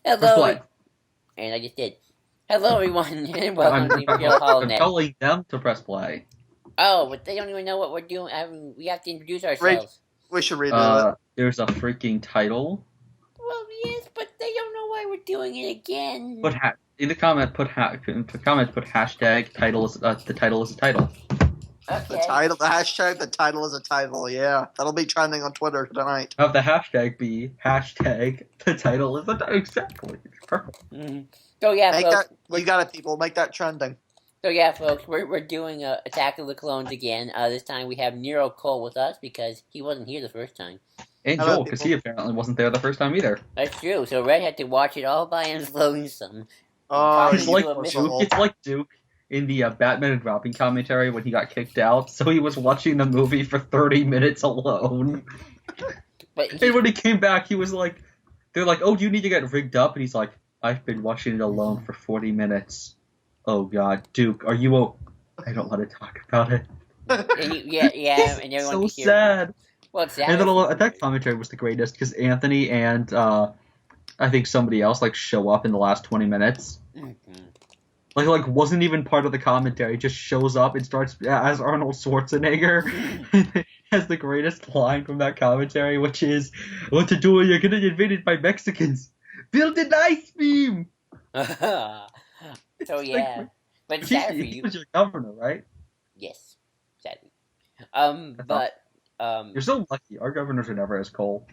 Press Hello, play. and I just did. Hello, everyone, and welcome I'm, to Imperial Hollow I'm Net. telling them to press play. Oh, but they don't even know what we're doing. We have to introduce Read. ourselves. We should redo it. There's a freaking title. Well, yes, but they don't know why we're doing it again. Put in the comment. Put hashtag title is the title is a title. Okay. The hashtag, the title is a title. Yeah, that'll be trending on Twitter tonight. Have the hashtag be hashtag the title is a title. Exactly. It's perfect. Mm-hmm. So yeah, Make folks. that. You got it, people. Make that trending. So yeah, folks, we're doing Attack of the Clones again. This time we have Nero Cole with us because he wasn't here the first time. And Hello, Joel, because people. he apparently wasn't there the first time either. That's true. So Red had to watch it all by his lonesome. Oh, It's you like a Duke. It's like Duke in the Batman and Robin commentary when he got kicked out. So he was watching the movie for 30 minutes alone. And when he came back, he was like, they're like, "Oh, do you need to get rigged up?" And he's like, "I've been watching it alone for 40 minutes. Oh God, Duke, are you? I don't want to talk about it." And and everyone so sad. Well, it's sad. And then that commentary was the greatest because Anthony and I think somebody else like show up in the last 20 minutes. Mm-hmm. Like wasn't even part of the commentary, just shows up and starts as Arnold Schwarzenegger. Has the greatest line from that commentary, which is, "What to do? You're getting invaded by Mexicans. Build an ice beam." So yeah, but it's sad for you. He was your governor, right? Yes, sadly. You're so lucky. Our governors are never as cold.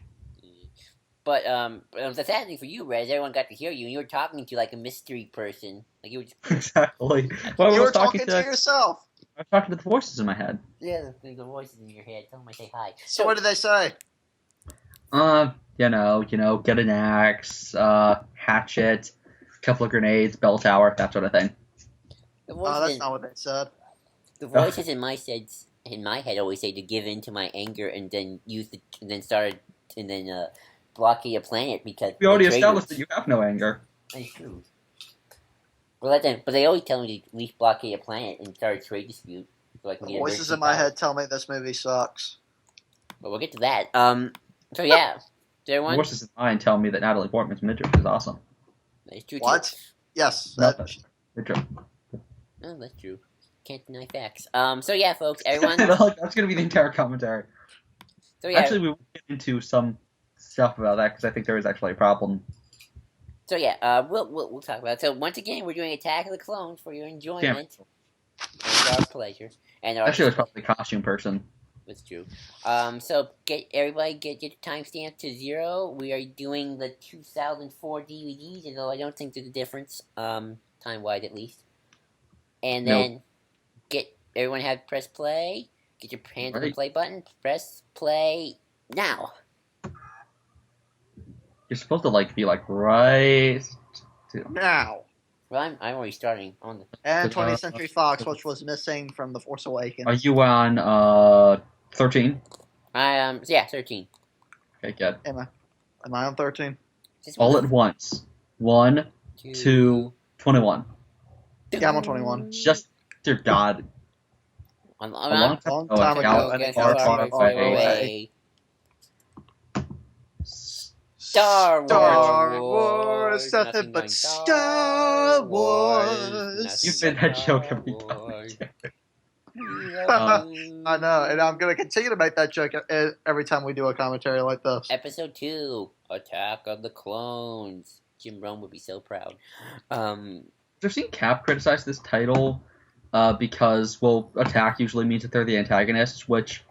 But the sad thing for you, Red, is everyone got to hear you, and you were talking to like a mystery person, like you were just Exactly. Well, you were talking to yourself. I was talking to the voices in my head. Yeah, the voices in your head. Tell them I say hi. So what did they say? Get an axe, hatchet, a couple of grenades, bell tower, that sort of thing. That's not what they said. The voices in my head always say to give in to my anger and then blockade a planet because we already established that you have no anger. That's true. Well, but they always tell me to at least blockade a planet and start a trade dispute so I can get voices in my head tell me this movie sucks. But we'll get to that. So yeah, everyone. Voices in mine tell me that Natalie Portman's midriff is awesome. That's true. What? Too. Yes. Midriff. Oh, that's true. Can't deny facts. So yeah, folks, everyone. That's gonna be the entire commentary. So yeah. Actually, we will get into some stuff about that because I think there is actually a problem. So yeah, we'll talk about it. So once again, we're doing Attack of the Clones for your enjoyment and our pleasure. And actually, it was probably a costume person. That's true. So get your timestamp to 0. We are doing the 2004 DVDs, although I don't think there's a difference, time-wise at least. And then everyone have press play. Get your hands on the play button. Press play now. You're supposed to be right now. Well, I'm already starting on the. And 20th Century Fox, which was missing from The Force Awakens. Are you on 13? Yeah, 13. Okay, good. Am I on 13? All at once. 1, 2, 21. Yeah, I'm on 21. Just, dear God. A long time ago. Far away. Star Wars, nothing but Star Wars. You've made that joke every time. I know, and I'm going to continue to make that joke every time we do a commentary like this. Episode 2, Attack of the Clones. Jim Rome would be so proud. I've seen Cap criticize this title because, attack usually means that they're the antagonists, which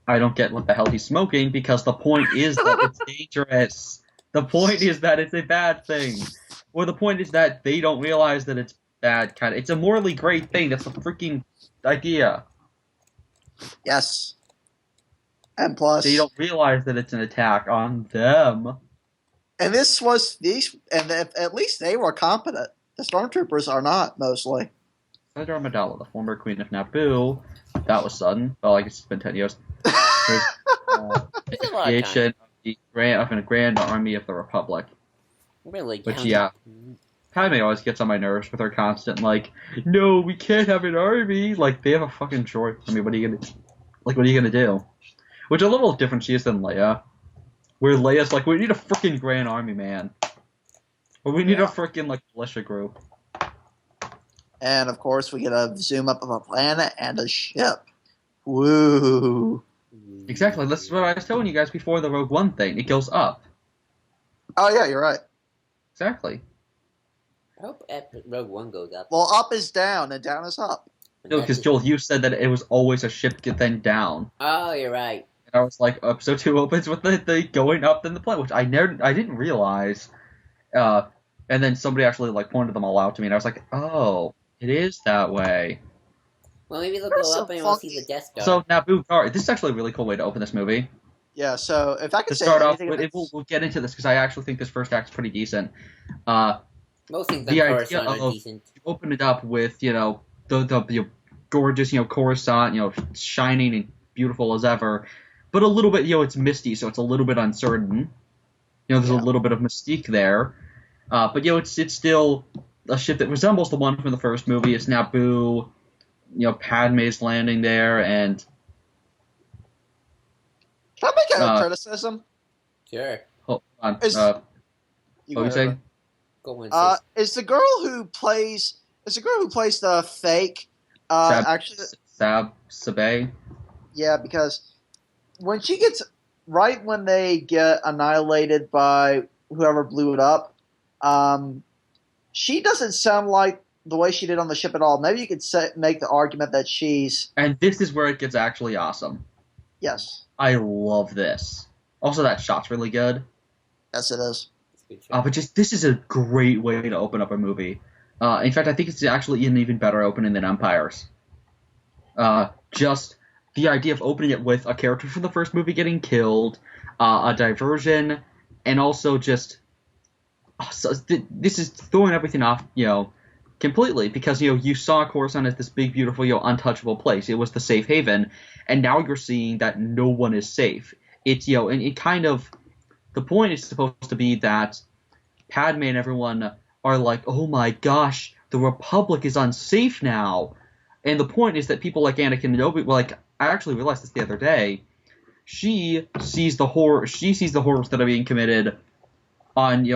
I don't get what the hell he's smoking, because the point is that it's dangerous. The point is that it's a bad thing. Or the point is that they don't realize that it's bad, kind of. It's a morally great thing. That's the freaking idea. Yes. And plus, they don't realize that it's an attack on them. And this was at least they were competent. The stormtroopers are not, mostly. Senator Amidala, the former queen of Naboo. That was sudden. Well, I guess it's been 10 years. Creation of the Grand Army of the Republic. Really? Which, yeah. Padme always gets on my nerves with her constant, no, we can't have an army. They have a fucking choice. I mean, what are you gonna do? Which a little different she is than Leia. Where Leia's we need a freaking Grand Army, man. Or we need a Yeah. freaking like militia group. And of course, we get a zoom up of a planet and a ship. Woo! Exactly. That's what I was telling you guys before the Rogue One thing. It goes up. Oh yeah, you're right. Exactly. I hope Rogue One goes up. Well, up is down and down is up. No, because Joel, you said that it was always a ship get then down. Oh, you're right. And I was like, episode 2 opens with the going up then the plane, which I didn't realize. And then somebody actually like pointed them all out to me, and I was like, oh, it is that way. Well, maybe they'll There's go some up and we'll funky- see the Death Star. So Naboo Guard, this is actually a really cool way to open this movie. Yeah. So if I To could say start off anything, with, we'll get into this because I actually think this first act is pretty decent. Most things the on idea Coruscant are of- decent. You open it up with the gorgeous Coruscant shining and beautiful as ever, but a little bit it's misty, so it's a little bit uncertain. There's a Yeah. little bit of mystique there, but it's still a ship that resembles the one from the first movie. It's Naboo. Padme's landing there, and can I make a Uh, criticism? Sure. hold on. Is- What You were you go ahead, saying? Go on, bro. sis. Is the girl who plays the fake? Actually, Sabay. yeah, because when she gets when they get annihilated by whoever blew it up, she doesn't sound like the way she did on the ship at all. Maybe you could make the argument that she's And this is where it gets actually awesome. yes, I love this. Also, that shot's really good. yes, it is. It's a good show. But just this is a great way to open up a movie. In fact, I think it's actually an even better opening than Empire's. Just the idea of opening it with a character from the first movie getting killed, a diversion, and also just this is throwing everything off, completely because you saw Coruscant as this big, beautiful, untouchable place. It was the safe haven, and now you're seeing that no one is safe. It's and it kind of the point is supposed to be that Padme and everyone are like, oh my gosh, the Republic is unsafe now. And the point is that people like Anakin and Obi, I actually realized this the other day. She sees the horrors that are being committed on the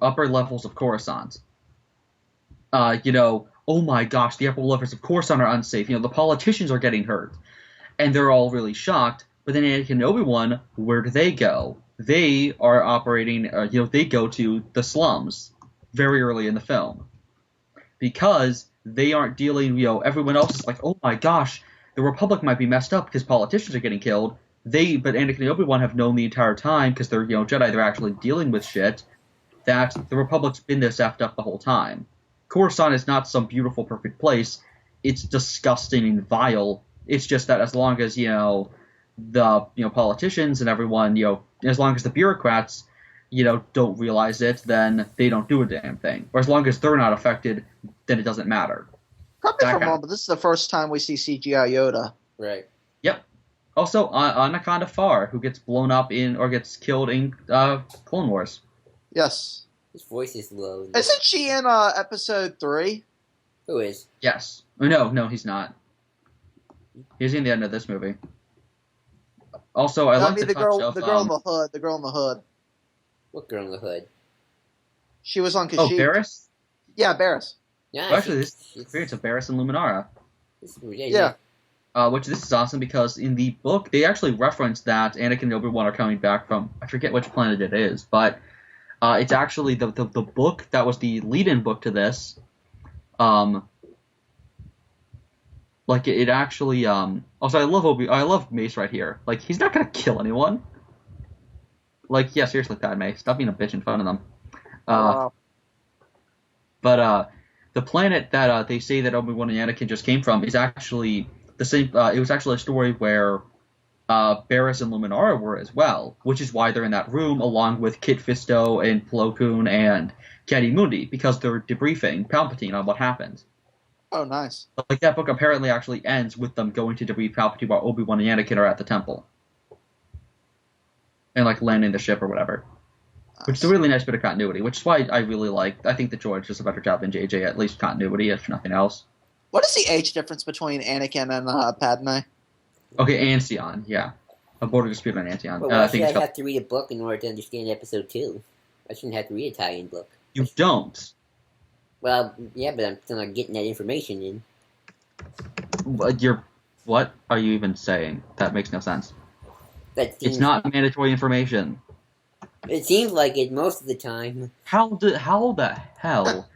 upper levels of Coruscant. Oh my gosh, the upper levels of Coruscant are unsafe. The politicians are getting hurt, and they're all really shocked. But then Anakin and Obi-Wan, where do they go? They are operating. They go to the slums very early in the film because they aren't dealing. Everyone else is like, oh my gosh, the Republic might be messed up because politicians are getting killed. But Anakin and Obi-Wan have known the entire time because they're Jedi. They're actually dealing with shit that the Republic's been this effed up the whole time. Coruscant is not some beautiful, perfect place. It's disgusting and vile. It's just that as long as the politicians and everyone as long as the bureaucrats don't realize it, then they don't do a damn thing. Or as long as they're not affected, then it doesn't matter. Correct me if I'm wrong, but this is the first time we see CGI Yoda. Right. Yep. Also, Anaconda Farr, who gets blown up or gets killed in Clone Wars. Yes. His voice is low. Isn't she in episode 3? Who is? Yes. No, he's not. He's in the end of this movie. Also, I like the girl in the hood. The girl in the hood. What girl in the hood? She was on Kashyyyk. Oh, Barris? Yeah, Barris. Yeah, Well, actually, this is the experience of Barris and Luminara. Yeah. Which this is awesome because in the book they actually reference that Anakin and Obi-Wan are coming back from, I forget which planet it is, but it's actually the book that was the lead-in book to this. It actually also I love Mace right here. He's not gonna kill anyone. Yeah, seriously, Padme, stop being a bitch in front of them. Wow. But the planet that they say that Obi-Wan and Anakin just came from is actually the same. It was actually a story where Barris and Luminara were as well, which is why they're in that room along with Kit Fisto and Plo Koon and Ki-Adi-Mundi, because they're debriefing Palpatine on what happened. Oh, nice. That book apparently actually ends with them going to debrief Palpatine while Obi-Wan and Anakin are at the temple. And landing the ship or whatever. Nice. Which is a really nice bit of continuity, which is why I really I think that George does a better job than JJ, at least continuity, if nothing else. What is the age difference between Anakin and Padme? Okay, Ancion, yeah. A border dispute on Ancion. But I why think should it's I have to read a book in order to understand episode 2? I shouldn't have to read a tie-in book. You don't. Well, yeah, but I'm still not getting that information in. What are you even saying? That makes no sense. That It's seems. not mandatory information. It seems like it most of the time. How the hell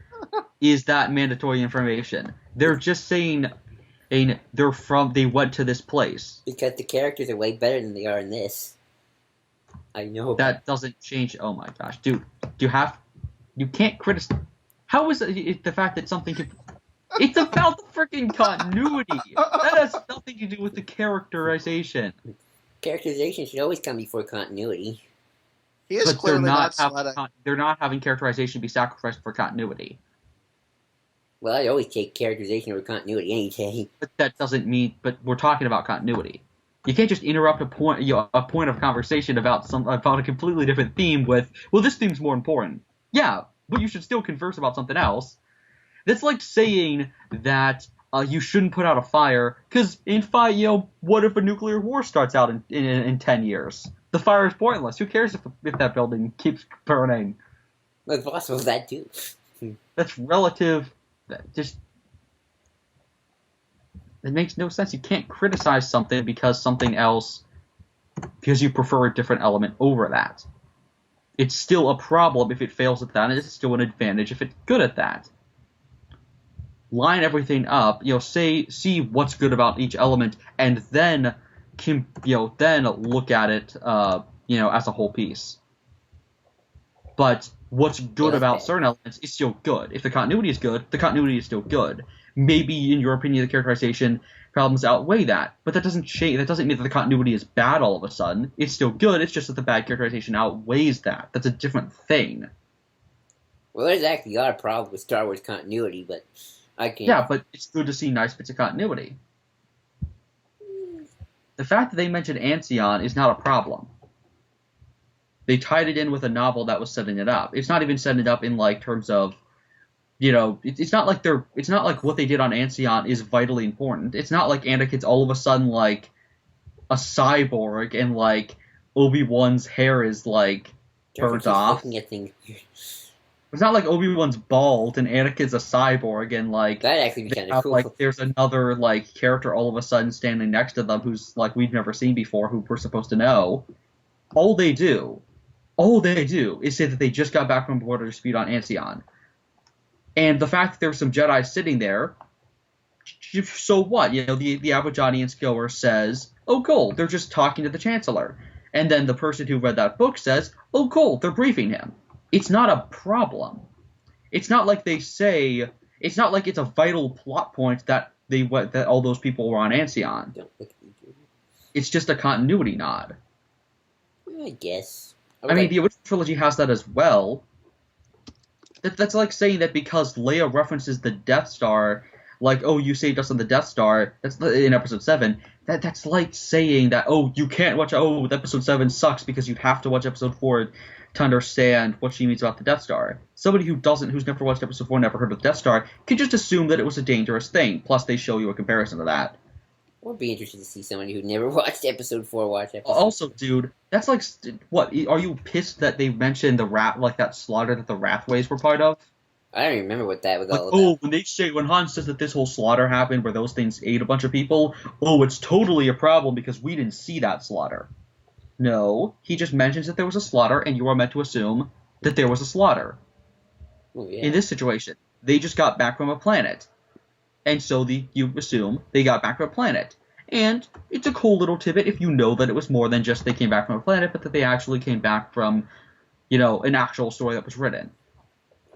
is that mandatory information? They're just saying they went to this place. Because the characters are way better than they are in this. I know. That doesn't change. Oh my gosh, dude, you can't criticize. How is it the fact that something can? It's about the freaking continuity. That has nothing to do with the characterization. Characterization should always come before continuity. He is But they're clearly not having sweating. they're not having characterization be sacrificed for continuity. Well, I always take characterization over continuity any day. But that doesn't mean. But we're talking about continuity. You can't just interrupt a point of conversation about a completely different theme with, well, this theme's more important. Yeah, but you should still converse about something else. That's like saying that you shouldn't put out a fire because what if a nuclear war starts out in 10 years? The fire is pointless. Who cares if that building keeps burning? Well, it's possible that too. That's relative. It makes no sense. You can't criticize something because you prefer a different element over that. It's still a problem if it fails at that, and it's still an advantage if it's good at that. Line everything up, see what's good about each element, and then look at it, as a whole piece. But what's good about certain elements is still good. If the continuity is good, the continuity is still good. Maybe, in your opinion, the characterization problems outweigh that, but that doesn't change. That doesn't mean that the continuity is bad all of a sudden. It's still good. It's just that the bad characterization outweighs that. That's a different thing. Well, there's actually a lot of problems with Star Wars continuity, but I can't. Yeah, but it's good to see nice bits of continuity. The fact that they mentioned Ancion is not a problem. They tied it in with a novel that was setting it up. It's not even setting it up in terms of, it's not like what they did on Ancion is vitally important. It's not like Anakin's all of a sudden like a cyborg and Obi-Wan's hair is burnt off. It's not like Obi-Wan's bald and Anakin's a cyborg and that'd actually be kind of cool. There's another character all of a sudden standing next to them who's we've never seen before, who we're supposed to know. All they do is say that they just got back from border dispute on Ancion. And the fact that there's some Jedi sitting there, so what? The average audience goer says, oh, cool, they're just talking to the Chancellor. And then the person who read that book says, oh, cool, they're briefing him. It's not a problem. It's not like they say, it's not like it's a vital plot point that all those people were on Ancion. It's just a continuity nod. I guess. I mean, the original trilogy has that as well. That's like saying that because Leia references the Death Star, you saved us on the Death Star, that's in Episode 7, that's like saying that, you can't watch, Episode 7 sucks because you have to watch Episode 4 to understand what she means about the Death Star. Somebody who's never watched Episode 4, never heard of the Death Star, could just assume that it was a dangerous thing, plus they show you a comparison to that. I would be interested to see somebody who never watched Episode 4 watch Episode 4. Also, dude, that's what? Are you pissed that they mentioned that slaughter that the Wrathways were part of? I don't remember what that was all about. When Han says that this whole slaughter happened where those things ate a bunch of people, it's totally a problem because we didn't see that slaughter. No, he just mentions that there was a slaughter, and you are meant to assume that there was a slaughter. Oh, yeah. In this situation, they just got back from a planet. And so you assume they got back from a planet. And it's a cool little tidbit if you know that it was more than just they came back from a planet, but that they actually came back from, an actual story that was written.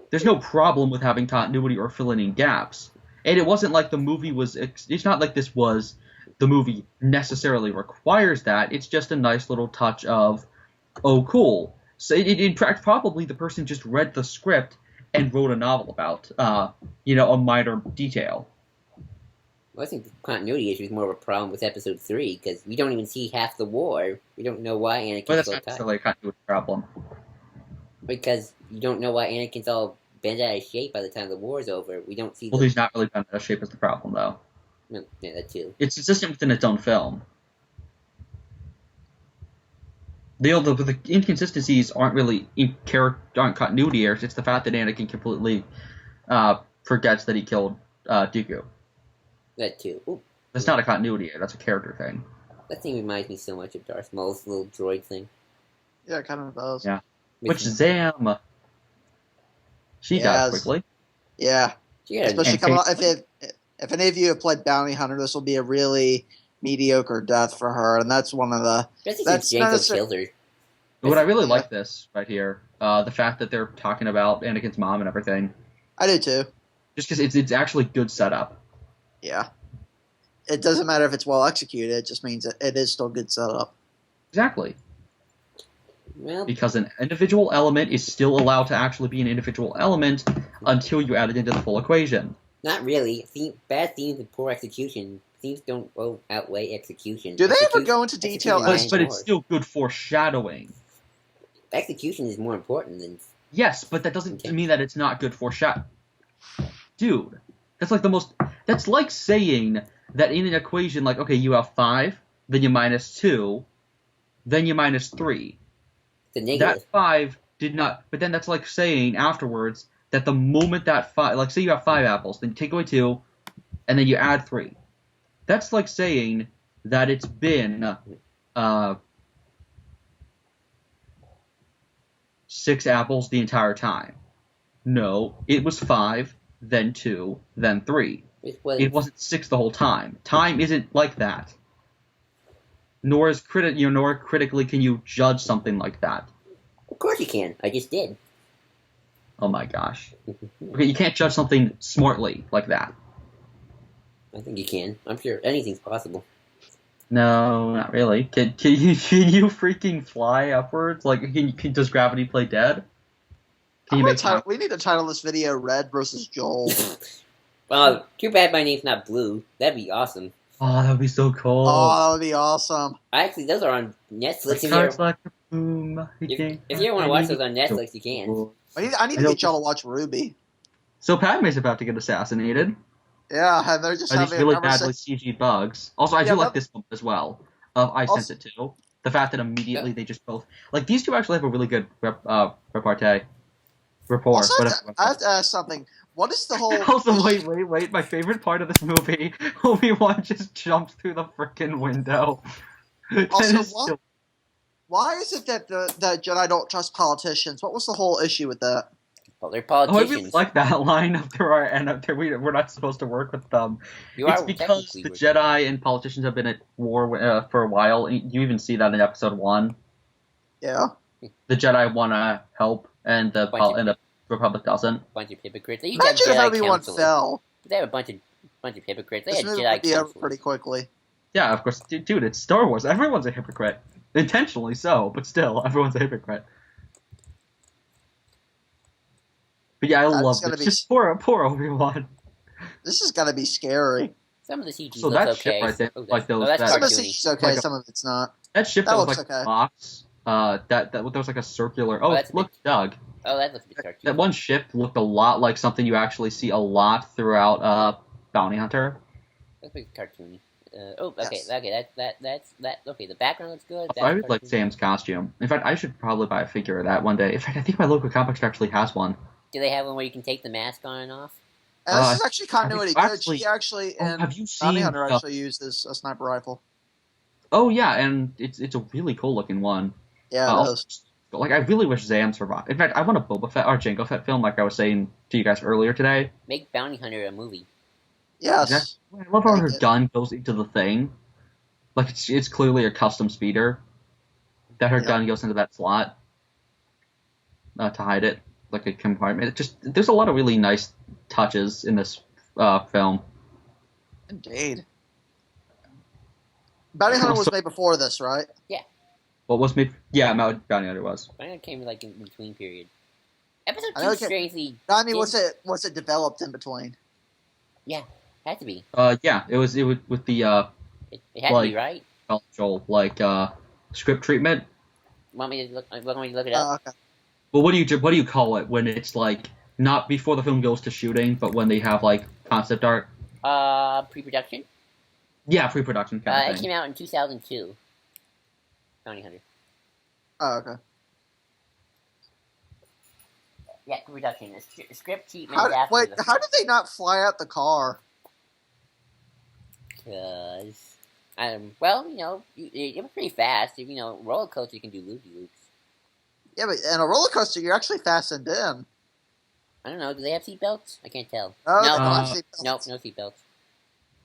There's no problem with having continuity or filling in gaps. And it wasn't like the movie was... It's not like this was... The movie necessarily requires that. It's just a nice little touch of, oh, cool. So in fact, probably the person just read the script and wrote a novel about, a minor detail. Well, I think the continuity issue is more of a problem with Episode 3, because we don't even see half the war. We don't know why Anakin's But that's so not tight. necessarily a continuity problem. Because you don't know why Anakin's all bent out of shape by the time the war's over. We don't see Well, he's not really bent out of shape as the problem, though. No, yeah, that too. It's consistent within its own film. The inconsistencies aren't really aren't continuity errors. It's the fact that Anakin completely forgets that he killed Dooku. That too. Ooh, That's not a continuity error. That's a character thing. that thing reminds me so much of Darth Maul's little droid thing. Yeah, it kind of does. Yeah. With Which Zam? She dies quickly. Yeah. Yeah, Especially and coming off, if any of you have played Bounty Hunter, this will be a really mediocre death for her, and that's one of the. especially That's since Jango killed her. What I really Yeah. like this right here, the fact that they're talking about Anakin's mom and everything, I do too. just because it's actually good setup. Yeah. It doesn't matter if it's well executed; it just means it is still good setup. Exactly. Well, Because an individual element is still allowed to actually be an individual element until you add it into the full equation. not really. Bad themes and poor execution. Themes don't outweigh execution. Do they ever go into detail? execution But it's still good foreshadowing. Execution is more important than. Yes, but that doesn't mean that it's not good foreshadowing. Dude, that's like the most. That's like saying that in an equation, like, okay, you have 5, then you minus 2, then you minus 3. The negative. That 5 did not. But then that's like saying afterwards that the moment that 5, like, say you have 5 apples, then you take away 2, and then you add 3. That's like saying that it's been 6 apples the entire time. No, it was 5, then 2, then 3. It wasn't 6 the whole time. Time isn't like that. Nor critically can you judge something like that. Of course you can. I just did. Oh my gosh. Okay, you can't judge something smartly like that. I think you can. I'm sure anything's possible. No, not really. Can you freaking fly upwards? Like, does gravity play dead? Can you We need to title this video "Red versus Joel." Well, too bad my name's not Blue. That'd be awesome. Oh, that would be so cool. Oh, that would be awesome. Actually, those are on Netflix. Like a boom. If you ever want to watch those on Netflix, you can. I need to get y'all to watch Ruby. So Padme's about to get assassinated. Yeah, and they're just Are these having really a badly conversation. CG bugs? Also, I do like this one as well. I Also- Sense It too. The fact that immediately they just both like these two actually have a really good rapport. Also, Whatever. I have to ask something. What is the whole? Also, wait! My favorite part of this movie, Obi-Wan just jumps through the freaking window. Also, why is it that that Jedi don't trust politicians? What was the whole issue with that? Well, they're Oh, I politicians. really like that line of we're not supposed to work with them. It's because the Jedi and politicians have been at war for a while. You even see that in episode 1. Yeah. The Jedi want to help, and the Republic doesn't. Bunch of hypocrites. They used to have Imagine if Jedi Obi-Wan counselors. fell. They have a bunch of hypocrites. They This had movie Jedi would be over counselors. pretty quickly. Yeah, of course, dude. It's Star Wars. Everyone's a hypocrite, intentionally so, but still, everyone's a hypocrite. But yeah, I love it. Just poor Obi-Wan. This is gonna be scary. Some of the CG So looks that okay. ship right there, Oh, like those. that's Some of That, the cartoony. CG's okay, Like a- some of it's not. that ship That that was looks like okay. a box. That there was like a circular. Oh, that's a look, Doug. Oh, that looks a bit cartoony. That one ship looked a lot like something you actually see a lot throughout Bounty Hunter. That's a bit cartoony. Okay, Yes. okay, that's. Okay, the background looks good. Also, I really like Sam's costume. In fact, I should probably buy a figure of that one day. In fact, I think my local comic store actually has one. Do they have one where you can take the mask on and off? And this is actually continuity. actually- She actually in have you Bounty seen? Hunter actually used this a sniper rifle. Oh yeah, and it's a really cool looking one. Yeah, it Also, is. like I really wish Zam survived. In fact, I want a Boba Fett or Jango Fett film, like I was saying to you guys earlier today. Make Bounty Hunter a movie. Yes. Exactly. I love how her Like it. gun goes into the thing. Like it's clearly a custom speeder. That her Yeah. gun goes into that slot to hide it, like a compartment. It just there's a lot of really nice touches in this film. Indeed. Bounty Hunter was made before this, right? What was made? Yeah, Bounty Hunter was. Bounty Hunter came like in between period. Episode I know 2 it strangely I mean, what's it developed in between? had to be. Yeah, it was with the It had to Like- be, right? Joel, like script treatment. Want me to look it up? Okay. Well, what do you call it when it's like not before the film goes to shooting, but when they have like concept art? Pre-production. Yeah, pre-production kind It of thing. came out in 2002. Bounty Hunter. Oh, okay. Yeah, reduction. Script treatment after Wait, the how did they not fly out the car? Because, well, it was pretty fast. Roller coaster you can do loopy loops. Yeah, but in a roller coaster, you're actually fastened in. I don't know. Do they have seatbelts? I can't tell. Oh, No, they don't have seatbelts. nope, no seatbelts.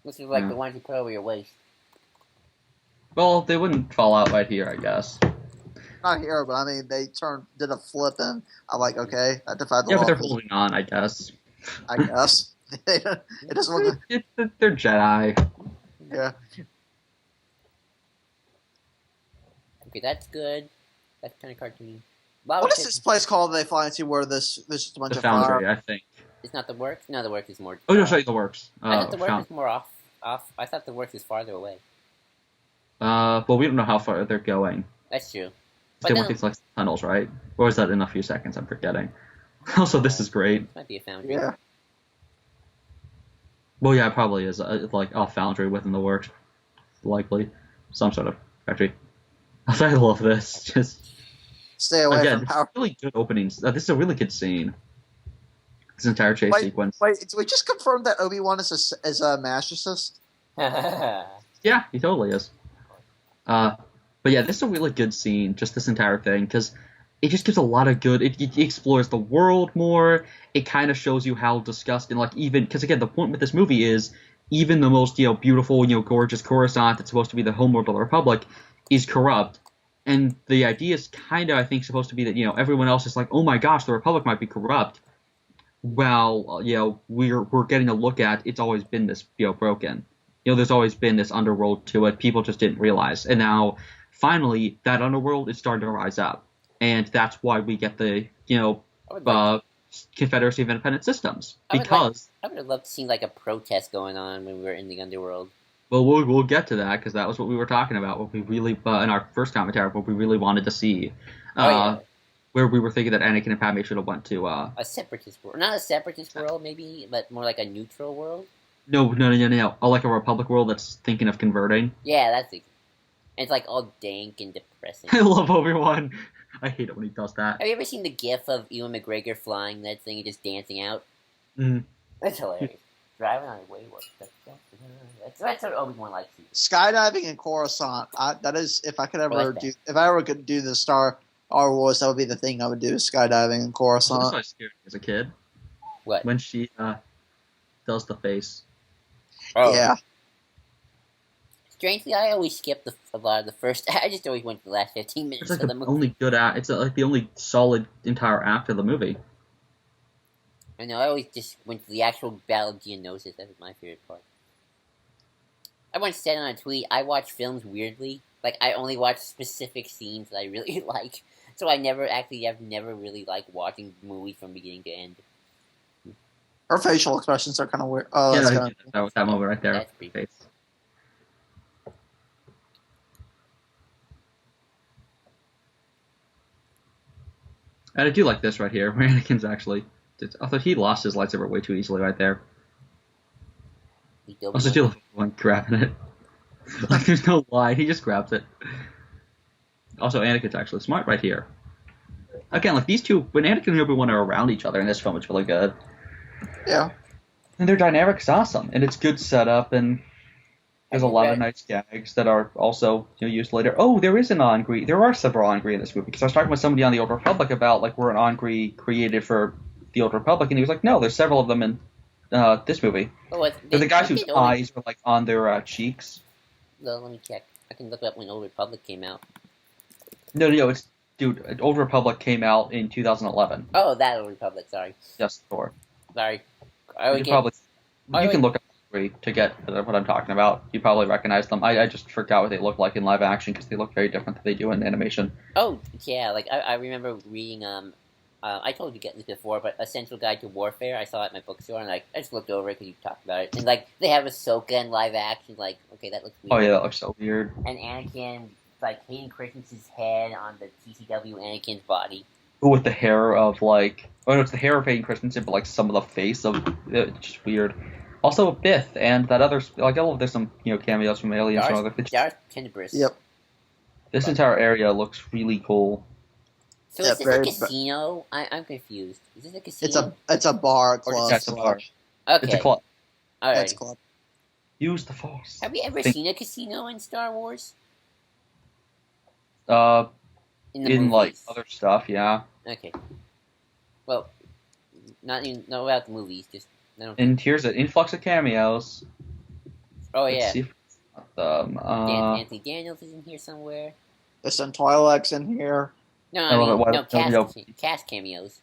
This is like Yeah. the ones you put over your waist. Well, they wouldn't fall out right here, I guess. Not here, but I mean, they did a flip, and I'm like, okay, that defied the Yeah, law. but they're of physics, holding on, I guess. I guess. It doesn't look like, They're Jedi. yeah. Okay, that's good. That's kind of cartoony. What is this place called they fly into where there's just a bunch The of fire? Foundry, I think. It's not the works? No, the works is more... Oh, no, sorry, the Works. I thought the works Found- was more off. I thought the works is farther away. Well, we don't know how far they're going. That's true. They went through like tunnels, right? Or is that in a few seconds? I'm forgetting. Also, this is great. Might be a foundry. Yeah. Well, yeah, it probably is like a foundry within the Works, likely some sort of factory. I love this. Just Stay away again, from power. really good openings. This is a really good scene. This entire chase sequence. Wait, we just confirmed that Obi-Wan is a masochist? Yeah, he totally is. But yeah, this is a really good scene, just this entire thing, because it just gives a lot of good... It explores the world more. It kind of shows you how disgusting, like, even... Because, again, the point with this movie is even the most, beautiful, gorgeous Coruscant that's supposed to be the homeworld of the Republic is corrupt. And the idea is kind of, I think, supposed to be that, everyone else is like, oh my gosh, the Republic might be corrupt. Well, we're getting a look at it's always been this, broken. There's always been this underworld to it. People just didn't realize. And now, finally, that underworld is starting to rise up. And that's why we get the, Confederacy of Independent Systems. Because... I would have loved to see, like, a protest going on when we were in the underworld. Well, we'll get to that, because that was what we were talking about, what we really, in our first commentary, what we really wanted to see. Where we were thinking that Anakin and Padme should have went to... a separatist world. Not a separatist world, maybe, but more like a neutral world? No. Like a Republic world that's thinking of converting. Yeah, that's it. It's like all dank and depressing. I love Obi-Wan. I hate it when he does that. Have you ever seen the gif of Ewan McGregor flying that thing and just dancing out? Mm. That's hilarious. Driving on a wayward. That's what Obi-Wan likes to do. Skydiving in Coruscant. That is, if I ever could do the Star Wars, that would be the thing I would do, is skydiving in Coruscant. That's why I was scared as a kid. What? When she does the face. Oh. Yeah. Strangely, I always skip a lot of the first. I just always went to the last 15 minutes It's like of the the movie. only good act. It's like the only solid entire act of the movie. I know. I always just went to the actual Battle of Geonosis. That was my favorite part. I once said on a tweet, I watch films weirdly. Like, I only watch specific scenes that I really like. So I've never really liked watching movies from beginning to end. Her facial expressions are kind of weird. Oh, Yeah, that's kind of... that moment right there. That's pretty Face. And I do like this right here, where Anakin's actually... I thought he lost his lightsaber way too easily right there. Also, do love one grabbing it. Like, there's no line, he just grabs it. Also, Anakin's actually smart right here. Again, like, these two, when Anakin and Obi-Wan are around each other in this film, it's really good. Yeah. And their dynamic's awesome, and it's good setup, and there's a lot of nice gags that are also used later. Oh, there are several Angri in this movie, because I was talking with somebody on the Old Republic about, like, were an Angri created for the Old Republic, and he was like, no, there's several of them in this movie. Oh, They're the guys whose eyes are, like, on their cheeks. Well, let me check. I can look up when Old Republic came out. No, it's... Dude, Old Republic came out in 2011. Oh, that Old Republic, sorry. Just for. Sorry. You can look up to get what I'm talking about. You probably recognize them. I just forgot what they look like in live action because they look very different than they do in animation. Oh, yeah, like, I remember reading, I told you this before, but Essential Guide to Warfare, I saw it at my bookstore, and, like, I just looked over it because you talked about it. And, like, they have Ahsoka in live action, like, okay, that looks weird. Oh, yeah, that looks so weird. And Anakin, like, Hayden Christensen's head on the TCW Anakin's body. With the hair of, like... Oh, no, it's the hair of Hayden Christensen, but, like, some of the face of... It's just weird. Also, Biff and that other... Like, there's some, cameos from Aliens and other things. Darth Tenebris. Yep. This entire area looks really cool. So Yeah, is this a casino? I'm confused. Is this a casino? It's a bar Or club. Yeah, it's a bar. It's a Okay, club. Yeah, it's a alright. club. Use the force. Have you ever seen a casino in Star Wars? Uh, In the in like movies? other stuff, yeah. Okay. Well, not about the movies. Just I don't. And here's an influx of cameos. Oh Let's yeah, see if them. Anthony Daniels is in here somewhere. There's some Twi'leks in here. No, I love it. Why no don't you know? cast cameos.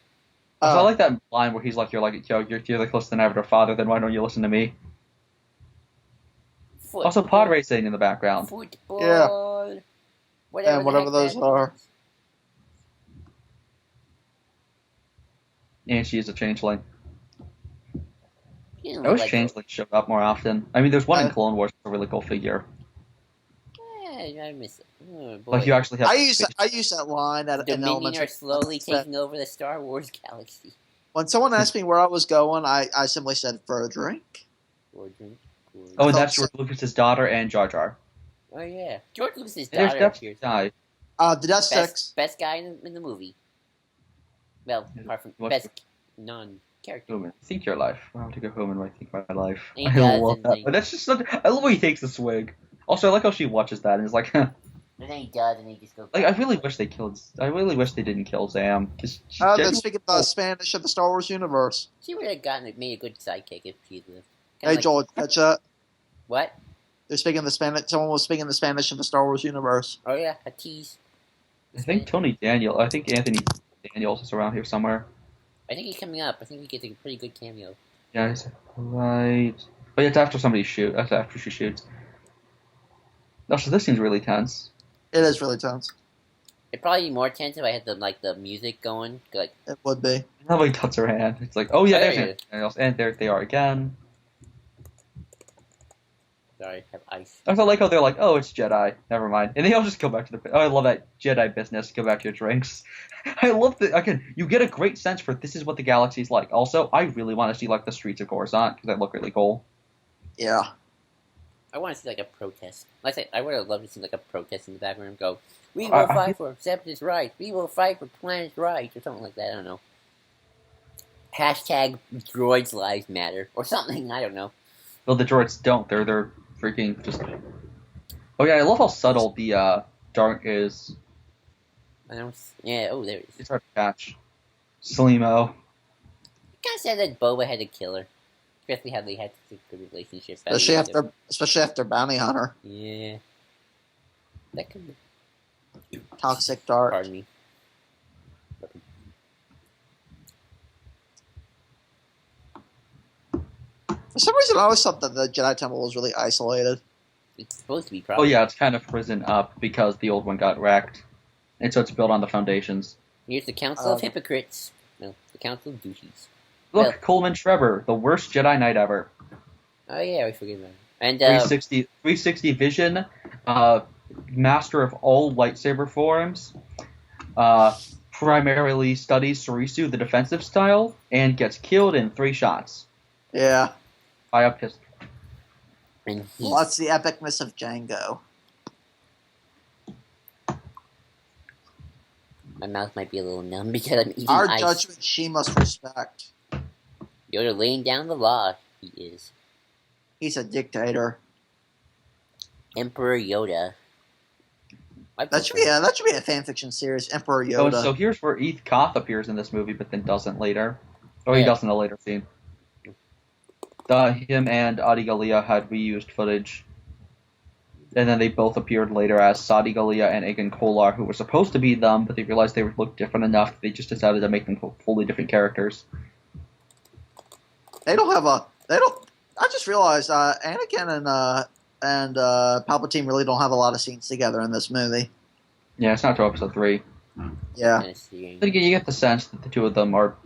So I like that line where he's like, "You're like, you're like close than ever to father. Then why don't you listen to me?" Also, pod racing in the background. Football. Yeah. Whatever those are. And she is a changeling. I I wish changelings showed up more often. I mean, there's one in Clone Wars, a really cool figure. Yeah, I miss it. Oh, boy. Like you actually have. I use that line at The in Dominion elementary. are slowly taking over the Star Wars galaxy. When someone asked me where I was going, I simply said for a drink. For a drink. Oh, and that's George Lucas's daughter and Jar Jar. Oh yeah, George Lucas's And there's daughter Death appears. Guy. The Death Sticks. Best guy in the movie. Well, apart from best non-character. Home and think your life. I want to go home and think my life. He I does, love that. But that's just such, I love when he takes the swig. Also, I like how she watches that and is like, And then he does, and he just goes. like I really wish they killed. I really wish they didn't kill Zam because. They're speaking the Spanish of the Star Wars universe. She would have made a good sidekick if she lived. Hey, Joel, catch up. What? They're speaking the Spanish. Someone was speaking the Spanish of the Star Wars universe. Oh yeah, a tease. I think Anthony Daniels is around here somewhere. I think he's coming up. I think he gets a pretty good cameo. Yeah, he's right. But it's after somebody shoot. That's after she shoots. Also, this seems really tense. It is really tense. It'd probably be more tense if I had the music going. Like it would be. Nobody touches her hand. It's like, oh yeah, there's Anthony Daniels, and there they are again. Sorry, I have ice. I also like how they're like, oh, it's Jedi. Never mind. And they all just go back to the... Oh, I love that Jedi business. Go back to your drinks. I love that. Again, you get a great sense for this is what the galaxy's like. Also, I really want to see like the streets of Coruscant because they look really cool. Yeah. I want to see like a protest. Like I said, I would have loved to see like a protest in the background go, we will fight for Separatist rights. We will fight for planet rights. Or something like that. I don't know. Hashtag droids lives matter. Or something. I don't know. Well, the droids don't. They're freaking just... Oh yeah, I love how subtle the dark is. I don't... Yeah, oh, there it is. It's hard to catch. Slimo. It kind of said that Boba had to kill her. Especially how they had such a good relationship. Especially after Bounty Hunter. Yeah. That could be... Toxic Dark. Pardon me. For some reason, I always thought that the Jedi Temple was really isolated. It's supposed to be, probably. Oh yeah, it's kind of risen up because the old one got wrecked. And so it's built on the foundations. Here's the Council of Hypocrites. No, the Council of Douchies. Look, Well, Coleman Trevor, the worst Jedi Knight ever. Oh yeah, I forget about it. And 360 vision, master of all lightsaber forms, primarily studies Sarisu, the defensive style, and gets killed in 3 shots. Yeah. By a pistol. and Well, that's the epicness of Django. my mouth might be a little numb because I'm eating Our ice. judgment she must respect. Yoda laying down the law. He is He's a dictator. Emperor Yoda. That should be a fanfiction series, Emperor Oh, Yoda. so here's where Eth Koth appears in this movie, but then doesn't later. Or he Yeah. does in a later scene. Him and Adi Gallia had reused footage. And then they both appeared later as Sadi Gallia and Aegon Kolar, who were supposed to be them, but they realized they would look different enough that they just decided to make them fully different characters. They don't have a. They don't. I just realized Anakin and Palpatine really don't have a lot of scenes together in this movie. Yeah, it's not until episode 3. Yeah. But again, you get the sense that the two of them are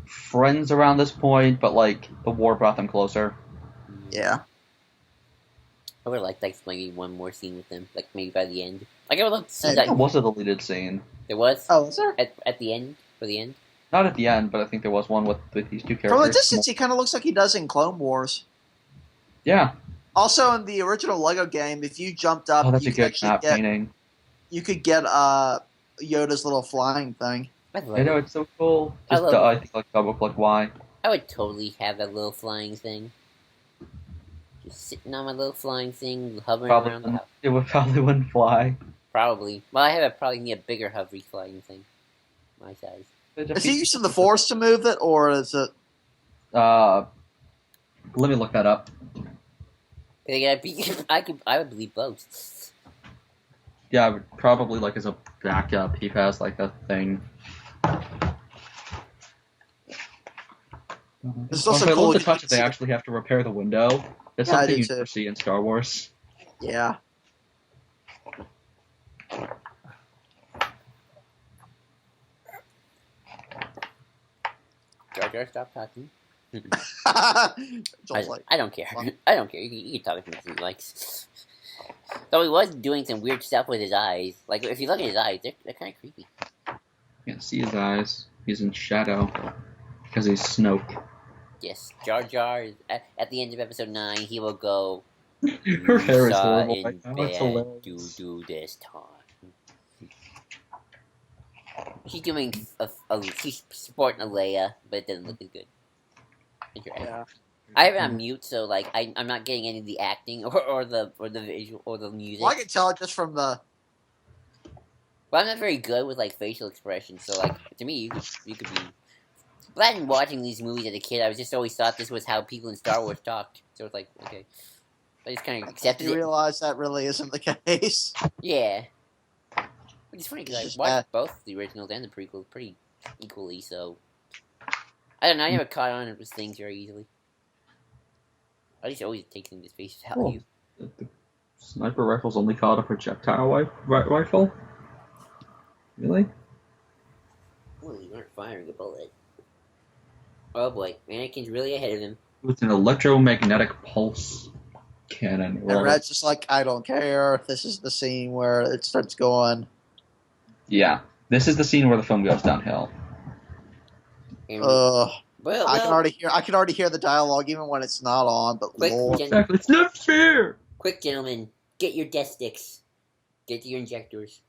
friends around this point, but like the war brought them closer. Yeah. I would like maybe one more scene with them, like maybe by the end. Like I would love to see Hey, that. There was a deleted scene. There was Oh, is there? at the end for the end. Not at the end, but I think there was one with these two characters. From a distance, he kind of looks like he does in Clone Wars. Yeah. Also, in the original Lego game, if you jumped Oh, up, that's you a could good actually map get painting. Yoda's little flying thing. I I love know, it. it's so cool. I Just, love it. I think, like, double click Y. I would totally have that little flying thing. Just sitting on my little flying thing, hovering Probably around the wouldn't, house. it would probably wouldn't fly. Probably. Well, I have a probably need a bigger hovery flying thing. My size. Is he using the Force to move it, or is it? Let me look that up. I would believe both. Yeah, I would probably, like, as a backup, he has, like, a thing. It's also I cool love the you touch can that they see- actually have to repair the window. That's Yeah, I something do you too. never see in Star Wars. Yeah. Jar Jar, stop talking. Joel's like, I don't care. what? I don't care. You can talk as much as he likes. Though he was doing some weird stuff with his eyes. Like, if you look at his eyes, they're kind of creepy. Can't see his eyes. He's in shadow. Because he's Snoke. Yes, Jar Jar, at the end of episode 9, he will go, Her hair is saw horrible in right now. It's bed to hilarious. do this time. She's doing she's sporting a Leia, but it doesn't look as good. Yeah. I have it on mute, so like I'm not getting any of the acting or the visual or the music. Well, I can tell it just from the. But I'm not very good with like facial expressions, so like to me you could be. But in watching these movies as a kid, I just always thought this was how people in Star Wars talked. So it's like okay, I just kind of accepted You it. realize that really isn't the case. Yeah, which is funny because I watched both the originals and the prequels pretty equally. So I don't know. I never caught on with things very easily. I just always take things at face value. Oh, the sniper rifle's only called a projectile rifle? Really? Well, you aren't firing a bullet. Oh boy, Anakin's really ahead of him. It's an electromagnetic pulse cannon. And Red's just like, I don't care. This is the scene where it starts going. Yeah. This is the scene where the film goes downhill. Well, I can already hear the dialogue even when it's not on. But quick, Lord, Exactly. It's not fair! quick, gentlemen, get your death sticks. Get your injectors.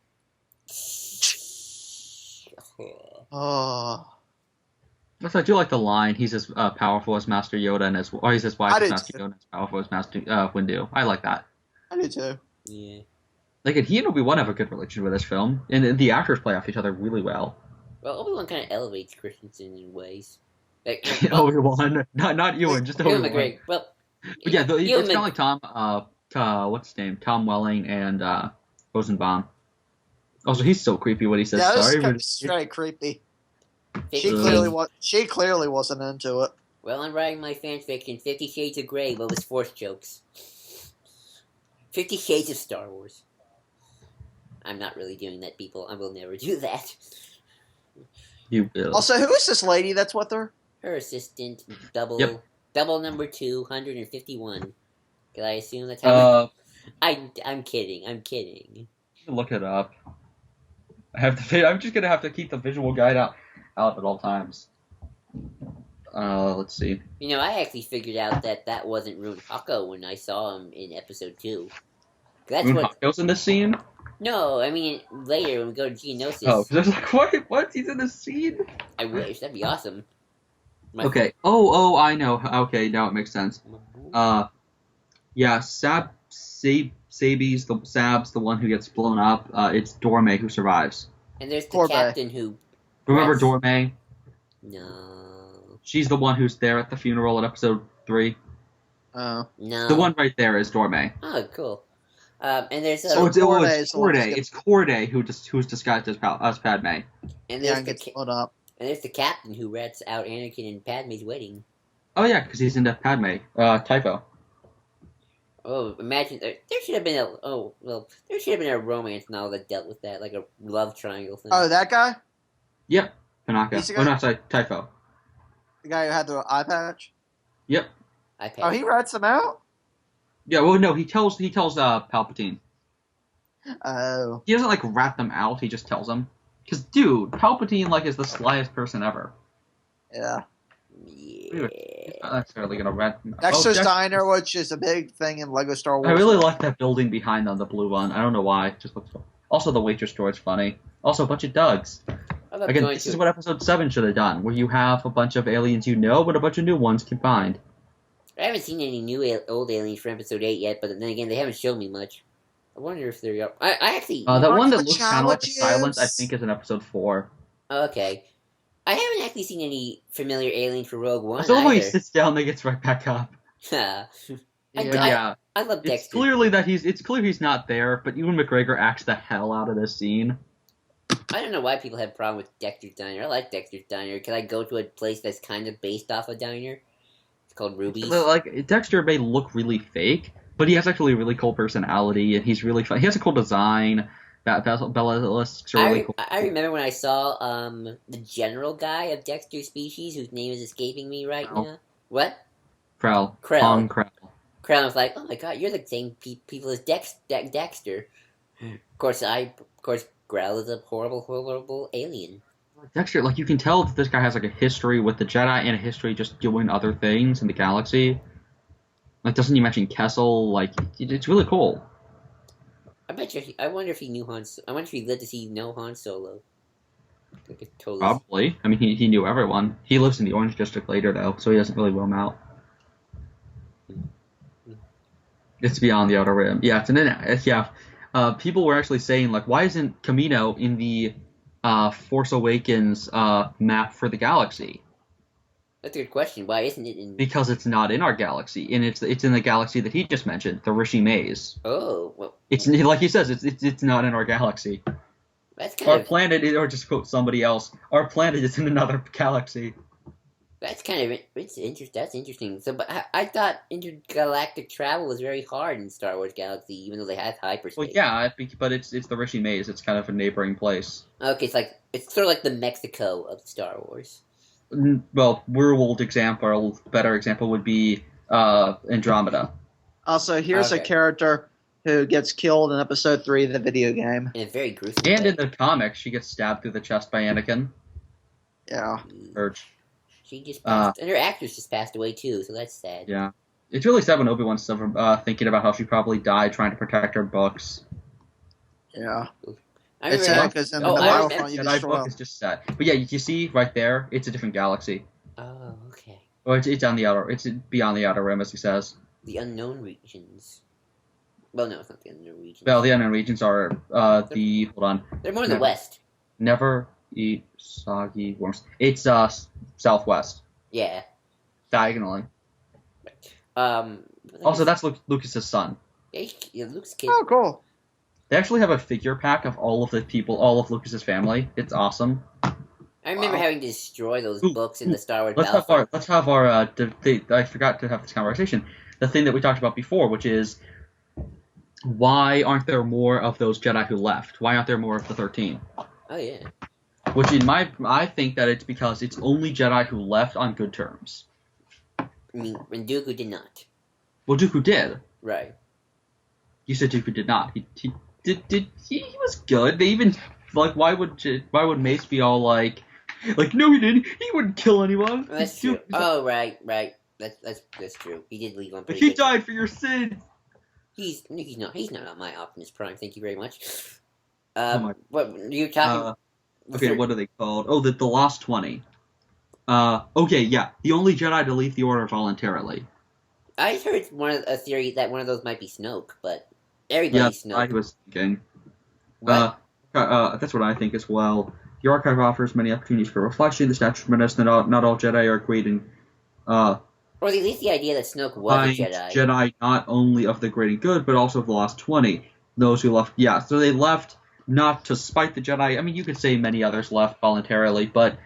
oh, Yes, I do like the line. He's as powerful as Master Yoda, and he's as wise I as do Master too. Yoda, and as powerful as Master Windu. I like that. I do too. Yeah. Like, and he and Obi-Wan have a good relationship with this film, and the actors play off each other really well. Well, Obi-Wan kind of elevates Christensen in ways. Like, Obi-Wan, not Ewan, just Ewan Obi-Wan. McGregor. Well, But yeah, it's Ewan kind of like what's his name? Tom Welling and Rosenbaum. Also, he's so creepy when he says Yeah, this sorry. is kind But of straight creepy. Fifty She clearly wasn't into it. Well, I'm writing my fan fiction, 50 Shades of Grey, but with Force jokes. 50 Shades of Star Wars. I'm not really doing that, people. I will never do that. You will. Also, who is this lady that's with her? Her assistant, double number 251. Can I assume that's how I'm kidding. Look it up. I'm just gonna have to keep the visual guide out at all times. Let's see. You know, I actually figured out that wasn't Rune Hako when I saw him in episode 2. That's Moon what. Hako's in this scene. No, I mean later when we go to Geonosis. Oh, because I was like, what? He's in this scene? I wish that'd be awesome. Okay. Oh, I know. Okay, now it makes sense. Yeah, Sab's the one who gets blown up. It's Dorme who survives. And there's the Poor captain who. Remember Yes. Dorme? No. She's the one who's there at the funeral in episode 3. Oh. No. The one right there is Dorme. Oh, cool. And there's So It's Corday is the one Corday. who's It's Corday who's disguised as Padme. and Yeah, there's and the gets split up. and there's the captain who rats out Anakin and Padme's wedding. Oh yeah, because he's into Padme. Typo. Oh, imagine there should have been a romance novel that dealt with that, like a love triangle thing. Oh, that guy? Yep. Panaka. He's the Oh guy- no, sorry, Typho. The guy who had the eye patch? Yep. I pay. Oh, he rats them out? Yeah. Well, no, he tells Palpatine. Oh. He doesn't like rat them out. He just tells them. Because dude, Palpatine like is the slyest person ever. Yeah. Yeah. He's not necessarily gonna rent. Dexter's Dexter. Diner, which is a big thing in Lego Star Wars. I really like that building behind them, the blue one. I don't know why. It just looks cool. Also, the waitress store is funny. Also, a bunch of Dougs. I love Again, going this to is what episode 7 should have done, where you have a bunch of aliens you know, but a bunch of new ones combined. I haven't seen any old aliens from episode 8 yet, but then again, they haven't shown me much. I wonder if they're up. I actually. That one that For looks kind of like a silence, I challenges. think, is in episode 4. Okay. I haven't actually seen any familiar aliens for Rogue One So when he either. sits down, they gets right back up. I love It's Dexter. clearly that it's clear he's not there, but Ewan McGregor acts the hell out of this scene. I don't know why people have a problem with Dexter's Diner. I like Dexter's Diner. Can I go to a place that's kind of based off a diner? It's called Ruby's. Like, Dexter may look really fake, but he has actually a really cool personality, and he's really fun. He has a cool design. Basilisks are really cool. I remember when I saw the general guy of Dexter's species, whose name is escaping me right Krell. now. What? Krell. Krell. Pong Krell. Crown was like, "Oh my god, you're the same people as Dexter." Of course, Grell is a horrible alien. Dexter, like, you can tell that this guy has, like, a history with the Jedi and a history just doing other things in the galaxy. Like, doesn't he mention Kessel? Like, it's really cool. I bet you. I wonder if he knew Han. I wonder if he lived to see no Han Solo. I could totally. Probably. I mean, he knew everyone. He lives in the Orange District later, though, so he doesn't really roam out. It's beyond the Outer Rim. Yeah, people were actually saying, like, why isn't Camino in the Force Awakens map for the galaxy? That's a good question. Why isn't it in? Because it's not in our galaxy, and it's in the galaxy that he just mentioned, the Rishi Maze. Oh, well. It's like he says, it's not in our galaxy. That's kind Our of. planet, or just quote somebody else, our planet is in another galaxy. That's kind of. It's interesting. That's interesting. So, but I thought intergalactic travel was very hard in Star Wars Galaxy, even though they have hyperspace. Well, yeah, but it's the Rishi Maze. It's kind of a neighboring place. Okay, it's sort of like the Mexico of Star Wars. Well, world example, better example would be Andromeda. Also, here's a Okay. character who gets killed in Episode 3 of the video game. And it's very gruesome. And way. in the comics, she gets stabbed through the chest by Anakin. Yeah. Or, She just passed, and her actress just passed away too, so that's sad. yeah. It's really sad when Obi-Wan's thinking about how she probably died trying to protect her books. Yeah. I It's remember. because in Oh, the I Battlefront remember- you Jedi destroy book is just sad. But yeah, you see right there, it's a different galaxy. Oh, okay. Or it's on the outer, it's beyond the Outer Rim, as he says. The unknown regions. Well, no, it's not the unknown regions. Well, the unknown regions are hold on, They're more in the no. west. never eat soggy worms. It's southwest, Yeah. diagonally. But Also, that's Lucas's son. yeah, Luke's kid. Oh, cool. They actually have a figure pack of all of the people, all of Lucas's family. It's awesome. I remember Wow. having to destroy those Ooh, books in the Star Wars Let's have Battlefront. I forgot to have this conversation. The thing that we talked about before, which is why aren't there more of those Jedi who left? Why aren't there more of the 13? Oh yeah. Which I think that it's because it's only Jedi who left on good terms. I mean, when Dooku did not. Well, Dooku did. Right. You said Dooku did not. He was good. They even like why would Mace be all like no he didn't. He wouldn't kill anyone. Oh, that's true. Oh right. That's true. He did leave on Like, pretty he good. died for your sins. He's not on my Optimus Prime. Thank you very much. Oh my- What you're talking? Okay, what are they called? Oh, the Lost 20. Okay, yeah, the only Jedi to leave the Order voluntarily. I heard a theory that one of those might be Snoke, but Yeah, everybody's I Snoke. was thinking. What? That's what I think as well. The archive offers many opportunities for reflection. The statute reminiscent that not all Jedi are creating Or at least the idea that Snoke was a Jedi. Jedi not only of the great and good, but also of the Lost 20. Those who left, yeah, so they left not to spite the Jedi. I mean, you could say many others left voluntarily, but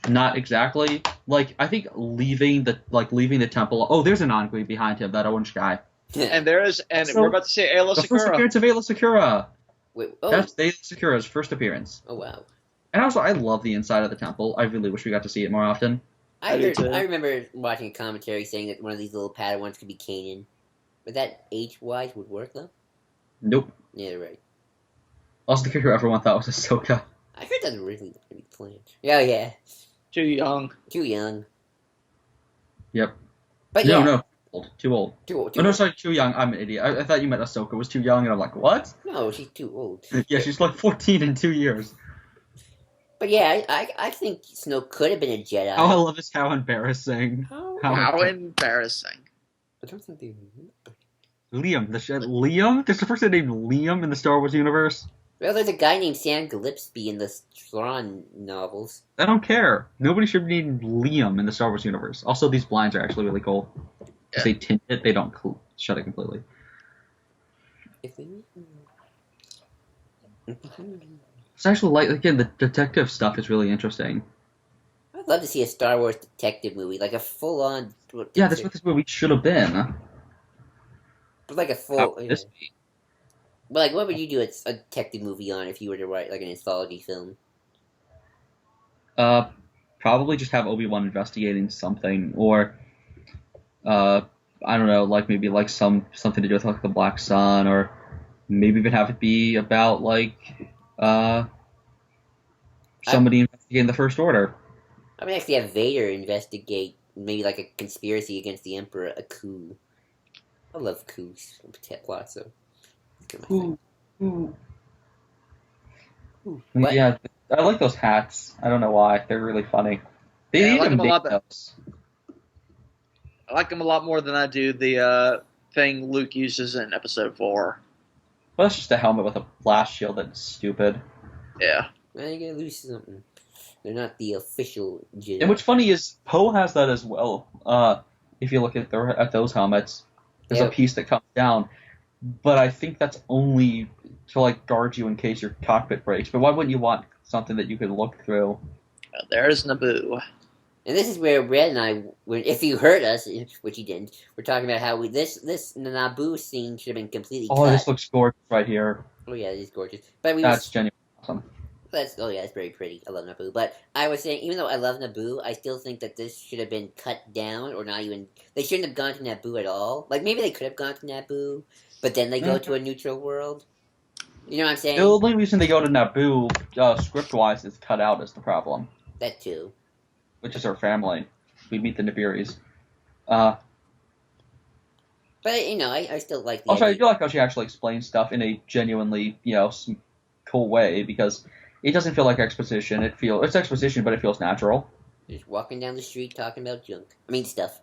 not exactly. Like, I think leaving the temple. Oh, there's an Angui behind him, that orange guy. And So- we're about to see Ayla The first Secura. appearance of Ayla Secura. Wait, oh, That's Ayla Secura's first appearance. oh wow. And also, I love the inside of the temple. I really wish we got to see it more often. I do too. I remember watching a commentary saying that one of these little Padawans could be Kanan. But that age-wise would work, though? Nope. Yeah, right. Also, the character everyone thought was I Ahsoka. heard that originally was going to be planned. Oh, yeah. Too young. Too young. Yep. But No, yeah, no, old, too old. too Oh no, old. sorry, too young. I'm an idiot. I thought you meant Ahsoka was too young, and I'm like, what? No, she's too old. Yeah, she's like 14 in 2 years. But yeah, I think Snoke could have been a All I Jedi. love is how embarrassing. How? How embarrassing. I don't think they. Liam, Liam? There's a person named Liam in the Star Wars universe. Well, there's a guy named Sam Gillespie in the Thrawn novels. I don't care. Nobody should be named Liam in the Star Wars universe. Also, these blinds are actually really cool. Because they tint it, they don't shut it completely. It's actually like, again, the detective stuff is really interesting. I'd love to see a Star Wars detective movie, like a full-on. Yeah, that's what this movie should have been. Like a full. But like, what would you do a detective movie on if you were to write like an anthology film? Probably just have Obi-Wan investigating something, or I don't know, like maybe like something to do with like the Black Sun, or maybe even have it be about like somebody investigating the First Order. I mean, actually have Vader investigate maybe like a conspiracy against the Emperor, a coup. I love coups plots, so. Ooh. What? Yeah, I like those hats. I don't know why. They're really funny. They Yeah, I need like to them a lot make those. I like them a lot more than I do the thing Luke uses in Episode 4. Well, that's just a helmet with a blast shield that's stupid. Yeah. Well, you gotta lose something. They're not the official Jedi. And what's funny is Poe has that as well. If you look at those helmets, there's a piece that comes down, but I think that's only to like guard you in case your cockpit breaks. But why wouldn't you want something that you could look through? There's Naboo. And this is where Red and I, if you heard us, which you didn't, we're talking about how this Naboo scene should have been completely cut. This looks gorgeous right here. Oh yeah, it is gorgeous. But That's genuinely awesome. It's very pretty. I love Naboo. But I was saying, even though I love Naboo, I still think that this should have been cut down, or not even. They shouldn't have gone to Naboo at all. Like maybe they could have gone to Naboo, but then they go to a neutral world. You know what I'm saying? The only reason they go to Naboo, script-wise, is cut out is the problem. That too. Which is our family. We meet the Nibiris. But I still like the. Also, I idea. do like how she actually explains stuff in a genuinely, cool way, because it doesn't feel like exposition. It's exposition, but it feels natural. Just walking down the street talking about junk. I mean stuff.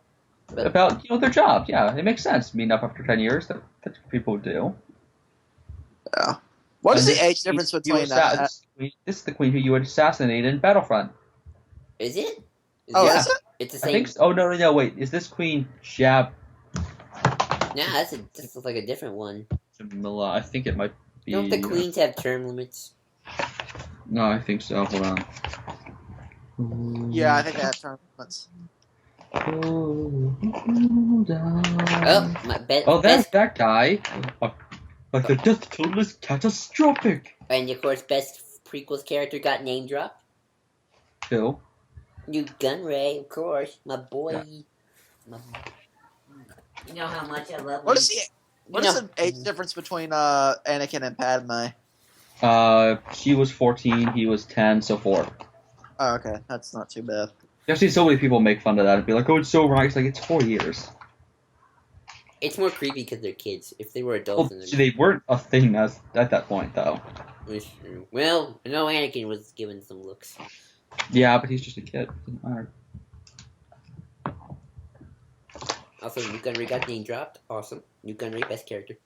But, about their job. Yeah, it makes sense. Meeting up after 10 years, that's what people would do. Yeah. What is the age difference between that? This is the queen who you would assassinate in Battlefront. is it? Is it? It's the I same. think so. Oh no! Wait, is this Queen Jab? Nah, this looks like a different one. Jamila? I think it might be. Don't the queens have term limits? No, I think so. Hold on. Yeah, I think they have term limits. There's that guy. Like the death toll is catastrophic. And of course, best prequels character got name dropped. Who? New Gunray, of course, my boy. Yeah. You know how much I love. What is the age difference between Anakin and Padme? She was 14, he was 10, so 4. Oh, okay, that's not too bad. I've seen so many people make fun of that and be like, "Oh, it's so right." It's like it's 4 years. It's more creepy because they're kids. If they were adults, Well, they weren't a thing at that point, though. Well, no, Anakin was given some looks. Yeah, but he's just a kid. Doesn't matter. Also, New Gunray got name dropped. Awesome. New Gunray, best character.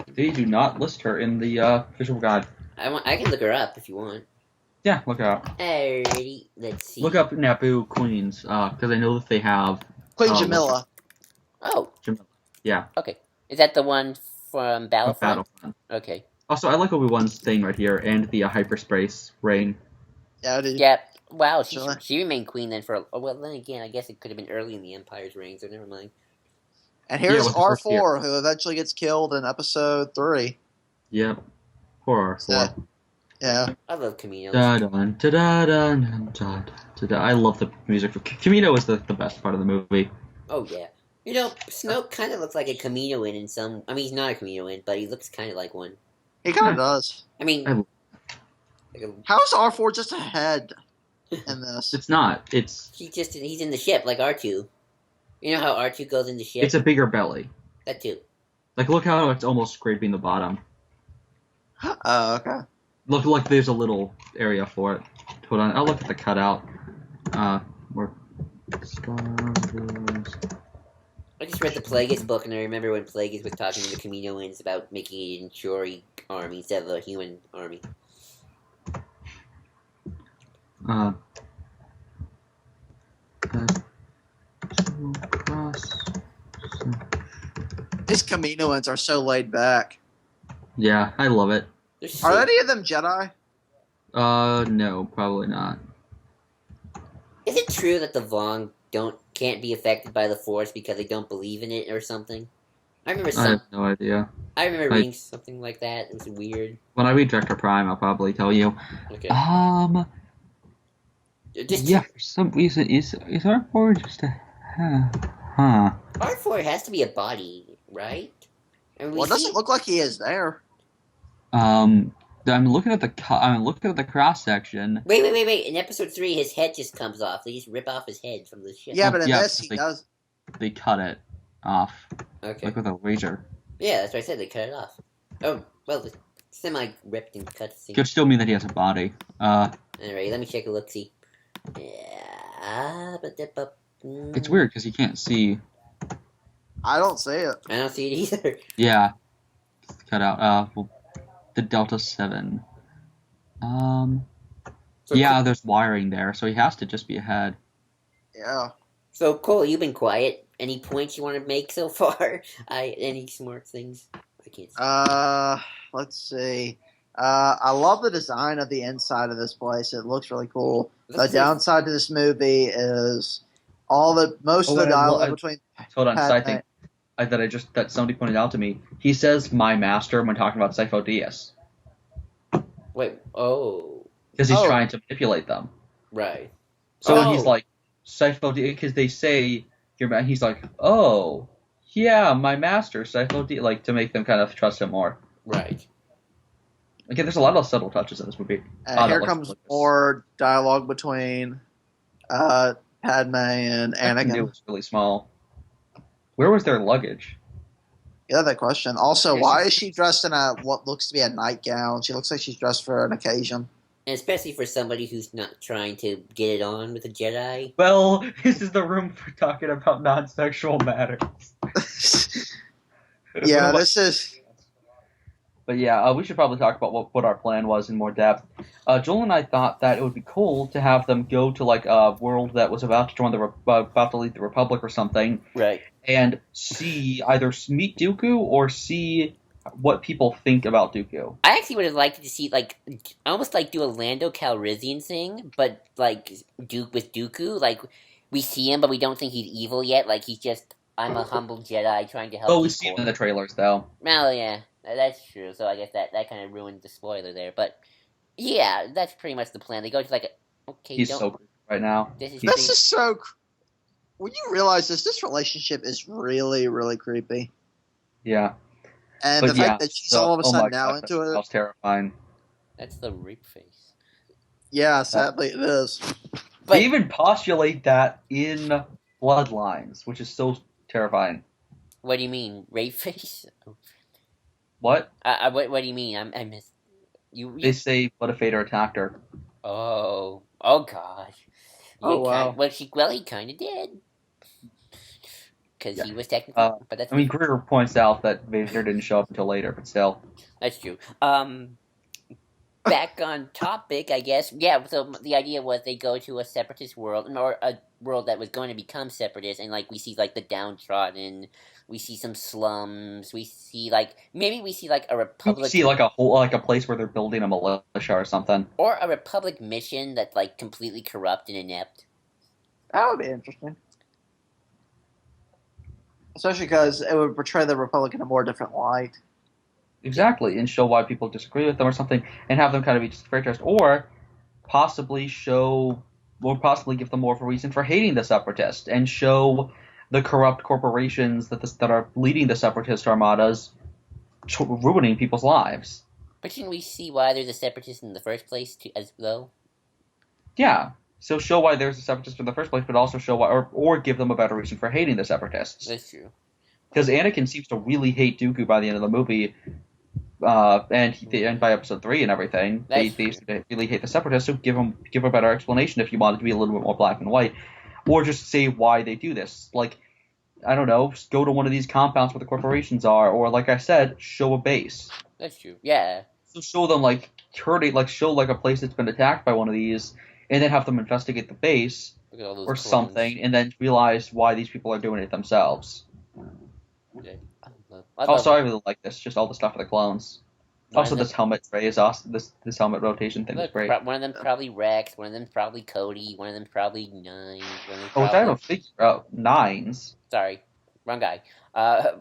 They do not list her in the visual guide. I can look her up if you want. Yeah, look her up. Alrighty, let's see. Look up Naboo Queens, because I know that they have Queen Jamila. Oh. Jamila. Yeah. Okay. Is that the one from Battlefront? Okay. Also, I like Obi-Wan's thing right here, and the hyperspace ring. Yeah, dude. Yeah. Wow, she remained queen then for. Well, then again, I guess it could have been early in the Empire's reign, so never mind. And here's R4, who eventually gets killed in Episode 3. Yep. Poor R4. Yeah. I love Camino. I love the music for Camino is the best part of the movie. Oh yeah. Snoke kind of looks like a Caminoan in some. I mean, he's not a Caminoan, but he looks kind of like one. He kind of does. I mean, How is R4 just a head in this? It's not. He's in the ship like R2. You know how R2 goes in the ship? It's a bigger belly. That too. Like, look how it's almost scraping the bottom. Oh, okay. Look, like there's a little area for it. Hold on, I'll look at the cutout. Where Star Wars. I just read the Plagueis book, and I remember when Plagueis was talking to the Kaminoans about making an Inchori army instead of a human army. These Kaminoans are so laid back. Yeah, I love it. Are any of them Jedi? No, probably not. Is it true that the Vong can't be affected by the Force because they don't believe in it or something? I have no idea. I remember reading something like that. It was weird. When I read Director Prime, I'll probably tell you. Okay. Yeah, for some reason, is R4 just a... Huh. R4 has to be a body, right? Well, it doesn't look like he is there. I'm looking at the cross section. Wait. In episode 3, his head just comes off. They just rip off his head from the ship. Yeah, but in this, he does. They cut it off. Okay. Like with a razor. Yeah, that's what I said. They cut it off. Oh, well, it's semi-ripped and cut. Could still mean that he has a body. Alright, let me check a look-see. Yeah, It's weird because you can't see. I don't see it. I don't see it either. Yeah. Cut out. The Delta 7. Yeah, there's wiring there, so he has to just be a head. Yeah. So, Cole, you've been quiet. Any points you want to make so far? Any smart things? I can't see. Let's see. I love the design of the inside of this place. It looks really cool. The downside to this movie is most of the dialogue between. Hold on, side thing that somebody pointed out to me. He says "my master" when talking about Sifo Dyas. Wait. Oh. Because he's trying to manipulate them. Right. So he's like Sifo Dyas because they say he's like, oh yeah, my master Sifo Dyas, like to make them kind of trust him more. Right. Again, there's a lot of subtle touches in this movie. Here comes more dialogue between Padme and Anakin. It was really small. Where was their luggage? Yeah, that question. Also, why is she dressed in what looks to be a nightgown? She looks like she's dressed for an occasion. And especially for somebody who's not trying to get it on with a Jedi. Well, this is the room for talking about non-sexual matters. Yeah, this is... But yeah, we should probably talk about what our plan was in more depth. Joel and I thought that it would be cool to have them go to like a world that was about to join about to lead the Republic or something, right? And see either meet Dooku or see what people think about Dooku. I actually would have liked to see almost do a Lando Calrissian thing, but like Duke with Dooku. Like we see him, but we don't think he's evil yet. Like he's just I'm a humble Jedi trying to help. Oh, we see him in the trailers though. Well, yeah. That's true, so I guess that kind of ruined the spoiler there. But, yeah, that's pretty much the plan. They go to He's so creepy right now. This is so... When you realize this relationship is really, really creepy. Yeah. And the fact that she's all of a sudden now into it... That's terrifying. That's the rape face. Yeah, sadly it is. But, they even postulate that in Bloodlines, which is so terrifying. What do you mean? Rape face? What? What do you mean? I missed. They say what if Vader attacked her. Oh gosh. Oh wow. He kind of did. Because he was technically. But that's. I mean, Greer points out that Vader didn't show up until later, but still. That's true. Back on topic, I guess. Yeah. So the idea was they go to a separatist world, or a world that was going to become separatist, and we see the downtrodden. We see some slums. We see maybe we see a republic. We see a place where they're building a militia or something, or a republic mission that's completely corrupt and inept. That would be interesting, especially because it would portray the republic in a more different light. Exactly, and show why people disagree with them or something, and have them kind of be just interest, or possibly give them more of a reason for hating the separatists, and show the corrupt corporations that are leading the separatist armadas, ruining people's lives. But shouldn't we see why there's a separatist in the first place, as though? Yeah. So show why there's a separatist in the first place, but also show why, or give them a better reason for hating the separatists. That's true. Because Anakin seems to really hate Dooku by the end of the movie, and by episode 3 and everything, they really hate the separatists. So give a better explanation if you want it to be a little bit more black and white, or just say why they do this. Like, I don't know, just go to one of these compounds where the corporations are, or like I said, show a base. That's true. Yeah. So show them show a place that's been attacked by one of these, and then have them investigate the base or clones. something, and then realize why these people are doing it themselves. Okay. I really like this. Just all the stuff for the clones. Also, this helmet tray is awesome. This helmet rotation thing is great. One of them's probably Rex. One of them's probably Cody. One of them's probably Nine. Which I have a figure of Nines. Sorry, wrong guy.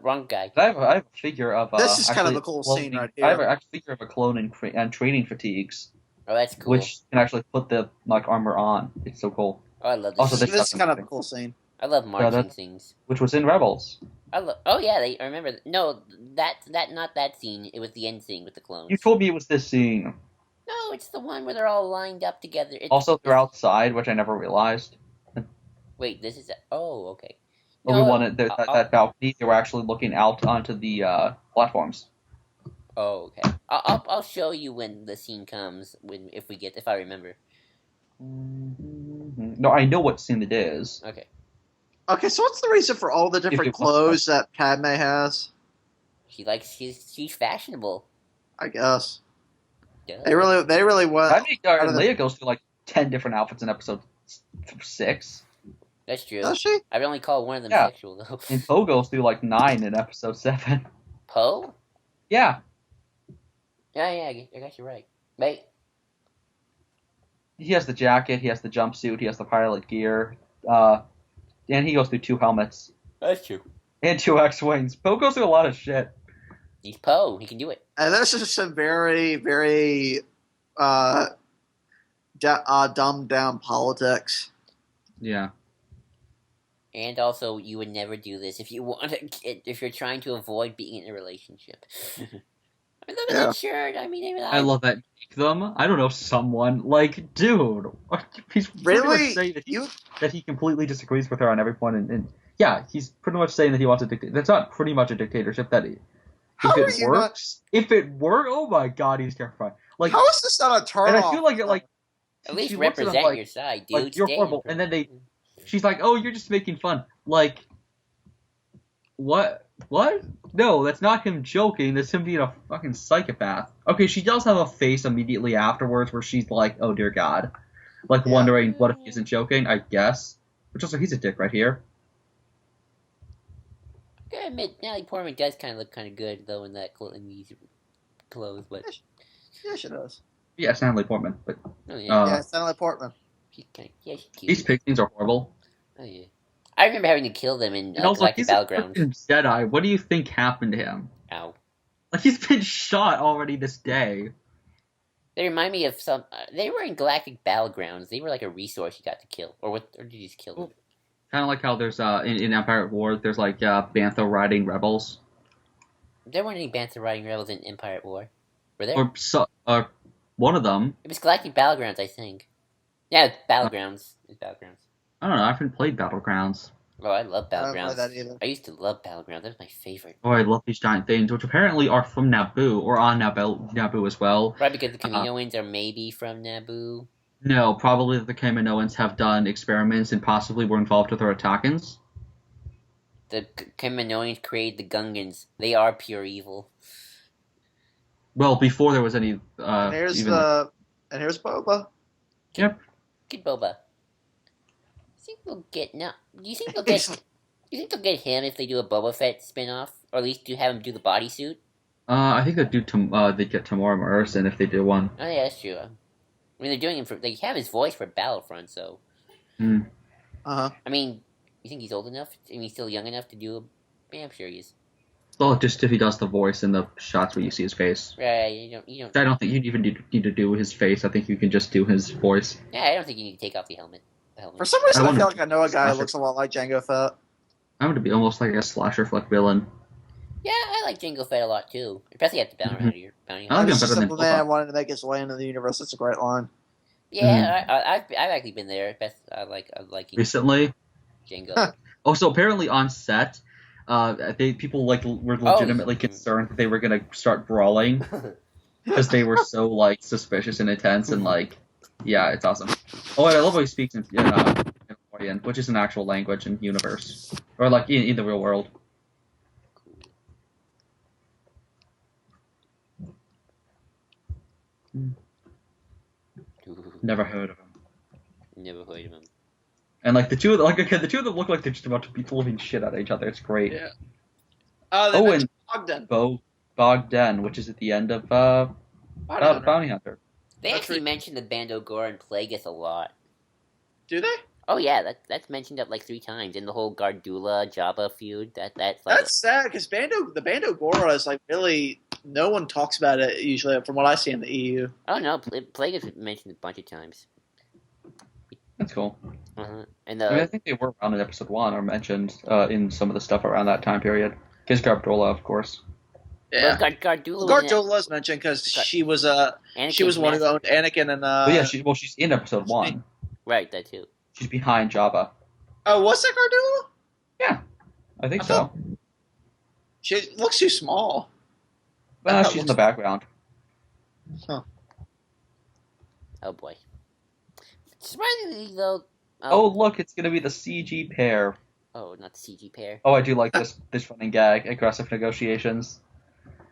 Wrong guy. I have a figure of. This is kind of a cool scene right here. I have a figure of a clone and training fatigues. Oh, that's cool. Which can actually put the armor on. It's so cool. Oh, I love this. Also, this is kind of a cool scene. I love marching things. Which was in Rebels. Oh yeah, I remember. No, not that scene. It was the end scene with the clones. You told me it was this scene. No, it's the one where they're all lined up together. They're outside, which I never realized. Wait, this is. Oh, okay. No, we wanted that balcony. They were actually looking out onto the platforms. Oh, okay. I'll show you when the scene comes. If I remember. No, I know what scene it is. Okay. Okay, so what's the reason for all the different clothes that Padme has? She's fashionable. I guess. Yeah. They really went. Leia goes through 10 different outfits in episode 6. That's true. Does she? I would only call one of them sexual though. And Poe goes through 9 in episode 7. Poe? Yeah. Yeah, I got you right. Wait. He has the jacket, he has the jumpsuit, he has the pilot gear, and he goes through 2 helmets. That's true. And 2 X-Wings. Poe goes through a lot of shit. He's Poe. He can do it. And there's just some very, very dumbed down politics. Yeah. And also, you would never do this if you're trying to avoid being in a relationship. I mean, look at that shirt. I mean, I love that. Them. I don't know, someone. Dude. He's really saying that he completely disagrees with her on every point. And yeah, he's pretty much saying that he wants a dictatorship. That's not pretty much a dictatorship. If it worked, oh my god, he's terrified. How is this not a turn and off? I feel like at least represent your side, dude. You're horrible. And then she's like, oh, you're just making fun. What? No, that's not him joking. That's him being a fucking psychopath. Okay, she does have a face immediately afterwards where she's like, oh dear god. Wondering what if he isn't joking, I guess. Which also, he's a dick right here. I gotta admit, Natalie Portman does kind of look kind of good, though, in these clothes, but... Yeah, she does. Yeah, it's Natalie Portman, but... Oh, yeah. It's Natalie Portman. She's cute. These pig scenes are horrible. Oh, yeah. I remember having to kill them in Galactic Battlegrounds. Jedi. What do you think happened to him? Ow. He's been shot already this day. They remind me of some... they were in Galactic Battlegrounds. They were like a resource you got to kill. Or did you just kill them? Kind of like how there's, in Empire at War, there's Bantha riding rebels. There weren't any Bantha riding rebels in Empire at War. Were there? Or one of them. It was Galactic Battlegrounds, I think. Yeah, Battlegrounds. It's Battlegrounds. I don't know, I haven't played Battlegrounds. Oh, I love Battlegrounds. I don't play that either. I used to love Battlegrounds. That was my favorite. Oh, I love these giant things, which apparently are from Naboo, or on Naboo as well. Right, because the Kaminoans are maybe from Naboo. No, probably the Kaminoans have done experiments and possibly were involved with the Ratakans. The Kaminoans created the Gungans. They are pure evil. Well, before there was any... and here's Boba. Yep. Get Boba. Do you think they'll get him if they do a Boba Fett spin-off? Or at least have him do the bodysuit? I think they'd get Tamora Morrison if they do one. Oh yeah, that's true. I mean, they're doing him they have his voice for Battlefront, so... Uh-huh. I mean, you think he's old enough? I mean, he's still young enough to do a... Yeah, I'm sure he is. Well, just if he does the voice in the shots where you see his face. Right, you don't... I don't think you even need to do his face. I think you can just do his voice. Yeah, I don't think you need to take off the helmet. For some reason, I feel like I know a guy who looks a lot like Jango Fett. I'm going to be almost like a slasher flick villain. Yeah, I like Jango Fett a lot too, especially at the Mhm. bounty I like hunter. him It's better just a than man Boba. wanting to make his way into the universe. That's a great line. Yeah, I've actually been there. I liking Recently. Jango. Oh, so apparently on set, people like were Oh, legitimately concerned that they were gonna start brawling because they were so like suspicious and intense and like, yeah, it's awesome. Oh, and I love how he speaks in Hawaiian, which is an actual language in universe or like in the real world. Never heard of him. Never heard of him. And like the two of them, like again, the two of them look like they're just about to beat the living shit out of each other. It's great. Yeah. Oh, they Oh, mentioned and Ogden. Bogdan, which is at the end of Bounty Hunter. Bounty Hunter. They That's actually right. mentioned the Bando Gor and Plagueis a lot. Do they? Oh yeah, that's mentioned up like 3 times in the whole Gardula Jabba feud. That's like That's sad because the Bando Gora is like really no one talks about it usually from what I see in the EU. oh no, Plagueis mentioned a bunch of times. That's cool. And I mean, I the think they were around in episode 1 or mentioned in some of the stuff around that time period. Kiz Gabdola, of course. Yeah. Gardula Well, was in Garjola was mentioned because Gar- she was Anakin's the one who master. owned Anakin and But yeah, she's in episode 1. Right, that too. She's behind Jabba. Oh, was that Gardula? Yeah, I think I so. thought she looks too small. She's in the background. Huh. Oh boy. Surprisingly though. Oh, look, it's gonna be the CG pair. Oh, not the CG pair. Oh, I do like this running gag, aggressive negotiations,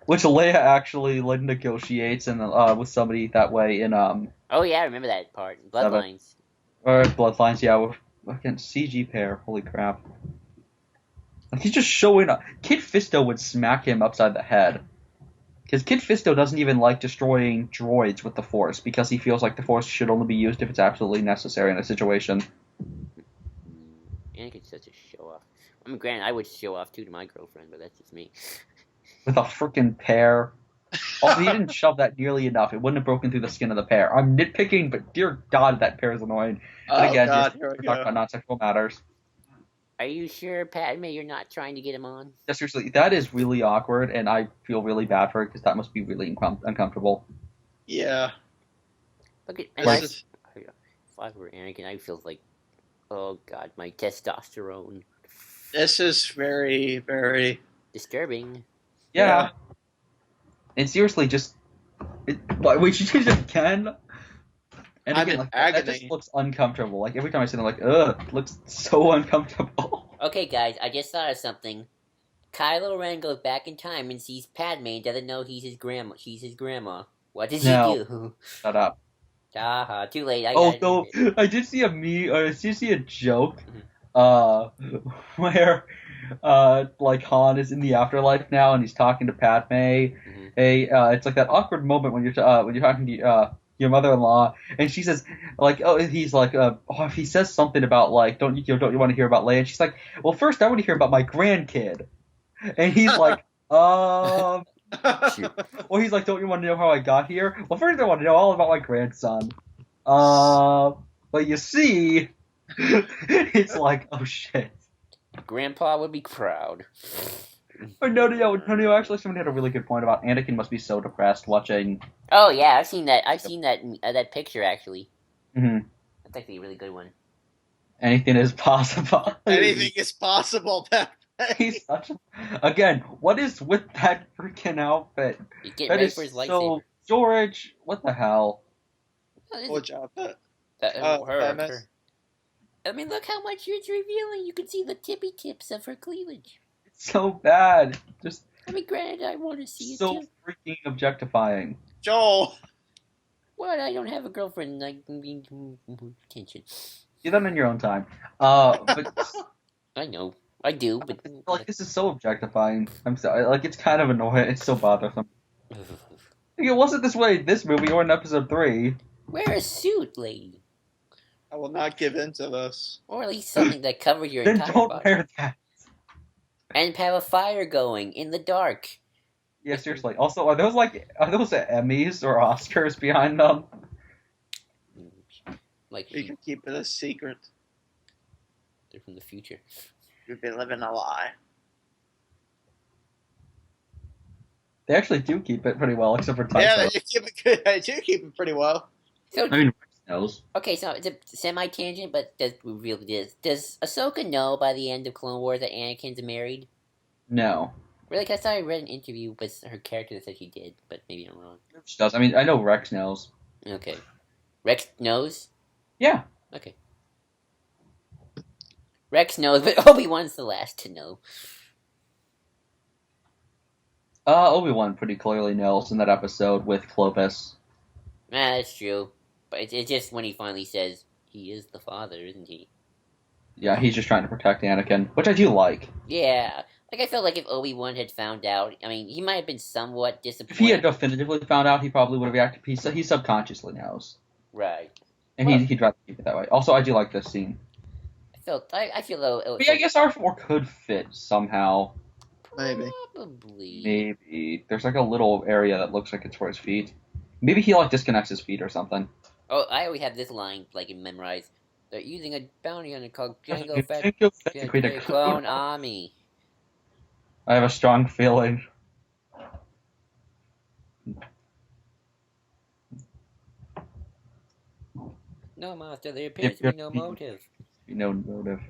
which Leia actually like negotiates and with somebody that way in Oh yeah, I remember that part. 7 Bloodlines. or Bloodlines. Yeah, with fucking CG pair. Holy crap! Like, he's just showing up. Kid Fisto would smack him upside the head. Because Kid Fisto doesn't even like destroying droids with the Force because he feels like the Force should only be used if it's absolutely necessary in a situation. Anakin's such a show off. I mean, granted, I would show off too to my girlfriend, but that's just me. With a freaking pear. Also, he didn't shove that nearly enough. It wouldn't have broken through the skin of the pear. I'm nitpicking, but dear God, that pear is annoying. But again, Here we're we talking go. about non-sexual matters. Are you sure, Padme, you're not trying to get him on? Yeah, seriously, that is really awkward, and I feel really bad for it because that must be really uncomfortable. Yeah. Look at Like- if I were Anakin, I feel like, oh god, my testosterone. This is very, very Disturbing. Yeah. And seriously, just wait, you change it again. And I'm again, in like that agony. just looks uncomfortable. Like every time I see it, I'm like, ugh, it looks so uncomfortable. Okay, guys, I just thought of something. Kylo Ren goes back in time and sees Padme and doesn't know he's his grandma. She's his grandma. What does No. he do? Shut up. Haha, too late. Although I did see I did see a joke, where like Han is in the afterlife now and he's talking to Padme. Mm-hmm. Hey, it's like that awkward moment when you're talking to your mother-in-law, and she says like, oh, he's like, if he says something about like, don't you want to hear about Leia? And she's like, well, first I want to hear about my grandkid, and he's like, or he's like, don't you want to know how I got here? Well, first I want to know all about my grandson. But you see, it's like, oh shit. Grandpa would be proud. But no, actually, somebody had a really good point about Anakin must be so depressed watching. Oh yeah, I've seen that. I've seen that picture actually. Mm-hmm. That's actually a really good one. Anything is possible. Anything is possible. He's such a... Again, what is with that freaking outfit? He's getting That ready is for his so lightsaber. George. What the hell? Good job. Her. I mean, look how much it's revealing. You can see the tippy tips of her cleavage. It's so bad. Just I mean, granted, I want to see so it too. freaking objectifying. Joel. What? I don't have a girlfriend. I can be attention. Do them in your own time. But I know. I do, but like this is so objectifying. I'm sorry. Like it's kind of annoying. It's so bothersome. Like, it wasn't this way in this movie or in episode 3. wear a suit, lady, I will not give in to this. or at least something that covers your Then entire don't body, wear that. and have a fire going in the dark. Yeah, seriously. Also, are those Emmys or Oscars behind them? Like You can keep it a secret. they're from the future. You've been living a lie. They actually do keep it pretty well, except for Yeah, Typho. they do keep it good. They do keep it pretty well. So I mean, Rex knows. okay, so it's a semi tangent, but does reveal this. Does Ahsoka know by the end of Clone Wars that Anakin's married? No. Really? Cause I thought I read an interview with her character that said she did, but maybe I'm wrong. She does. I mean, I know Rex knows. Okay, Rex knows. Yeah. Okay, Rex knows, but Obi-Wan's the last to know. Obi-Wan pretty clearly knows in that episode with Clovis. That's true, but it's just when he finally says he is the father, isn't he? Yeah, he's just trying to protect Anakin, which I do like. Yeah, like I felt like if Obi-Wan had found out, I mean, he might have been somewhat disappointed. If he had definitively found out, he probably would have reacted. He subconsciously knows. Right. And Well, he'd rather keep it that way. Also, I do like this scene. I feel though. But yeah, I guess R4 could fit somehow. Maybe. Probably. Maybe. There's like a little area that looks like it's for his feet. Maybe he like disconnects his feet or something. Oh, I always have this line like memorized. They're using a bounty hunter called Jango Fett To create a Clone Army. I have a strong feeling. No, Master. There appears to be no motive. No motive.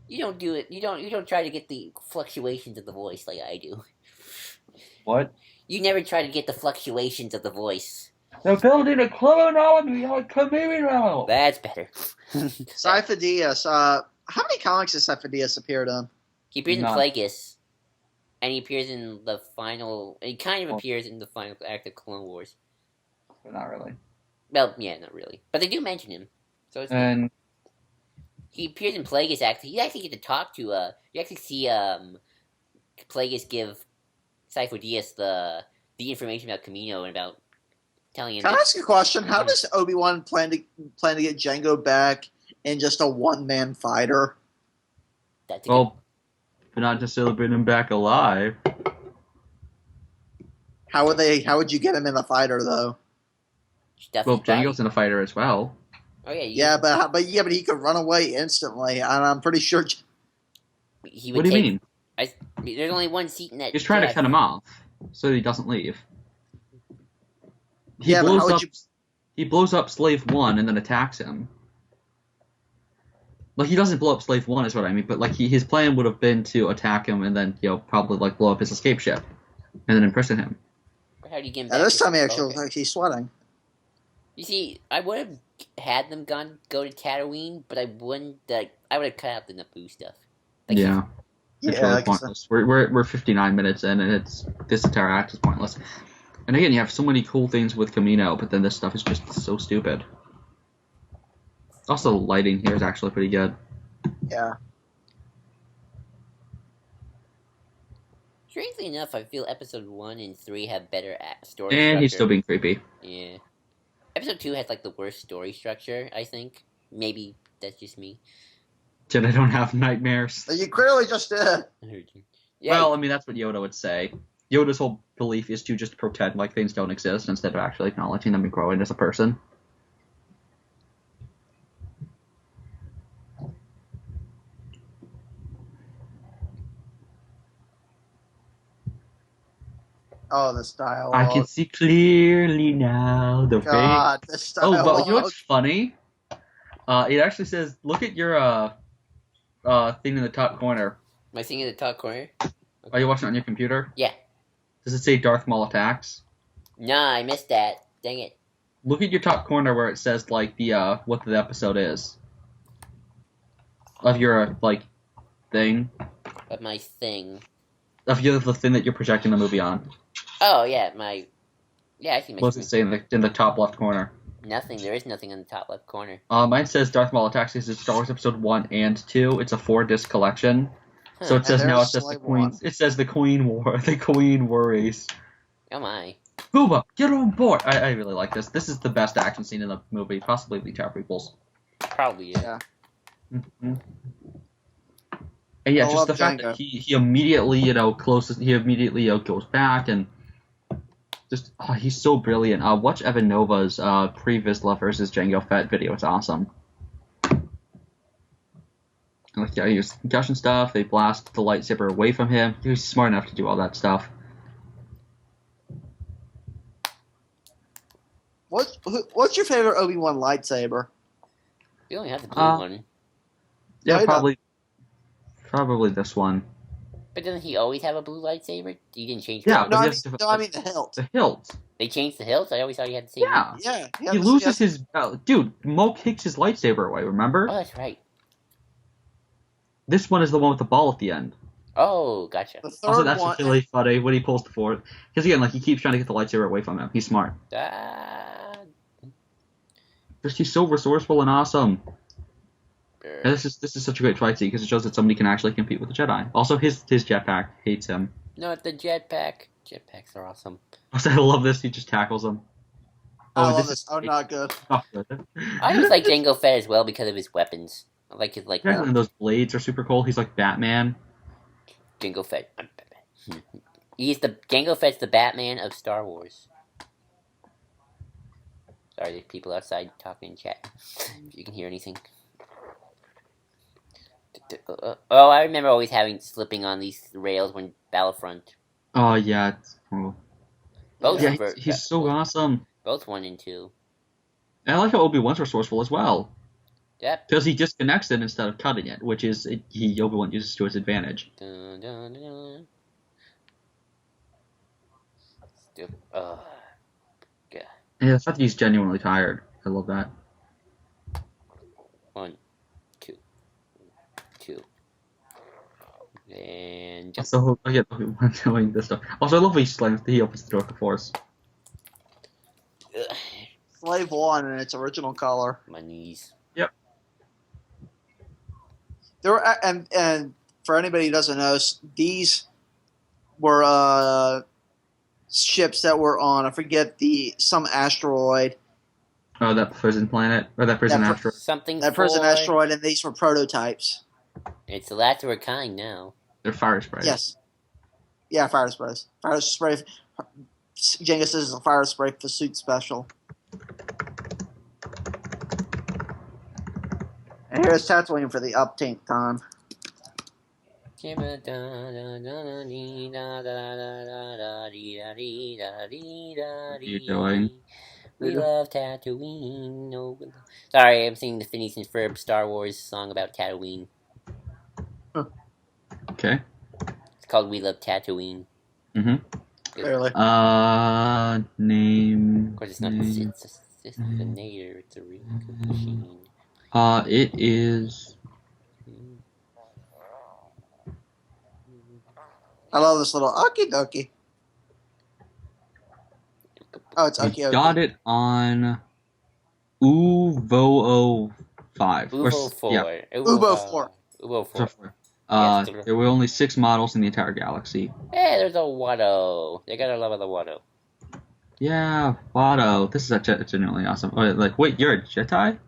You don't do it. You don't try to get the fluctuations of the voice like I do. What? You never try to get the fluctuations of the voice. They're building a clone army on Camino. That's better. Sifo-Dyas. How many comics has Sifo-Dyas appeared in? He appears in None. Plagueis, and he appears in the final. He kind of appears in the final act of Clone Wars. But not really. Well, yeah, not really, but they do mention him. So it's And he appears in Plagueis. Actually, you actually get to talk to. You actually see Plagueis give Sifo-Dyas the information about Camino and about telling him. Can I ask you a question? How does Obi-Wan plan to get Jango back in just a one-man fighter? That's well, but not necessarily bring him back alive. How would you get him in a fighter though? Well, Jango's in a fighter as well. Oh yeah. Yeah, but he could run away instantly, and I'm pretty sure. He would What do you mean? There's only one seat in that. He's trying to cut him off so he doesn't leave. He Yeah, but how would you? He blows up Slave 1 and then attacks him. Like, he doesn't blow up Slave 1 is what I mean, but like his plan would have been to attack him and then, probably like blow up his escape ship and then imprison him. How do you get him Yeah, back this to- time he actually okay. looks like he's sweating. You see, I would have had them go to Tatooine, but I wouldn't. I would have cut out the Naboo stuff. Like, Yeah. It's Yeah, really I guess pointless. We're 59 minutes in, and this entire act is pointless. And again, you have so many cool things with Camino, but then this stuff is just so stupid. Also, the lighting here is actually pretty good. Yeah. Strangely enough, I feel Episode 1 and 3 have better story And structure. he's still being creepy. Yeah. Episode 2 has like the worst story structure, I think. Maybe that's just me. Jedi don't have nightmares. You clearly just did. I heard you. Yeah, Well, I mean, that's what Yoda would say. Yoda's whole belief is to just pretend like things don't exist instead of actually acknowledging them and growing as a person. Oh, this dialogue. I can see clearly now the God, face. this Oh, dialogue. but you know what's funny? It actually says, look at your thing in the top corner. am I seeing in the top corner? Are you watching it on your computer? Yeah. Does it say Darth Maul attacks? Nah, I missed that. Dang it. Look at your top corner where it says like the what the episode is. Of your like thing. But my thing. Of the thing that you're projecting the movie on. Oh yeah, yeah, I see my What does it screen. say in the top left corner? Nothing. There is nothing in the top left corner. Mine says Darth Maul attacks. It's Star Wars Episode 1 and 2. It's a 4-disc collection. So it says And now it there's says the Slave Queen. One. It says the Queen worries. Oh my. Booba, get on board! I really like this. This is the best action scene in the movie, possibly the entire prequels. Probably yeah. Mm-hmm. And yeah, I just love the fact Django. that he immediately he immediately goes back and just he's so brilliant. Watch Evan Nova's pre-Vizsla versus Jango Fett video. It's awesome. Like yeah, he uses concussion stuff. They blast the lightsaber away from him. He's smart enough to do all that stuff. What's your favorite Obi-Wan lightsaber? We only have the blue one. Yeah, probably this one. But doesn't he always have a blue lightsaber? He didn't change. Yeah, No, but I mean the hilt. The hilt. They changed the hilt. I always thought he had the same. Yeah. Yeah. He loses his dude. Mo kicks his lightsaber away. Remember? Oh, that's right. This one is the one with the ball at the end. Oh, gotcha. The third Also, that's one, really funny when he pulls the fourth. Because again, like he keeps trying to get the lightsaber away from him. He's smart. Just he's so resourceful and awesome. And this is such a great fight scene because it shows that somebody can actually compete with the Jedi. Also, his jetpack hates him. No, the jetpack. Jetpacks are awesome. Also, I love this. He just tackles him. I love this. Oh, not good. Not good. I always like Jango Fett as well because of his weapons. I like his And those blades are super cool. He's like Batman. Jango Fett. I'm Batman. Jango Fett's the Batman of Star Wars. Sorry, there's people outside talking in chat. If you can hear anything. Oh, I remember always slipping on these rails when Battlefront. Oh yeah, it's cool. Both he's so awesome. Both 1 and 2. And I like how Obi-Wan's resourceful as well. Yep. Because he disconnects it instead of cutting it, which is Obi-Wan uses to his advantage. Dun, dun, dun. God. Yeah, the fact that he's genuinely tired. I love that. 1, 2, 2. And jump. So I get Obi-Wan doing this stuff. Also, I love how he opens the door with the Force. Slave 1 in its original color. My knees. Yep. There were, and for anybody who doesn't know, these were ships that were on, I forget, some asteroid. Oh, that prison planet? Or that prison asteroid? That prison asteroid, and these were prototypes. It's the last of her kind now. They're fire sprays. Yes. Yeah, fire sprays. Fire spray. Jenga says it's a fire spray for suit special. And here's Tatooine for the upteenth time. What are you doing? We love Tatooine. No. Sorry, I'm singing the Phineas and Ferb Star Wars song about Tatooine. Okay. It's called We Love Tatooine. Mm-hmm. Clearly. Name. Of course, it's not the Nader. It's a real good machine. It is. I love this little okie dokie. Oh, it's okie dokie. Got it on Uvo 5. Uvo 4. Yeah. Uvo 4. Uvo 4. There were only 6 models in the entire galaxy. Hey, there's a Watto. They gotta love the Watto. Yeah, Watto. This is genuinely awesome. Oh, like, wait, you're a Jedi?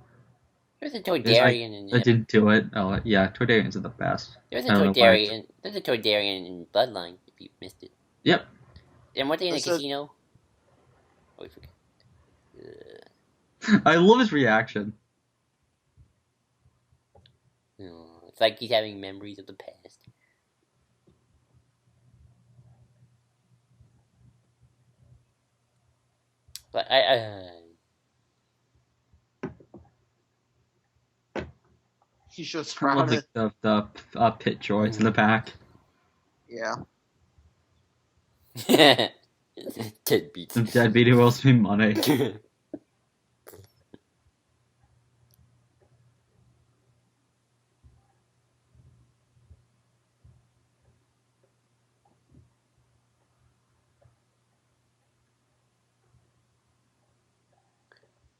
There's a Toydarian in I didn't do it. Oh, yeah, Toydarians are the best. There's a Toydarian in Bloodline, if you missed it. Yep. And weren't they in a casino? Oh, I forget. I love his reaction. It's like he's having memories of the past. But He should I love surround it. the pit droids in the back. Yeah. Deadbeats. The deadbeat who owes me money.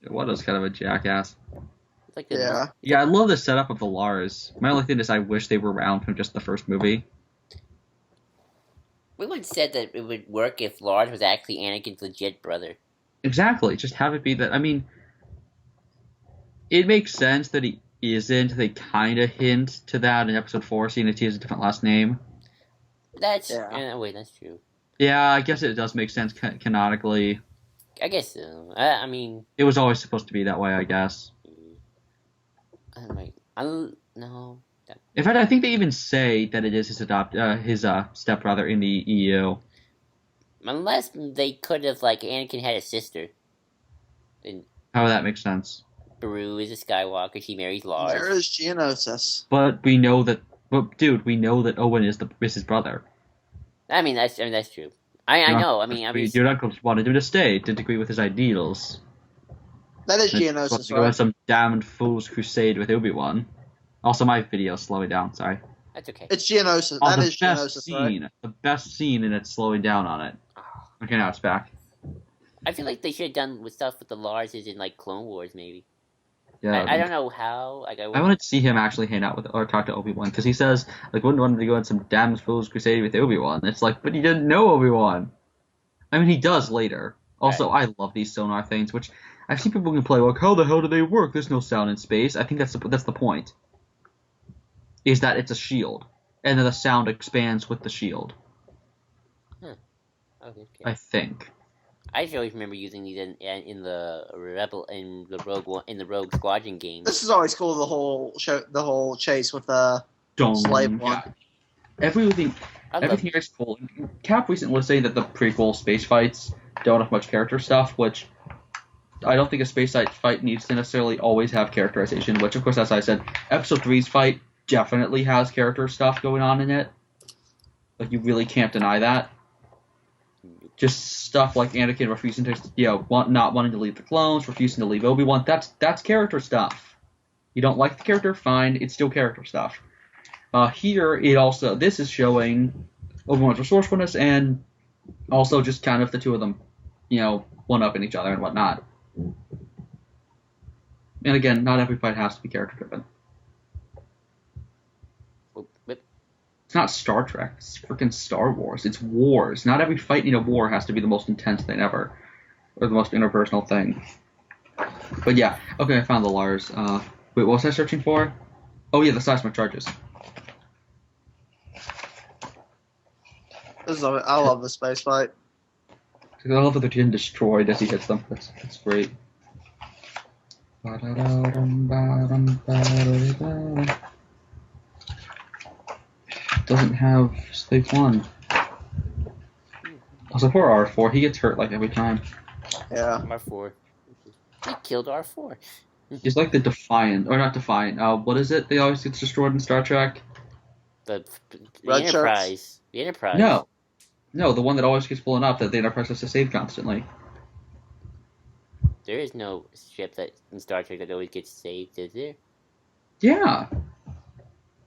Watto's kind of a jackass. Like Yeah. Yeah, I love the setup of the Lars. My only thing is I wish they were around from just the first movie. We once said that it would work if Lars was actually Anakin's legit brother. Exactly. Just have it be that. I mean, it makes sense that he isn't. They kind of hint to that in episode 4, seeing that he has a different last name. That's wait, that's true. Yeah, I guess it does make sense canonically. I guess so. I mean, it was always supposed to be that way, I guess. No. In fact, I think they even say that it is his stepbrother in the EU. Unless they could have, like, Anakin had a sister. And How would that make sense? Beru is a Skywalker. She marries Lars. There is Geonosis. But we know that. But dude, we know that Owen is his brother. I mean, that's true. I know. I mean, obviously, Your uncle wanted him to stay, didn't agree with his ideals. That is And Geonosis, go on right? some damned fool's crusade with Obi-Wan. Also, my video's slowing down. Sorry. that's okay. It's Geonosis. Oh, That the is best Geonosis, scene. right? The best scene, and it's slowing down on it. Okay, now it's back. I feel like they should have done with stuff with the Larses in like Clone Wars, maybe. Yeah. I don't know how. Like I wanted to see him actually hang out with or talk to Obi-Wan because he says like wouldn't want to go on some damn fool's crusade with Obi-Wan. It's like, but he didn't know Obi-Wan. I mean, he does later. Also, I love these sonar things, which I've seen people can play like, how the hell do they work? There's no sound in space. I think that's the point. Is that it's a shield, and then the sound expands with the shield. Okay. I think. I always remember using these in the Rogue Squadron games. This is always cool. The whole chase with the slave one. Everything here is cool. Cap recently was saying that the prequel space fights don't have much character stuff, which I don't think a space fight needs to necessarily always have characterization. Which, of course, as I said, Episode 3's fight definitely has character stuff going on in it. Like you really can't deny that. Just stuff like Anakin refusing to, not wanting to leave the clones, refusing to leave Obi-Wan. That's character stuff. You don't like the character, fine. It's still character stuff. Here, this is showing Obi-Wan's resourcefulness and also just kind of the two of them, one-upping each other and whatnot. And again, not every fight has to be character-driven. It's not Star Trek. It's freaking Star Wars. It's wars. Not every fight in a war has to be the most intense thing ever, or the most interpersonal thing. But yeah, okay, I found the Lars. Wait, what was I searching for? Oh yeah, the seismic charges. I love the space fight. I love that they're getting destroyed as he hits them. That's great. Doesn't have Slave 1. Also, poor R4, he gets hurt like every time. Yeah. R4. He killed R4. He's like the Defiant, or not Defiant. What is it? They always gets destroyed in Star Trek. The Enterprise. The Enterprise. No, the one that always gets blown up that the Enterprise has to save constantly. There is no ship that in Star Trek that always gets saved, is there? Yeah.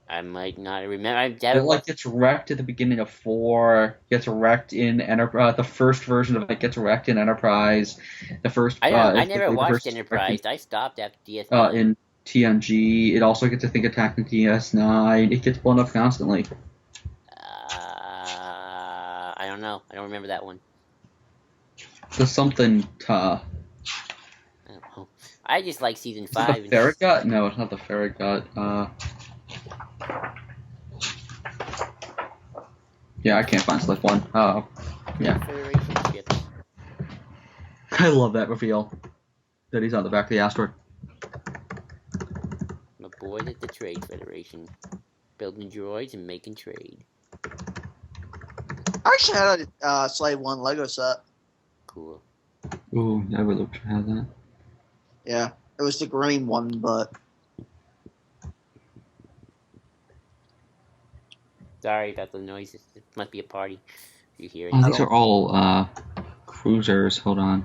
I might not remember. It gets wrecked at the beginning of 4. Gets wrecked in Enterprise. The first version of it gets wrecked in Enterprise. The first. I never watched Enterprise. I stopped after DS9. In TNG, it also gets attacked in DS9. It gets blown up constantly. I don't know. I don't remember that one. There's something. I don't know. I just like season 5. The Farragut? No, it's not the Farragut. Yeah, I can't find Slip 1. Oh, yeah. I love that reveal. That he's on the back of the asteroid. My boy at the Trade Federation. Building droids and making trade. I actually had a Slave 1 Lego set. Cool. Ooh, I would love to have that. Yeah, it was the green one, but... Sorry about the noises. It must be a party. You hear it. Oh, these are all cruisers. Hold on.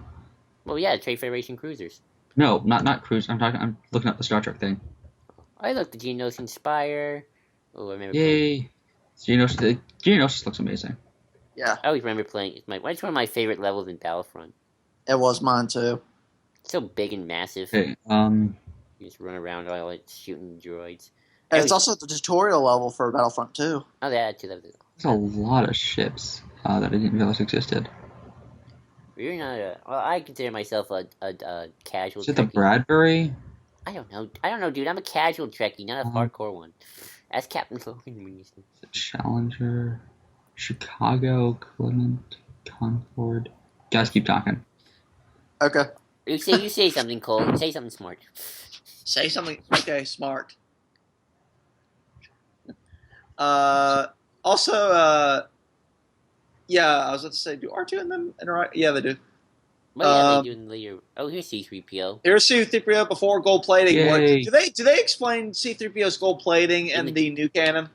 Well, yeah, Trade Federation cruisers. No, not cruise. I'm looking up the Star Trek thing. I looked at Geonosis Inspire. Oh, I remember. Yay! Geonosis looks amazing. Yeah. I always remember playing. It's one of my favorite levels in Battlefront. It was mine too. It's so big and massive. Okay. You just run around all like shooting droids. And it's also the tutorial level for Battlefront 2. Oh, yeah, too. There's a lot of ships that I didn't realize existed. You're not well, I consider myself a casual. Is it the Bradbury? I don't know, dude. I'm a casual Trekkie, not a hardcore one. Ask Captain Logan when you see. Challenger, Chicago, Clement, Concord. Guys, keep talking. Okay. You say something, Cole. Say something smart. Say something. Okay, smart. Also, yeah, I was about to say, do R2 and them interact? Yeah, they do. Well, yeah, they do in the later. Oh, here's C-3PO. Here's C-3PO before gold plating. Yay. Do they explain C-3PO's gold plating in the new canon?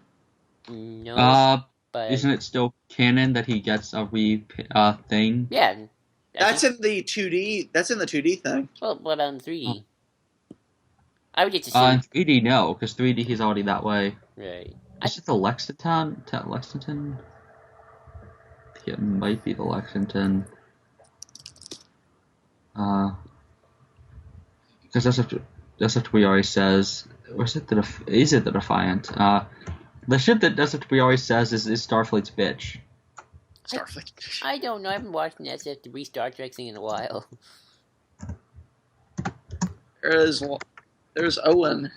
No, but isn't it still canon that he gets a thing? yeah, that's in the 2D. That's in the 2D thing. Well, what about in 3D? I would get to see. In 3D, no, because 3D he's already that way. Right. Is it the Lexington? Lexington? I think it might be the Lexington. Because SFWRA says, or is it the Defiant? The ship that SFWRA says is Starfleet's bitch. Starfleet. I don't know. I haven't watched an SF3 Star Trek thing in a while. There's Owen.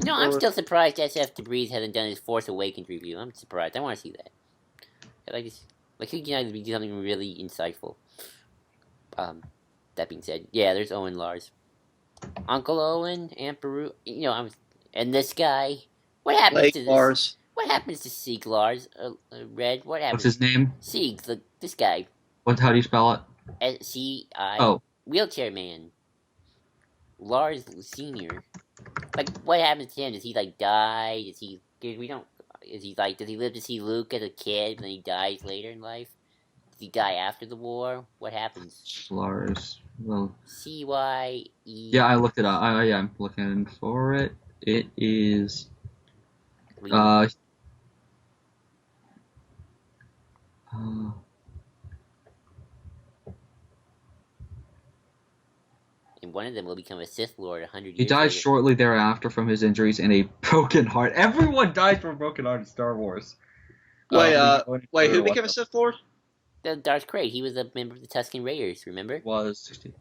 No, I'm still surprised SF Debris hasn't done his Force Awakens review. I'm surprised. I want to see that. Like he can do something really insightful. That being said, yeah, there's Owen Lars, Uncle Owen, Aunt Beru. And this guy. What happens Lake to this? Lars. What happens to Sieg Lars? Red. What happens? What's his name? Sieg. This guy. How do you spell it? SCI. Oh. Wheelchair man. Lars Senior. Like, what happens to him? Does he die? Does he live to see Luke as a kid and then he dies later in life? Does he die after the war? What happens? Lars. Well. CYE. Yeah, I looked it up. I'm looking for it. It is. And one of them will become a Sith Lord 100 years He dies later. shortly thereafter from his injuries and a broken heart. Everyone dies from a broken heart in Star Wars. Wait, who became a Sith Lord? Darth Krayt. He was a member of the Tusken Raiders, remember? Was 60.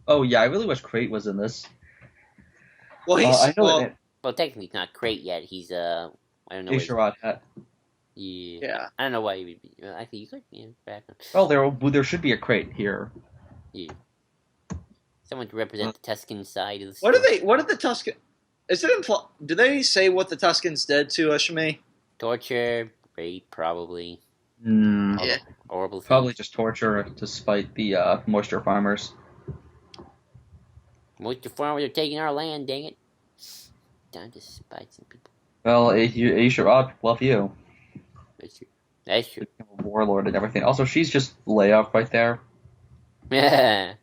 Oh, yeah, I really wish Krayt was in this. Well, well, technically, he's not Krayt yet. He's, I don't know. Sherrod hat. Yeah. I don't know why he would be. Actually, you could. Yeah, back on. Well, there should be a Krayt here. Yeah. Someone to represent the Tusken side of the story. What did the Tusken... do they say what the Tuskens did to Shmi? Torture, rape, probably. Yeah. Horrible things. Probably just torture to spite the moisture farmers. Moisture farmers are taking our land, dang it. Time to spite some people. Well, Sherrod love you. That's true. Warlord and everything. Also, she's just Leia right there. Yeah.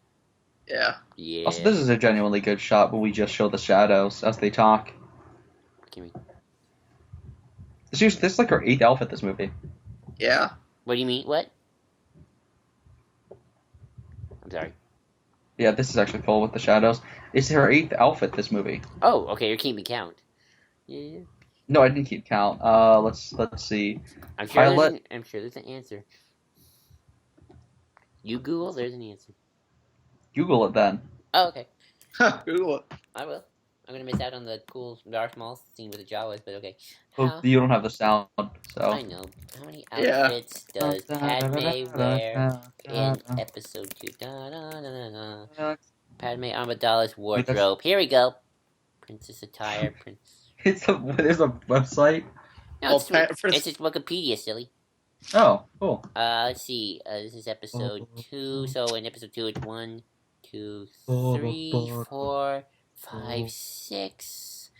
Yeah. Also, this is a genuinely good shot where we just show the shadows as they talk. This is like her 8th outfit this movie. Yeah. What do you mean? What? I'm sorry. Yeah, this is actually full with the shadows. It's her 8th outfit this movie. Oh, okay. You're keeping count. Yeah. No, I didn't keep count. Let's see. I'm sure there's an answer. You Google, there's an answer. Google it then. Oh, okay. Google it. I will. I'm gonna miss out on the cool Darth Maul scene with the Jawas, but okay. Well, you don't have the sound, so. I know. How many outfits does Padme wear in Episode 2? Padme Amidala's wardrobe. Here we go. Princess attire. There's a website. No, it's just Wikipedia, silly. Oh, cool. Let's see. This is Episode 2. So in Episode 2, it's 1, 2, 3, 4, 5, 6.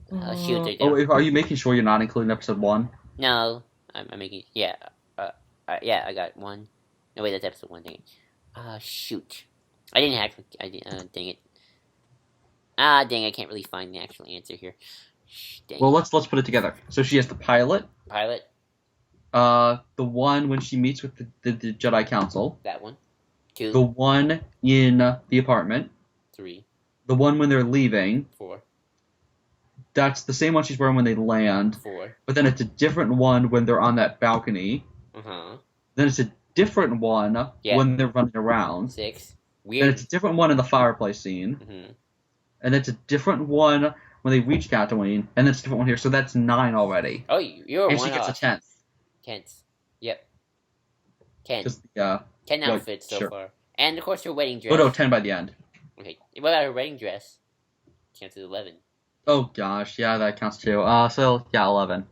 Shoot. Are you making sure you're not including Episode 1? No, I'm making. Yeah. Yeah, I got 1. No, wait, that's Episode 1. Dang it. Shoot. I didn't actually. Dang it. Dang, I can't really find the actual answer here. Dang. Well, let's put it together. So she has the pilot. The one when she meets with the Jedi Council. That one. 2. The one in the apartment. 3. The one when they're leaving. 4. That's the same one she's wearing when they land. 4. But then it's a different one when they're on that balcony. Then it's a different one when they're running around. 6. Weird. Then it's a different one in the fireplace scene. And it's a different one when they reach Tatooine. And then it's a different one here. So that's 9 already. Oh, you're and one she gets off. a 10th. 10th. Yep. 10. 10 outfits so far. And of course her wedding dress. Oh no, 10 by the end. Okay. What about her wedding dress? Chance is 11. Oh gosh, yeah, that counts too. So yeah, 11.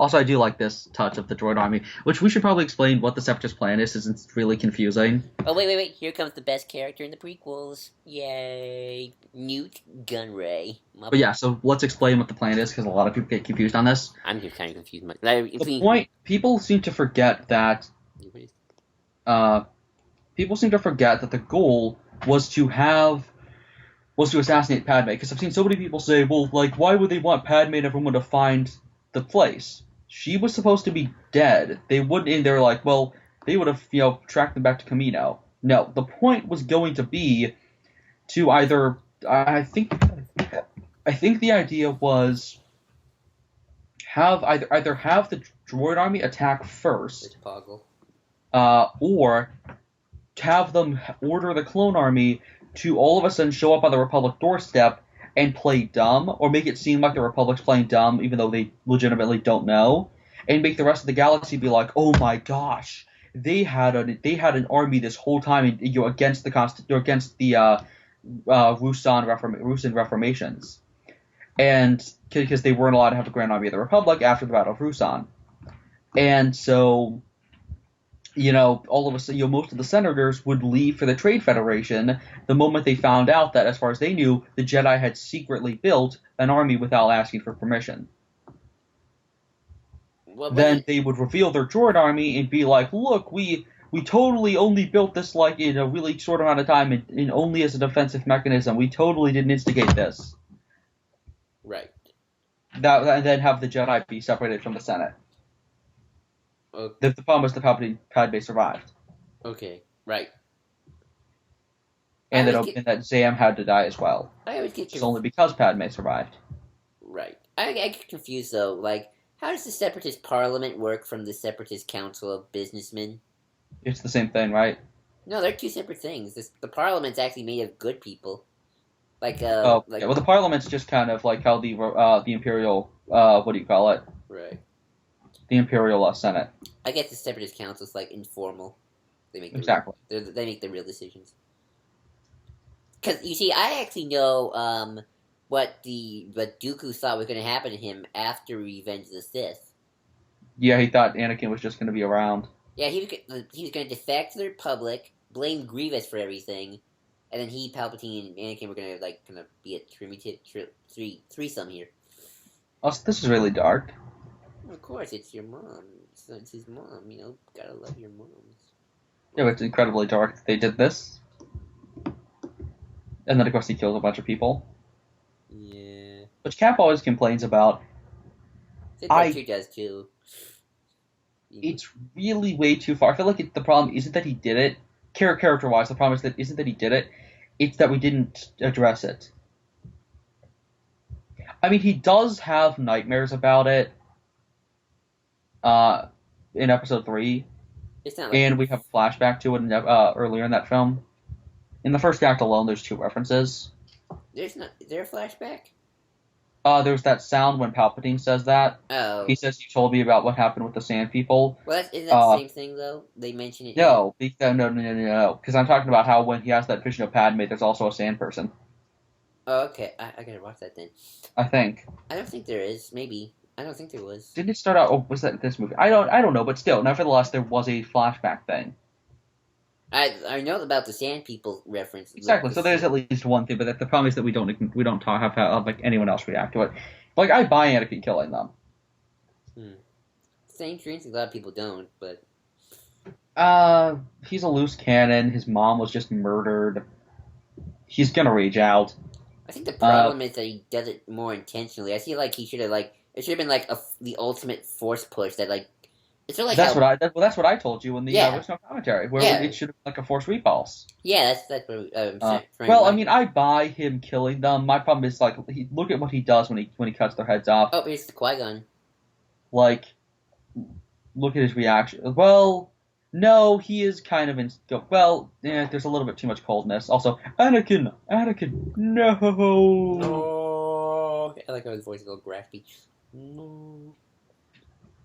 Also, I do like this touch of the droid army, which we should probably explain what the Separatist plan is, since it's really confusing. Oh, wait. Here comes the best character in the prequels. Yay. Newt Gunray. But yeah, so let's explain what the plan is, because a lot of people get confused on this. I'm just kind of confused. The point, people seem to forget that the goal was to assassinate Padme, because I've seen so many people say, well, like, why would they want Padme and everyone to find the place? She was supposed to be dead. They wouldn't, and they're like, well, they would have, tracked them back to Camino. No, the point was going to be to either, I think the idea was either have the droid army attack first, or have them order the clone army to all of a sudden show up on the Republic doorstep and play dumb, or make it seem like the Republic's playing dumb even though they legitimately don't know, and make the rest of the galaxy be like, oh my gosh, they had an army this whole time against the Rusan reformations, and because they weren't allowed to have a Grand Army of the Republic after the Battle of Rusan, and so all of a sudden, most of the senators would leave for the Trade Federation the moment they found out that, as far as they knew, the Jedi had secretly built an army without asking for permission. Then they would reveal their droid army and be like, look, we totally only built this in a really short amount of time and only as a defensive mechanism. We totally didn't instigate this. Right. And then have the Jedi be separated from the Senate. Okay. The problem was the Padme survived. Okay, right. And that Zam had to die as well. I always get confused. Only because Padme survived. Right. I get confused, though. Like, how does the Separatist Parliament work from the Separatist Council of Businessmen? It's the same thing, right? No, they're two separate things. The Parliament's actually made of good people. Well, the Parliament's just kind of like how the Imperial, what do you call it? Right. The Imperial Senate. I guess the Separatist Council's informal. They make they make the real decisions. Because you see, I actually know what Dooku thought was going to happen to him after Revenge of the Sith. Yeah, he thought Anakin was just going to be around. Yeah, he was going to defect to the Republic, blame Grievous for everything, and then Palpatine, and Anakin were going to be a threesome here. Oh, this is really dark. Of course, it's your mom. It's his mom, gotta love your moms. Yeah, but it's incredibly dark. They did this. And then, of course, he kills a bunch of people. Yeah. Which Cap always complains about. He does, too. It's really way too far. I feel like the problem isn't that he did it. Character-wise, the problem isn't that he did it. It's that we didn't address it. I mean, he does have nightmares about it. In episode 3, and we have a flashback to it earlier in that film. In the first act alone, there's 2 references. Is there a flashback? There's that sound when Palpatine says that. Oh. He says, "You told me about what happened with the Sand People." Well, isn't that the same thing though? They mention it. No, no. Because I'm talking about how when he has that vision of Padme, there's also a sand person. Oh, okay. I gotta watch that then. I think. I don't think there is. Maybe. I don't think there was. Didn't it start out? Oh, was that this movie? I don't know, but still, nevertheless, there was a flashback thing. I know about the Sand People reference. Exactly. So there's at least one thing, but the problem is that we don't have anyone else react to it. I buy Anakin killing them. Strange. A lot of people don't, but. He's a loose cannon. His mom was just murdered. He's gonna rage out. I think the problem is that he does it more intentionally. I feel like he should have it should have been the ultimate force push that it's sort of that's what I told you in the original commentary, where it should have been like a force repulse. Yeah, that's what I'm saying. Well, I mean, I buy him killing them. My problem is look at what he does when he cuts their heads off. Oh, here's the Qui-Gon. Look at his reaction. Well, no, he is kind of there's a little bit too much coldness. Also, Anakin, no. Oh, I like how his voice is a little graspy. No.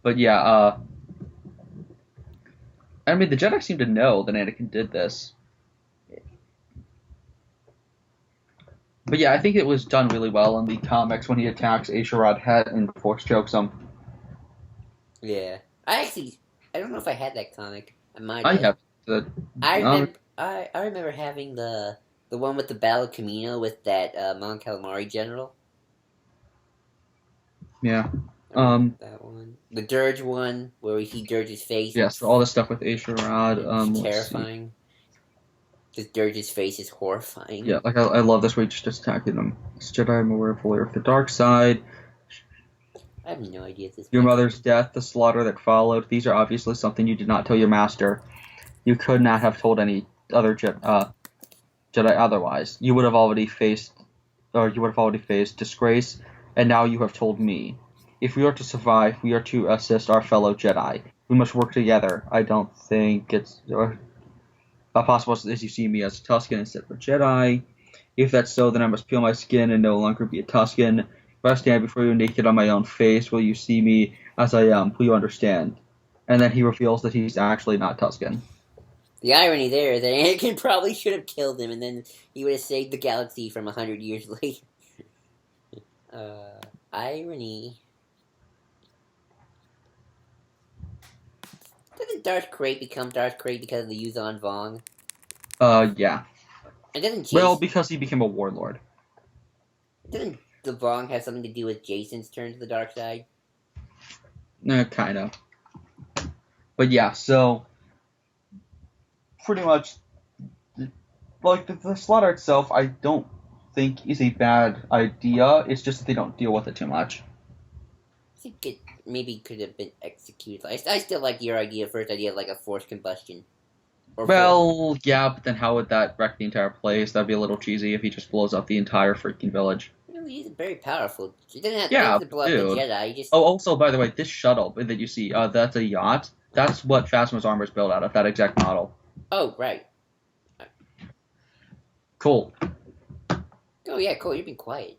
But yeah, I mean, the Jedi seem to know that Anakin did this. But yeah, I think it was done really well in the comics when he attacks Asherad Het and force chokes him. Yeah. I don't know if I had that comic. I might I have. have the. I Um, remember. I remember having the one with the Battle of Camino with that Mon Calamari general. yeah. I remember that one. The Dirge one where we see Dirge's face. Yeah. So all this stuff with Aisharad. It's Let's see. terrifying. Because Dirge's face is horrifying. Yeah, like I love this way, just attacking them. This Jedi, I'm aware fully of the dark side. I have no idea at this Your point. mother's death, the slaughter that followed. These are obviously something you did not tell your master. You could not have told any other Jedi otherwise. You would have already faced disgrace, and now you have told me. If we are to survive, we are to assist our fellow Jedi. We must work together. I don't think it's possible as you see me as a Tusken instead of a Jedi. If that's so, then I must peel my skin and no longer be a Tusken. If I stand before you naked on my own face, will you see me as I am? Will you understand? And then he reveals that he's actually not Tusken. The irony there is that Anakin probably should have killed him, and then he would have saved the galaxy from 100 years later. Irony. Doesn't Darth Krayt become Darth Krayt because of the Yuzon Vong? Yeah. And doesn't Well, because he became a warlord. Doesn't the Vong have something to do with Jason's turn to the dark side? Kind of. But yeah, so pretty much, like the slaughter itself, I don't think is a bad idea. It's just that they don't deal with it too much. I think it maybe could have been executed. I still like your first idea of like a forced combustion. Well, yeah, but then how would that wreck the entire place? That'd be a little cheesy if he just blows up the entire freaking village. Well, he's very powerful. He doesn't Yeah, have to blow up the Jedi. He just... Oh, also, by the way, this shuttle that you see, that's a yacht. That's what Phasma's armor is built out of, that exact model. Oh, right. Cole. Oh, yeah, Cole, you've been quiet.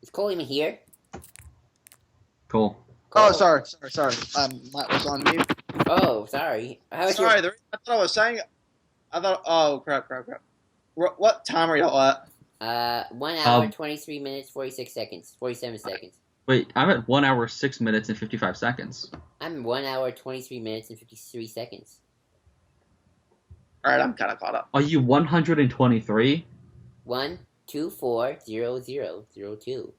Is Cole even here? Cole. Oh, sorry. Mic was on mute. Oh, sorry. Sorry, I thought I was saying. Oh, crap. What time are y'all at? 1 hour, 23 minutes, 46 seconds. 47 seconds. Wait, I'm at 1 hour, 6 minutes, and 55 seconds. I'm 1 hour, 23 minutes, and 53 seconds. Alright, I'm kind of caught up. Are you 123? 1, 2, 4, 0, 0, 0, 2.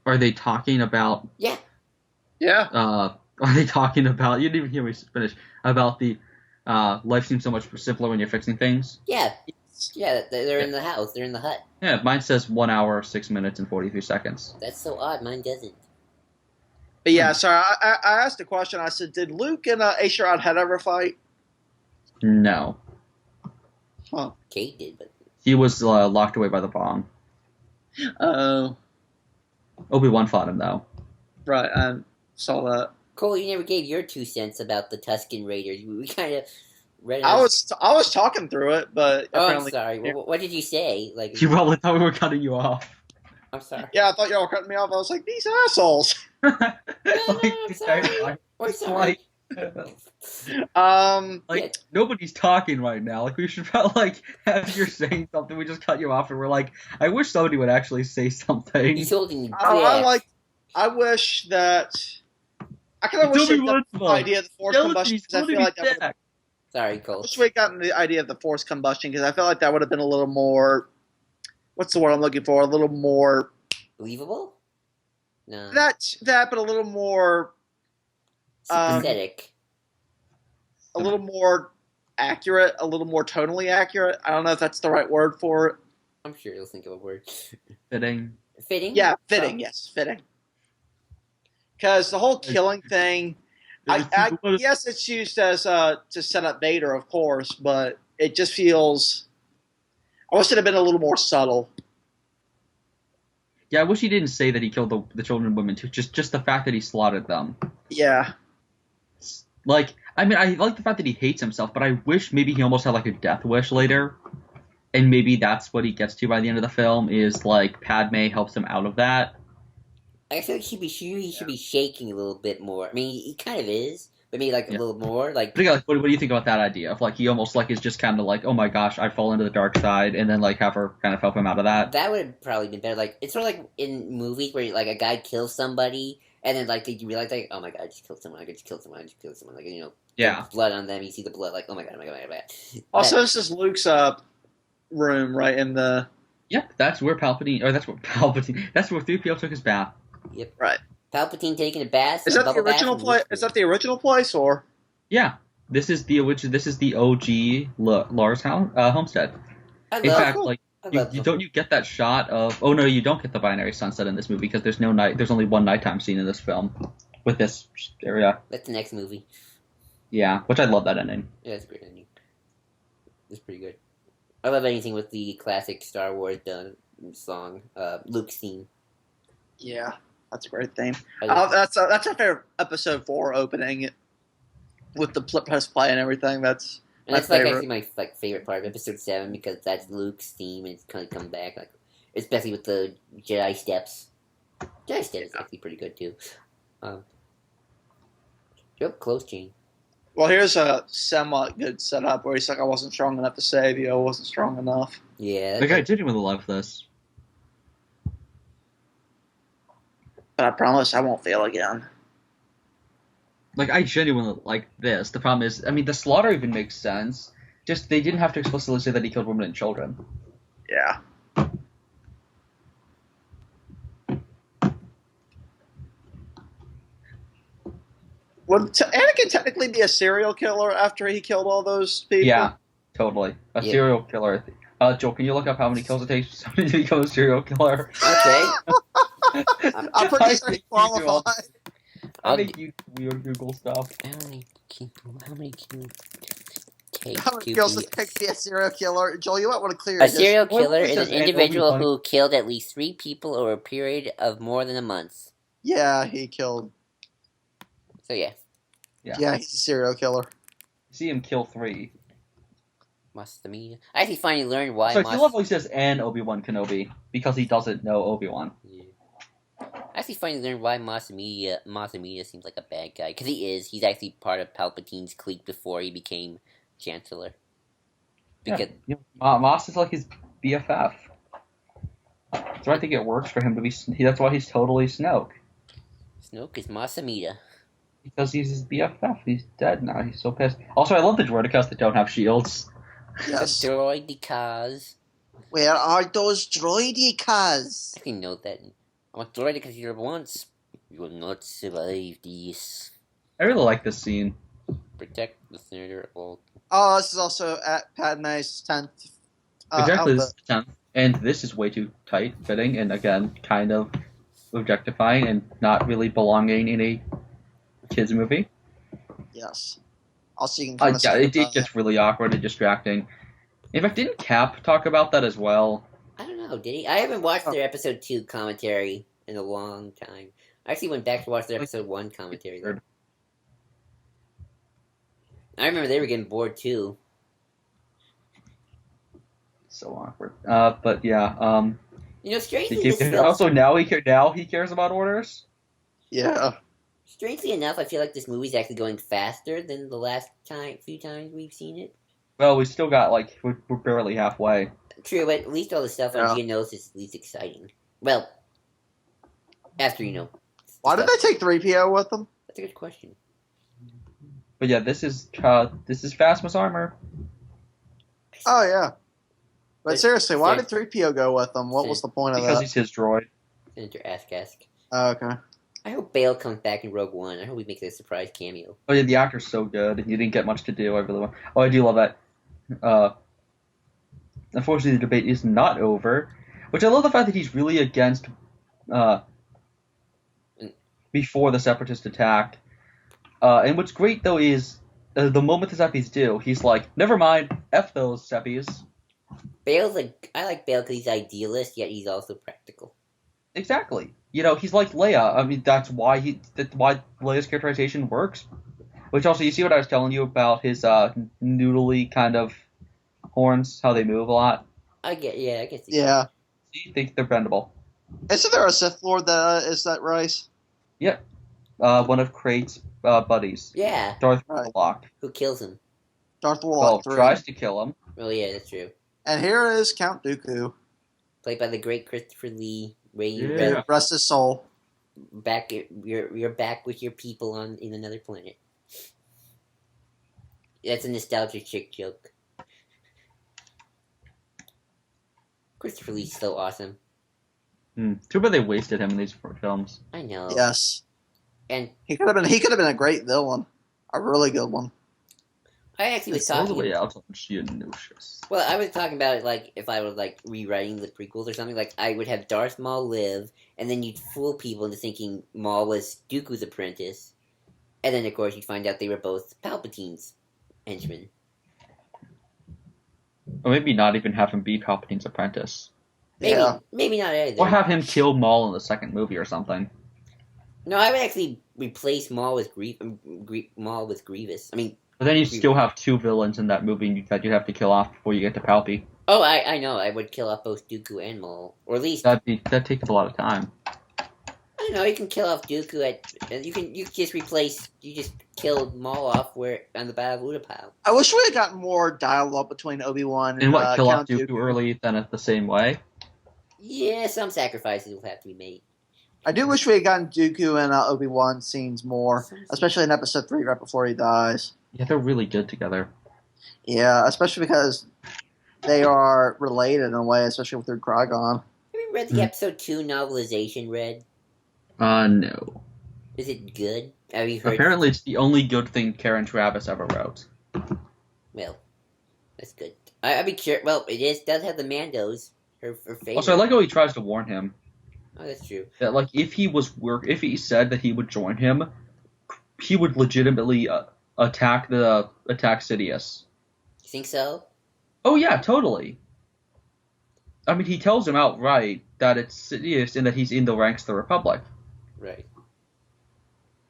Are they talking about... Yeah. Are they talking about... You didn't even hear me finish. About the... life seems so much simpler when you're fixing things? Yeah. Yeah, they're in the house. They're in the hut. Yeah, mine says 1 hour, 6 minutes, and 43 seconds. That's so odd. Mine doesn't. But yeah, sorry, I asked a question. I said, did Luke and Aisharad had ever fight? No. Huh. Kate did, but... He was locked away by the bomb. Oh. Obi-Wan fought him, though. Right, I saw that. Cole, you never gave your 2 cents about the Tusken Raiders. We kind of read it. I was talking through it, but I'm sorry. What did you say? Like, You probably thought we were cutting you off. I'm sorry. Yeah, I thought y'all were cutting me off. I was like, these assholes. I'm sorry. We're sorry. Nobody's talking right now. Like, we should probably, have you're saying something, we just cut you off, and we're like, I wish somebody would actually say something. He's holding me back. I wish that... I kind of wish they'd gotten the idea of the forced combustion, because I feel like that would... Sorry, Cole. I wish we'd gotten the idea of the forced combustion, because I feel like that would have been a little more... What's the word I'm looking for? A little more... Believable? No. That, but a little more... Sympathetic. A little more accurate, a little more tonally accurate. I don't know if that's the right word for it. I'm sure you'll think of a word. Fitting. Fitting? Yeah, fitting, yes, fitting. Because the whole killing thing, yes, it's used as to set up Vader, of course, but it just feels... I wish it had been a little more subtle. Yeah, I wish he didn't say that he killed the children and women, too. Just the fact that he slaughtered them. Yeah. I like the fact that he hates himself, but I wish maybe he almost had, a death wish later. And maybe that's what he gets to by the end of the film, is, Padme helps him out of that. I feel like he should be shaking a little bit more. I mean, he kind of is, but maybe, a little more. What do you think about that idea? Of, he almost, is just kind of oh my gosh, I fall into the dark side, and then, have her kind of help him out of that? That would have probably been better. It's sort of like in movies where, a guy kills somebody, And then like you realize like, oh my god, I just killed someone. I just killed someone. I just killed someone. Like Yeah. blood on them. You see the blood. Like, oh my god, oh my god, oh my god. Also, this is Luke's room, right in the. Yep, that's where Palpatine, or that's where Palpatine, that's where 3PO took his bath. Yep. Right. Palpatine taking a bath. Is that the original place? Is that the original place, or? Yeah, this is the OG Lars homestead. In fact, cool. like you get that shot of. Oh no, you don't get the binary sunset in this movie because there's no night. There's only one nighttime scene in this film with this area. That's the next movie. Yeah, which I love that ending. Yeah, it's a great ending. It's pretty good. I love anything with the classic Star Wars song, Luke's theme. Yeah, that's a great theme. That's our favorite episode 4 opening, with the press play and everything. That's like actually my favorite part of episode 7 because that's Luke's theme and it's kind of come back, like especially with the Jedi steps. Jedi steps is actually pretty good too. Yep, close, Gene. Well, here's a somewhat good setup where he's like, I wasn't strong enough to save you. I wasn't strong enough. Yeah. Like, I genuinely love this. But I promise I won't fail again. Like, I genuinely like this. The problem is, I mean, the slaughter even makes sense. Just, they didn't have to explicitly say that he killed women and children. Yeah. Would Anakin technically be a serial killer after he killed all those people? Yeah, totally. A serial killer. Joe, can you look up how many kills it takes for somebody to become a serial killer? Okay. I'm pretty sure he qualified. I think you weird Google stuff. How many kills take How many kills does it take to be a serial killer? Joel, you might want to clear A serial Well, killer it is says an individual Obi-Wan. who killed at least 3 people over a period of more than a month. Yeah, he killed. So yeah. Yeah, he's a serial killer. See him kill 3. Mastamia. I actually finally learned why. So I love how he says "and Obi-Wan Kenobi" because he doesn't know Obi-Wan. Yeah. I actually finally learned why Mastamia seems like a bad guy because he is. He's actually part of Palpatine's clique before he became Chancellor. Because Moss is like his BFF. So I think it works for him to be. That's why he's totally Snoke. Snoke is Masamita. Because he's his BFF. He's dead now. He's so pissed. Also, I love the droidicas that don't have shields. Yes. The droidicas. Where are those droidicas? I can note that. I'm a droidicas here once. You will not survive this. I really like this scene. Protect the senator at all. Oh, this is also at Padme's 10th. Exactly, this is the 10th. And this is way too tight fitting, and again, kind of objectifying and not really belonging in a kids movie. Yes. Also, you can it gets really awkward and distracting. In fact, didn't Cap talk about that as well? I don't know, did he? I haven't watched their episode 2 commentary in a long time. I actually went back to watch their episode 1 commentary. Though. I remember they were getting bored too. So awkward. But yeah. Strangely, also now he cares about orders. Yeah. Strangely enough, I feel like this movie's actually going faster than the last few times we've seen it. Well, we still got we're barely halfway. True, but at least all the stuff on Geonosis is at least exciting. Well, after Why did they take 3PO with them? That's a good question. But yeah, this is Phasma's armor. Oh yeah. But seriously, why did 3PO go with them? What was the point of that? Because he's his droid. Senator Askask. Oh, okay. I hope Bale comes back in Rogue One. I hope he makes a surprise cameo. Oh yeah, the actor's so good. You didn't get much to do. I really want. Oh, I do love that. Unfortunately, the debate is not over. Which I love the fact that he's really against. Before the Separatist attack. And what's great though is the moment the Seppies do, he's like, "Never mind, f those Seppies." Bale's I like Bale because he's idealist, yet he's also practical. Exactly. He's like Leia. I mean, that's why Leia's characterization works. Which also, you see what I was telling you about his noodly kind of horns, how they move a lot. I can see. Yeah. See, they're bendable. Isn't there a Sith Lord that is that Rice? Yep. One of Krait's buddies. Yeah. Darth Warlock. Who kills him? Darth Warlock. Well, tries to kill him. Oh yeah, that's true. And here is Count Dooku. Played by the great Christopher Lee. Rest his soul. back. You're back with your people in another planet. That's a nostalgic chick joke. Christopher Lee's so awesome. Too bad they wasted him in these films. I know. Yes. And he could have been a great villain, a really good one. I actually was all the talking. way out on Geonosius. Well, I was talking about it like if I was like rewriting the prequels or something. Like I would have Darth Maul live, and then you'd fool people into thinking Maul was Dooku's apprentice, and then of course you'd find out they were both Palpatine's henchmen. Or maybe not even have him be Palpatine's apprentice. Maybe not either. Or have him kill Maul in the second movie or something. No, I would actually replace Maul with Grievous. I mean, but then you still have two villains in that movie that you have to kill off before you get to Palpy. Oh, I know. I would kill off both Dooku and Maul, or at least that takes a lot of time. I don't know. You can kill off Dooku you just killed Maul off on the Battle of Utapau. I wish we had gotten more dialogue between Obi-Wan and kill Count off Dooku early than it the same way. Yeah, some sacrifices will have to be made. I do wish we had gotten Dooku and Obi-Wan scenes more, especially in Episode 3 right before he dies. Yeah, they're really good together. Yeah, especially because they are related in a way, especially with their Qui-Gon. Have you read the Episode 2 novelization, Red? No. Is it good? Have you heard? Apparently it's the only good thing Karen Travis ever wrote. Well, that's good. I'd be curious. Well, does have the Mandos, her favorite. Also, I like how he tries to warn him. Oh, that's true. That, like, if he said that he would join him, he would legitimately attack Sidious. You think so? Oh yeah, totally. I mean, he tells him outright that it's Sidious and that he's in the ranks of the Republic. Right.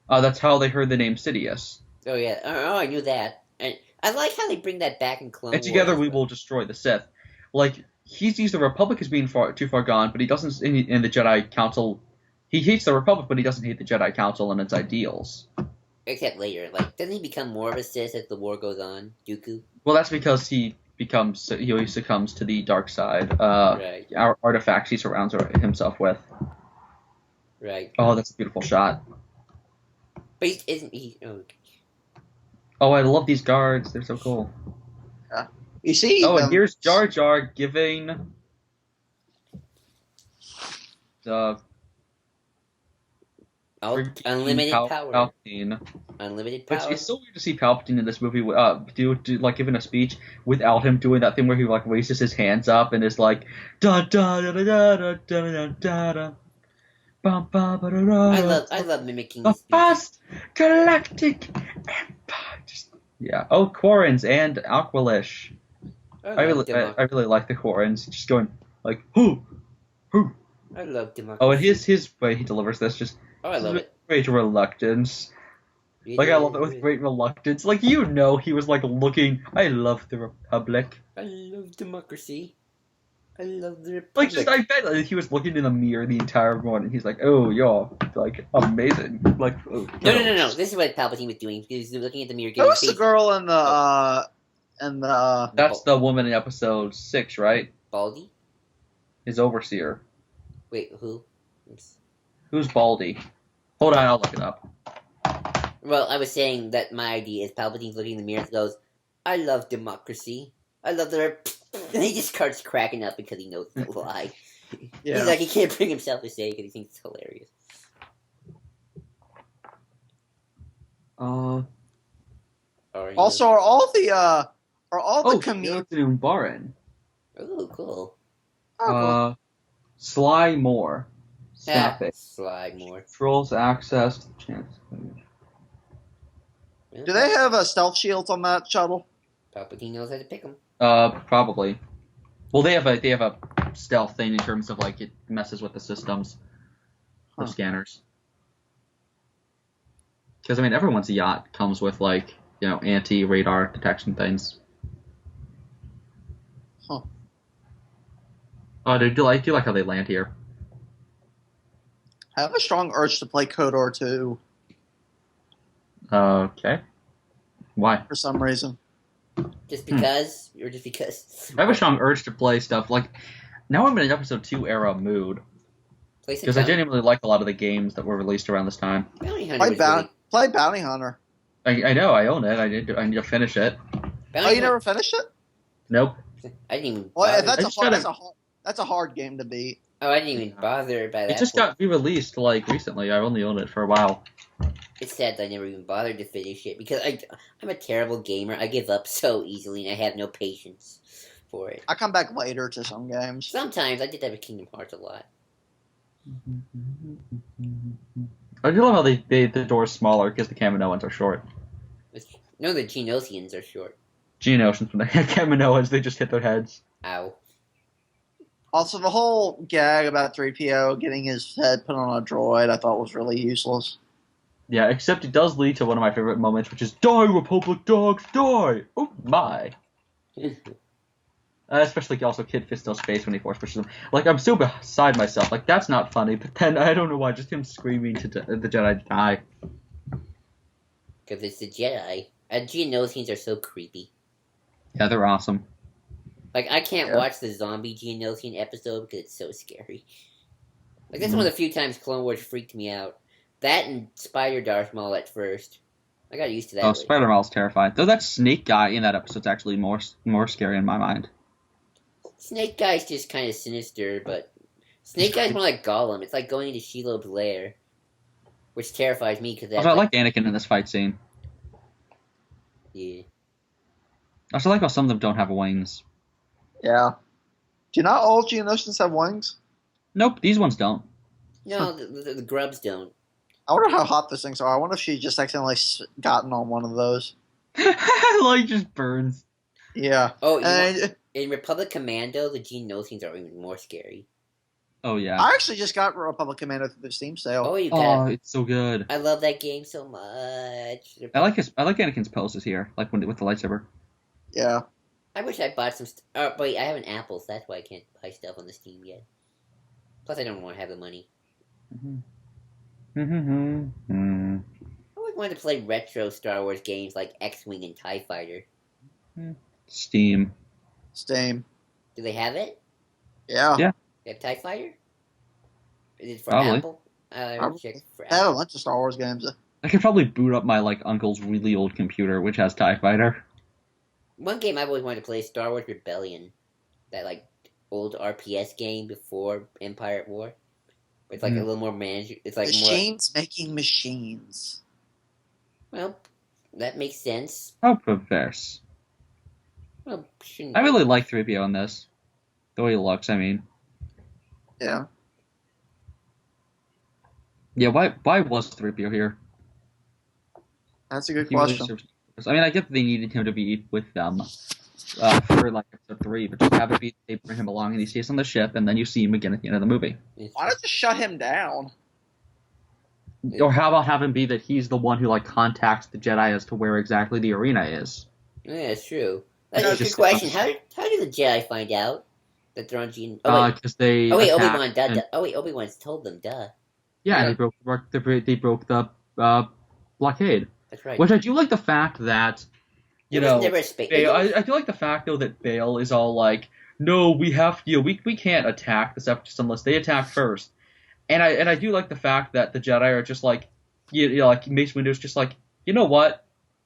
That's how they heard the name Sidious. Oh yeah. Oh, I knew that. And I like how they bring that back in Clone Wars. And together we will destroy the Sith. Like, he sees the Republic as being too far gone, but he doesn't in the Jedi Council. He hates the Republic, but he doesn't hate the Jedi Council and its ideals. Except later, like, doesn't he become more of a Sith as the war goes on, Dooku? Well, that's because he succumbs to the dark side. Right. Artifacts he surrounds himself with. Right. Oh, that's a beautiful shot. But isn't he? Oh, I love these guards. They're so cool. You see? Oh, and here's Jar Jar giving the unlimited power. Palpatine. Unlimited power. Which is so weird to see Palpatine in this movie do like giving a speech without him doing that thing where he like raises his hands up and is like da da da da da da da da da. I love mimicking the speech. vast galactic empire. Yeah. Oh, Quarrens and Aqualish. I really like the Quarrens. Just going like whoo. I love democracy. Oh, and his way he delivers this just. Oh, I love it. Great reluctance. Like, I love it with great reluctance. Like, he was, like, looking... I love the Republic. I love democracy. I love the Republic. Like, I bet like, he was looking in the mirror the entire morning. He's like, oh, you're, like, amazing. Like, oh, No. This is what Palpatine was doing. He was looking at the mirror. That was the girl in the... That's the woman in episode 6, right? Baldy? His overseer. Wait, who? Oops. Who's Baldy? Hold on, I'll look it up. Well, I was saying that my idea is Palpatine's looking in the mirror and goes, I love democracy. I love the... And he just starts cracking up because he knows the lie. Yeah. He's like, he can't bring himself to say it because he thinks it's hilarious. Also, are all the comedians... Baron. Ooh, cool. Sly Moore. Snap it. Sly Moore. Controls access to the chance. Do they have stealth shields on that shuttle? Palpatine knows how to pick them. Probably. Well, they have a stealth thing in terms of like it messes with the systems, the scanners. Because I mean, everyone's yacht comes with like anti-radar detection things. Huh. Oh, do you like how they land here? I have a strong urge to play KOTOR 2. Okay. Why? For some reason. Just because? Or just because? I have a strong urge to play stuff. Like, now I'm in an episode 2 era mood. Because I genuinely like a lot of the games that were released around this time. Bounty Hunter Play Bounty Hunter. I know, I own it. I need to finish it. You never finished it? Nope. I didn't even. Well, that's a hard game to beat. Oh, I didn't even bother by that. It just got re-released recently. I've only owned it for a while. It's sad that I never even bothered to finish it because I'm a terrible gamer. I give up so easily and I have no patience for it. I come back later to some games. Sometimes I did that with Kingdom Hearts a lot. I do love how the door's smaller because the Kaminoans are short. No, the Genosians are short. Geonosians, when they had Kaminoans, they just hit their heads. Ow. Also, the whole gag about 3PO getting his head put on a droid I thought was really useless. Yeah, except it does lead to one of my favorite moments, which is, die, Republic dogs, die! Oh, my. Especially also Kid Fisto's face when he force pushes him. Like, I'm so beside myself. Like, that's not funny, but then, I don't know why, just him screaming to the Jedi to die. Because it's the Jedi. Geonosians are so creepy. Yeah, they're awesome. Like, I can't watch the zombie Geonosian episode because it's so scary. Like, that's one of the few times Clone Wars freaked me out. That and Spider Darth Maul at first. I got used to that. Oh, Spider Maul's terrifying. Though that Snake guy in that episode's actually more scary in my mind. Snake Guy's just kind of sinister, but Snake Guy's more like Gollum. It's like going into Shelob's lair, which terrifies me because I like Anakin in this fight scene. Yeah. I also like how some of them don't have wings. Yeah. Do not all Geonosians have wings? Nope, these ones don't. No, the grubs don't. I wonder how hot those things are. I wonder if she just accidentally gotten on one of those. Like, just burns. Yeah. Oh, in Republic Commando, the Geonosians are even more scary. Oh, yeah. I actually just got Republic Commando through the Steam sale. Oh, you got it. It's so good. I love that game so much. I like Anakin's poses here, like with the lightsaber. Yeah. I wish I bought some... wait, I have an Apple, so that's why I can't buy stuff on the Steam yet. Plus, I don't want to have the money. I always wanted to play retro Star Wars games like X-Wing and TIE Fighter. Steam. Do they have it? Yeah. Yeah. They have TIE Fighter? Is it for Probably. Apple? I check for They have a Apple. bunch of Star Wars games. I could probably boot up my uncle's really old computer, which has TIE Fighter. One game I've always wanted to play is Star Wars Rebellion. That old RPS game before Empire at War. It's a little more managed. It's machines making machines. Well, that makes sense. How perverse. Well, I really like 3PO in this. The way he looks, I mean. Yeah. Yeah, why was 3PO here? That's a good question. I mean, I get that they needed him to be with them for episode 3, but just have it be they bring him along and he stays on the ship, and then you see him again at the end of the movie. Why not just shut him down? Or how about have him be that he's the one who contacts the Jedi as to where exactly the arena is? Yeah, it's true. That's a good question. How did the Jedi find out that they're on Gene? Because they. Oh wait, Obi-Wan. Oh wait, Obi-Wan's told them. Duh. Yeah, they broke the blockade. That's right. Which I do like the fact that. I do like the fact though that Bail is all like, no, we have we can't attack the Separatists unless they attack first, and I do like the fact that the Jedi are just like, Mace Windu's just like, you know what,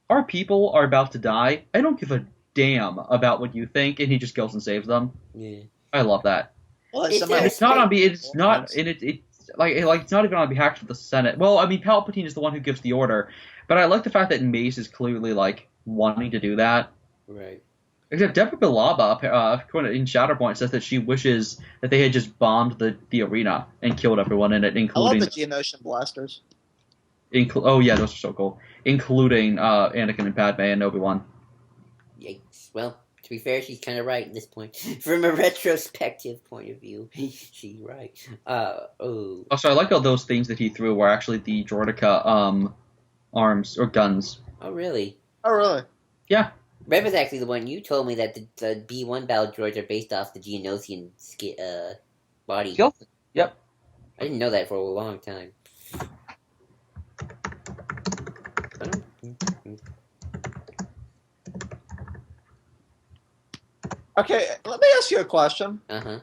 our people are about to die. I don't give a damn about what you think, and he just goes and saves them. Yeah. I love that. Well, it's not on me. It's not, and it's not even on behalf of the Senate. Well, I mean, Palpatine is the one who gives the order, but I like the fact that Mace is clearly wanting to do that. Right. Except Deborah Bilaba, in Shatterpoint, says that she wishes that they had just bombed the arena and killed everyone in it, including. I love the Geonosian blasters. Oh yeah, those are so cool. Including Anakin and Padme and Obi-Wan. Yikes. Well, to be fair, she's kind of right at this point. From a retrospective point of view, she's right. Also, I like all those things that he threw were actually the Droideka arms or guns. Oh really? Yeah. Red was actually the one you told me that the B-1 battle droids are based off the Geonosian body. Yep. I didn't know that for a long time. Okay, let me ask you a question. Uh-huh.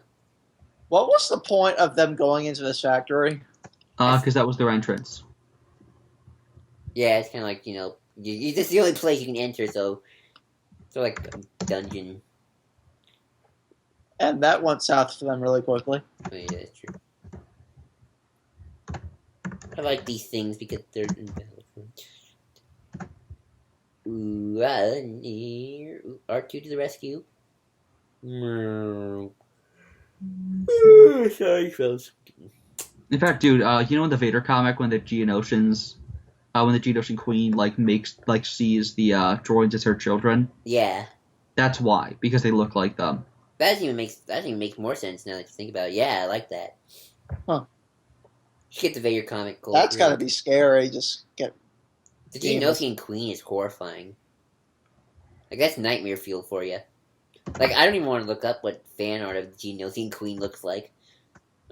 What was the point of them going into this factory? Because that was their entrance. Yeah, it's kind of like this is the only place you can enter, so like a dungeon. And that went south for them really quickly. Oh, yeah, that's true. I like these things because they're R2 to the rescue. Sorry, fellas. In fact, dude, you know in the Vader comic when the Geonosians, when the Geonosian Queen sees the droids as her children? Yeah. That's why, because they look like them. That even makes more sense now that you think about it. Yeah, I like that. Huh. You get the Vader comic. Cool. That's gotta be scary. Just get. The Geonosian Queen is horrifying. Like that's nightmare fuel for you. Like I don't even want to look up what fan art of the Geonosian Queen looks like.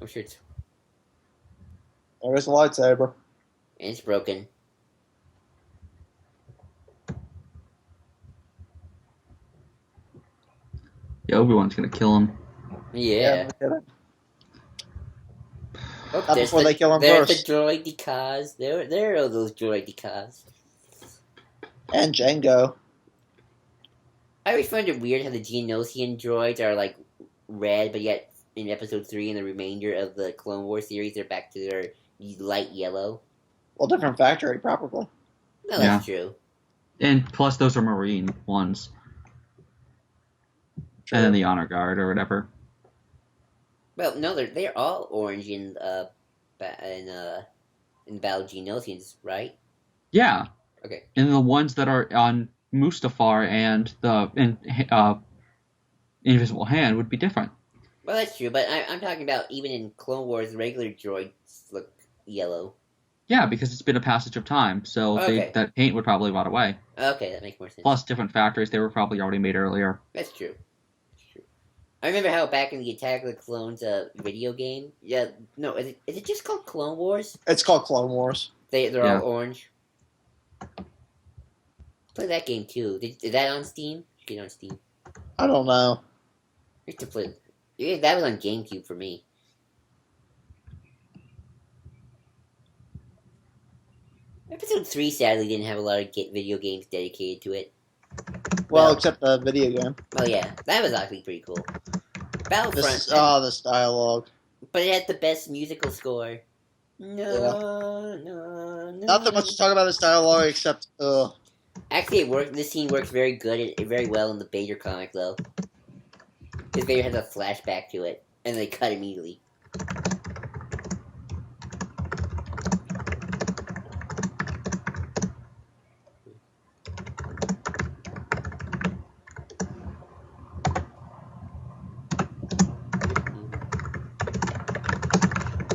I'm sure it's There's a lightsaber. and it's broken. Yeah, Obi-Wan's gonna kill him. Yeah. No Oh, Not before they kill him there's first. the droid decals. There are those droid decals. And Django. I always find it weird how the Geonosian droids are like red, but yet in Episode 3 and the remainder of the Clone Wars series, they're back to their light yellow. Well, different factory, probably. No, that's true. And plus, those are Marine ones. True. And then the Honor Guard or whatever. Well, no, they're all orange in Battle Geonosians, right? Yeah. Okay. And the ones that are on Mustafar and the Invisible Hand would be different. Well, that's true, but I'm talking about even in Clone Wars, regular droids look yellow. Yeah, because it's been a passage of time, so that paint would probably rot away. Okay, that makes more sense. Plus, different factories, they were probably already made earlier. That's true. I remember how back in the Attack of the Clones video game, is it just called Clone Wars? It's called Clone Wars. They're all orange. Play that game too. Is that on Steam? Get on Steam. I don't know. I used to play. Yeah, that was on GameCube for me. Episode 3 sadly didn't have a lot of video games dedicated to it. Well, except the video game. Well, yeah, that was actually pretty cool. Battlefront. This dialogue. But it had the best musical score. No. Nothing much to talk about this dialogue except, Actually, it worked. This scene works very good, very well in the Vader comic, though. Because Vader has a flashback to it, and they cut immediately.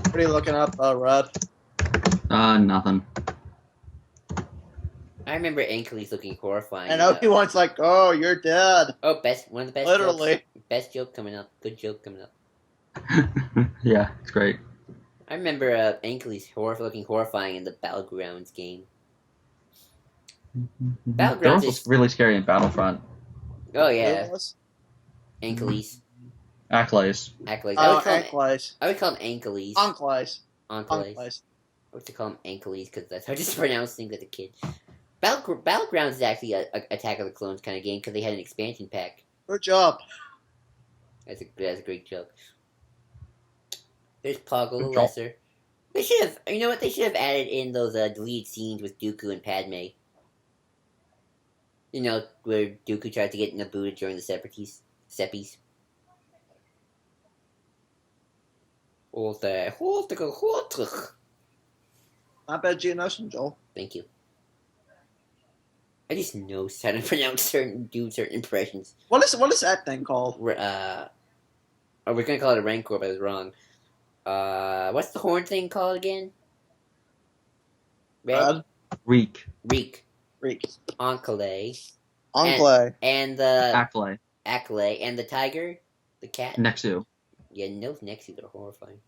What are you looking up, Rod? Nothing. I remember Ankley's looking horrifying. And Obi-Wan's like, oh, you're dead. Oh, one of the best Literally. jokes. Best joke coming up. Good joke coming up. Yeah, it's great. I remember Ankley's looking horrifying in the Battlegrounds game. They're Battlegrounds also really scary in Battlefront. Oh, yeah. Ankley's. Acklays. Accolades. Ankleys. I would call them Ankleys. Ankleys. Ankleys. I would call them Ankleys because that's how I just pronounced things as a kid. Battlegrounds is actually a Attack of the Clones kind of game because they had an expansion pack. Good job. That's a great joke. There's Poggle the Lesser. They should have, you know what? They should have added in those deleted scenes with Dooku and Padme. You know, where Dooku tried to get Naboo to join the Seppies. Not bad Geonosian, Joel. Thank you. I just know how to pronounce certain impressions. What is that thing called? We're gonna call it a Rancor, but I was wrong. What's the horn thing called again? Red? Reek. Reek. Enclay. And the Acklay. Acklay. And the tiger? The cat? Nexu. Yeah, those Nexus are horrifying.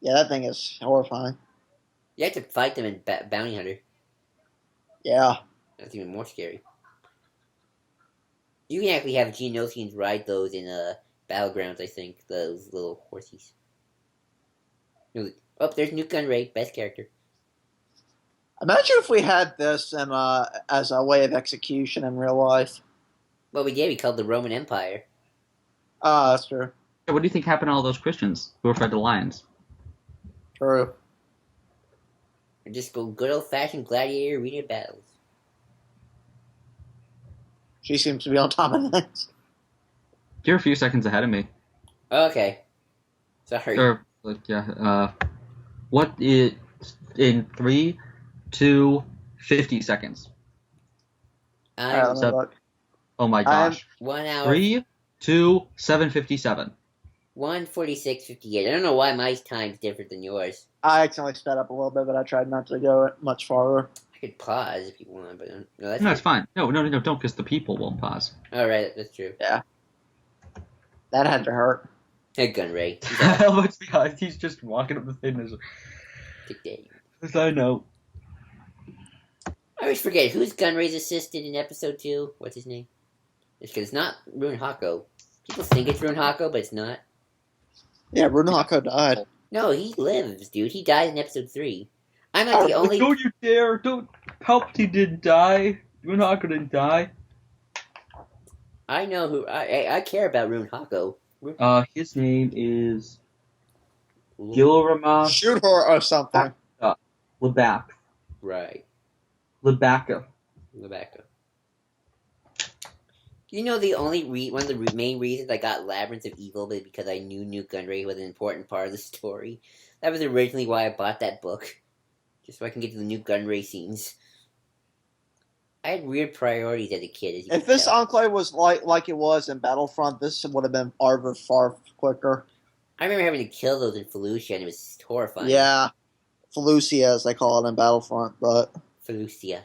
Yeah, that thing is horrifying. You have to fight them in Bounty Hunter. Yeah. That's even more scary. You can actually have Geonosians ride those in Battlegrounds, I think. Those little horsies. Oh, there's Nuke Gunray, best character. Imagine if we had this as a way of execution in real life. Well, we did. We called the Roman Empire. Ah, that's true. What do you think happened to all those Christians who were fed to lions? True. Or just go good old-fashioned gladiator arena battles. She seems to be on top of things. You're a few seconds ahead of me. Okay. Sorry. Or, what is in 3, 2, 50 seconds? Oh my gosh. 1 hour. 3, 2, 7:57. 1:46:58. I don't know why my time's different than yours. I accidentally sped up a little bit, but I tried not to go much farther. I could pause if you want, but no, It's fine. No, don't, because the people won't pause. All right, that's true. Yeah. That had to hurt. Hey, Gunray. Let's be honest, he's just walking up the thing as I know. I always forget, who's Gunray's assistant in episode 2? What's his name? It's because it's not Rune Hako. People think it's Rune Hako, but it's not. Yeah, Rune Hako died. No, he lives, dude. He died in episode 3. I'm not the only... Don't you dare! Don't... Palpatine didn't die. Rune Hako didn't die. I know who... I care about Rune Hako. His name is... Gilrama... Shoot her or something. Lebac. Right. Lebacca. You know, one of the main reasons I got Labyrinth of Evil was because I knew Nuke Gunray was an important part of the story. That was originally why I bought that book. Just so I can get to the Nuke Gunray scenes. I had weird priorities as a kid. If this enclave was like it was in Battlefront, this would have been far quicker. I remember having to kill those in Felucia, and it was horrifying. Yeah. Felucia, as they call it in Battlefront, but... Felucia.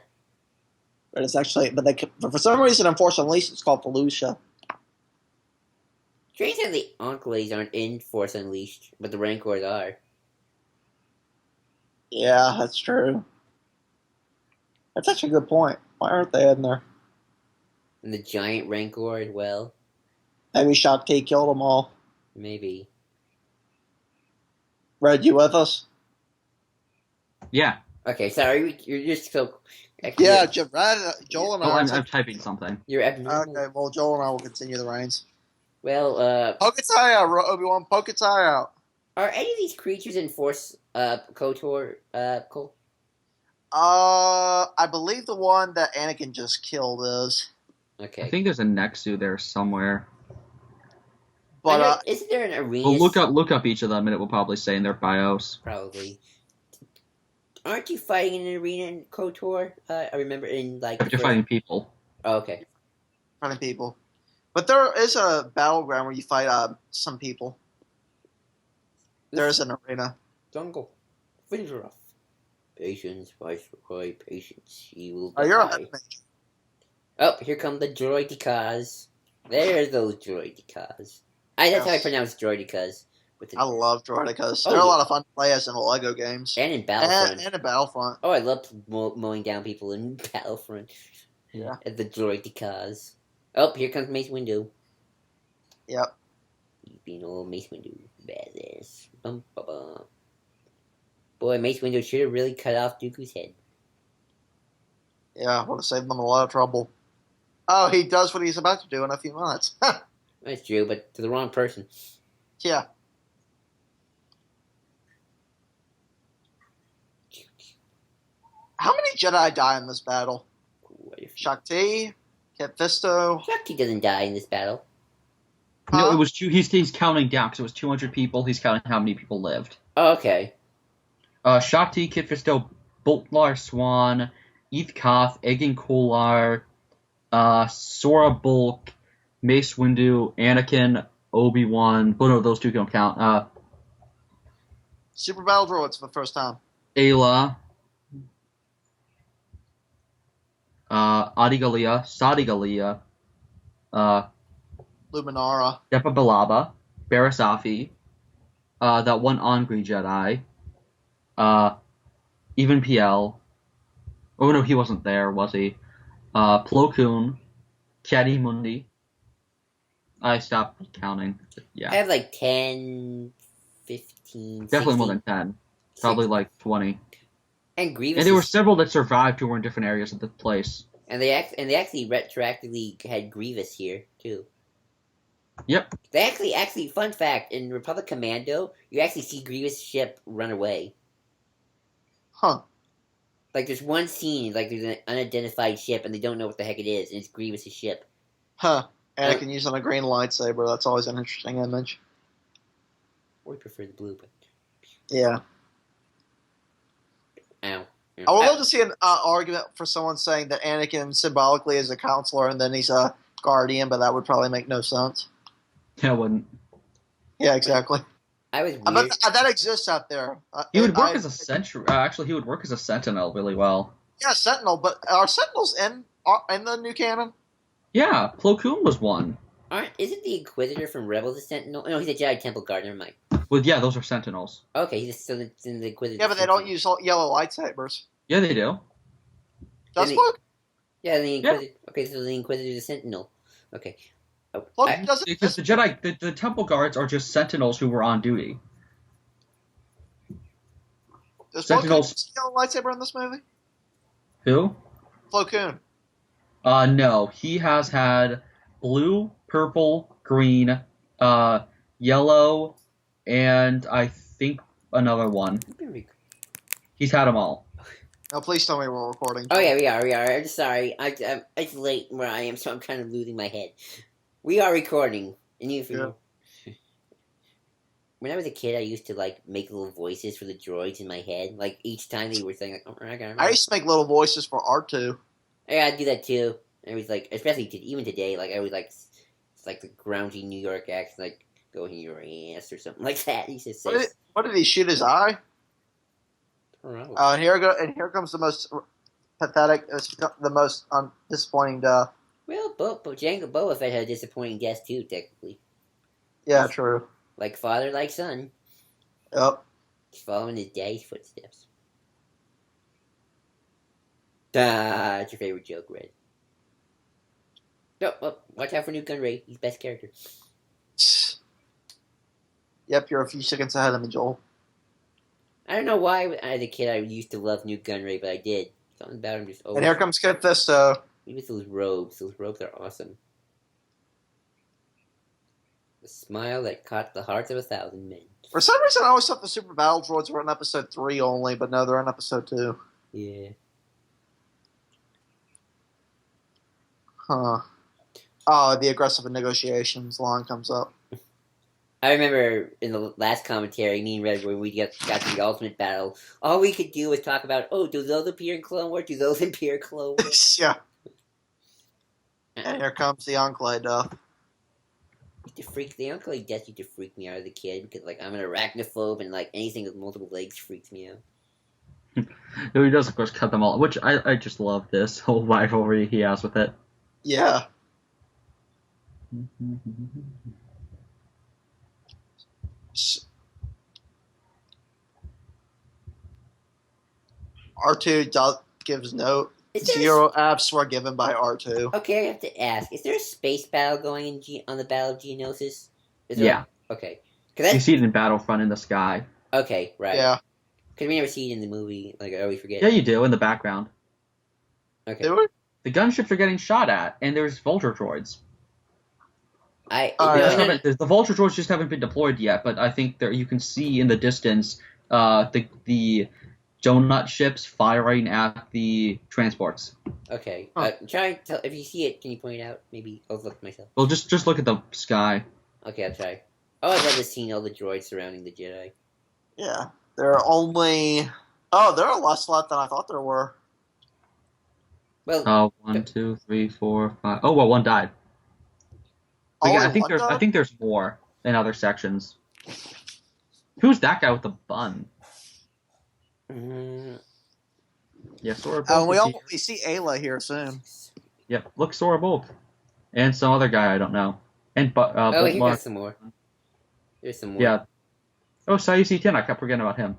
But it's actually... But for some reason, in Force Unleashed, it's called Felucia. Strange that the Enclaves aren't in Force Unleashed, but the Rancors are. Yeah, that's true. That's actually a good point. Why aren't they in there? And the giant Rancor as well. Maybe Shakti killed them all. Maybe. Red, you with us? Yeah. Okay, sorry, you're just so... Yeah, Joel and I... I'm typing something. You're abnormal. Okay, well, Joel and I will continue the reigns. Well, Poke its eye out, Obi-Wan. Poke its eye out. Are any of these creatures in Force, KOTOR, Cole? I believe the one that Anakin just killed is. Okay. I think there's a Nexu there somewhere. But isn't there an arena? Well, look up each of them, and it will probably say in their bios. Probably. Aren't you fighting in an arena in KOTOR? I remember in like. But you're fighting people. Oh, okay. Fighting people, but there is a battleground where you fight some people. There is an arena. Jungle. Finish her off. Patience, Viceroy, patience. She will die. Oh, you're a major. Oh, here come the droidicas. There's those droidicas. That's how I pronounce droidicas. I love droidicas. They're a lot of fun to play as in the Lego games. And in Battlefront. And in Battlefront. Oh, I love mowing down people in Battlefront. Yeah. At the droidicas. Oh, here comes Mace Windu. Yep. You being old Mace Windu. Badass. Bum, bum, bum. Boy, Mace Windu should have really cut off Dooku's head. Yeah, would have saved them a lot of trouble. Oh, he does what he's about to do in a few minutes. That's true, but to the wrong person. Yeah. How many Jedi die in this battle? Shakti, Kit Fisto. Shakti doesn't die in this battle. No, it was he's counting down because it was 200 people. He's counting how many people lived. Oh, okay. Shakti, Kit Fisto, Boltlar Swan, Eth Koth, Egan Kolar, Sora Bulk, Mace Windu, Anakin, Obi-Wan. Well, no, those two don't count. Super Battle Droids for the first time. Ayla, Adi Gallia, Sadi Gallia, Luminara. Depa Balaba, Barasafi, that one Angry Jedi, even PL. Oh no, he wasn't there, was he? Plo Koon, Caddy Mundi, I stopped counting. I Yeah, have like 10, 15, definitely 16, more than 10. Probably 6, like 20. and Grievous And there were is, several that survived who were in different areas of the place. and they actually retroactively had Grievous here too. Yep. They actually, fun fact, in Republic Commando, you actually see Grievous' ship run away. Huh. Like, there's one scene, like, there's an unidentified ship, and they don't know what the heck it is, and it's Grievous' ship. Huh. Anakin using a green lightsaber. That's always an interesting image. Or we prefer the blue, but... Yeah. Ow. I would love to see an argument for someone saying that Anakin symbolically is a counselor and then he's a guardian, but that would probably make no sense. Yeah, it wouldn't. Yeah, exactly. I was weird. I bet that exists out there. He would work as a sentry. Actually, he would work as a sentinel really well. Yeah, Sentinel, but are Sentinels in the new canon? Yeah, Plo Koon was one. Isn't the Inquisitor from Rebels a Sentinel? No, he's a Jedi Temple Guard, never mind. Well, yeah, those are sentinels. Okay, he's still in the Inquisitor. Yeah, but they don't use yellow lightsabers. Yeah, they do. Does Plo? Yeah, the Inquisitor. Yeah. Okay, so the Inquisitor's a Sentinel. Okay. Because the Jedi, the Temple Guards are just sentinels who were on duty. Does Sentinels use yellow lightsaber in this movie? Who? Plo Koon. No, he has had blue, purple, green, yellow, and I think another one. He's had them all. No, please tell me we're recording. Oh yeah, we are. I'm sorry. It's late where I am, so I'm kind of losing my head. We are recording, and when I was a kid, I used to like make little voices for the droids in my head. Like each time they were saying, like, "Oh, I used to make little voices for R2. Yeah, I do that too. And it was like, especially even today, like I was like, it's like the grouchy New York accent, like "go in your ass" or something like that. He just says, "What did he shoot his eye?" And here comes the most pathetic, the most disappointing death. Well, Jango Boba Fett had a disappointing death too, technically. Yeah, true. Like father, like son. Yep. He's following his daddy's footsteps. That's your favorite joke, Red. Oh, watch out for Newt Gunray. He's best character. Yep, you're a few seconds ahead of me, Joel. I don't know why, as a kid, I used to love Newt Gunray, but I did. Something about him just And here comes Kit Fisto. Even those robes. Those robes are awesome. The smile that caught the hearts of 1,000 men. For some reason, I always thought the Super Battle Droids were in episode 3 only, but no, they're in episode 2. Yeah. Huh. Oh, the aggressive negotiations line comes up. I remember in the last commentary, me and Red, when we got to the ultimate battle, all we could do was talk about, do those appear in Clone Wars? Do those appear in Clone Wars? Yeah. And here comes the Enclave death. The Enclave death used to freak me out as a kid, because like I'm an arachnophobe, and like anything with multiple legs freaks me out. No, he does, of course, cut them all, which I just love this whole rivalry he has with it. Yeah. R2 gives no 0 apps were given by R2. Okay, I have to ask: is there a space battle going on the Battle of Geonosis? Yeah. Okay. You see it in Battlefront in the sky. Okay, right. Yeah. Because we never see it in the movie. Like I always forget. Yeah, you do in the background. Okay. Do we? The gunships are getting shot at, and there's vulture droids. The vulture droids just haven't been deployed yet, but I think you can see in the distance the donut ships firing at the transports. Okay. Huh. If you see it, can you point it out? Maybe I'll look myself. Well, just look at the sky. Okay, I'll try. Oh, I'd love to see all the droids surrounding the Jedi. Yeah. There are only... Oh, there are less left than I thought there were. Well, 1, 2, 3, 4, 5. Oh, well, one died. I think there's more in other sections. Who's that guy with the bun? Yeah, Sora Bulk. We see Ayla here soon. Yep, look, Sora Bulk. And some other guy I don't know. And he got some more. There's some more. Yeah. Oh, Sayu C10, I kept forgetting about him.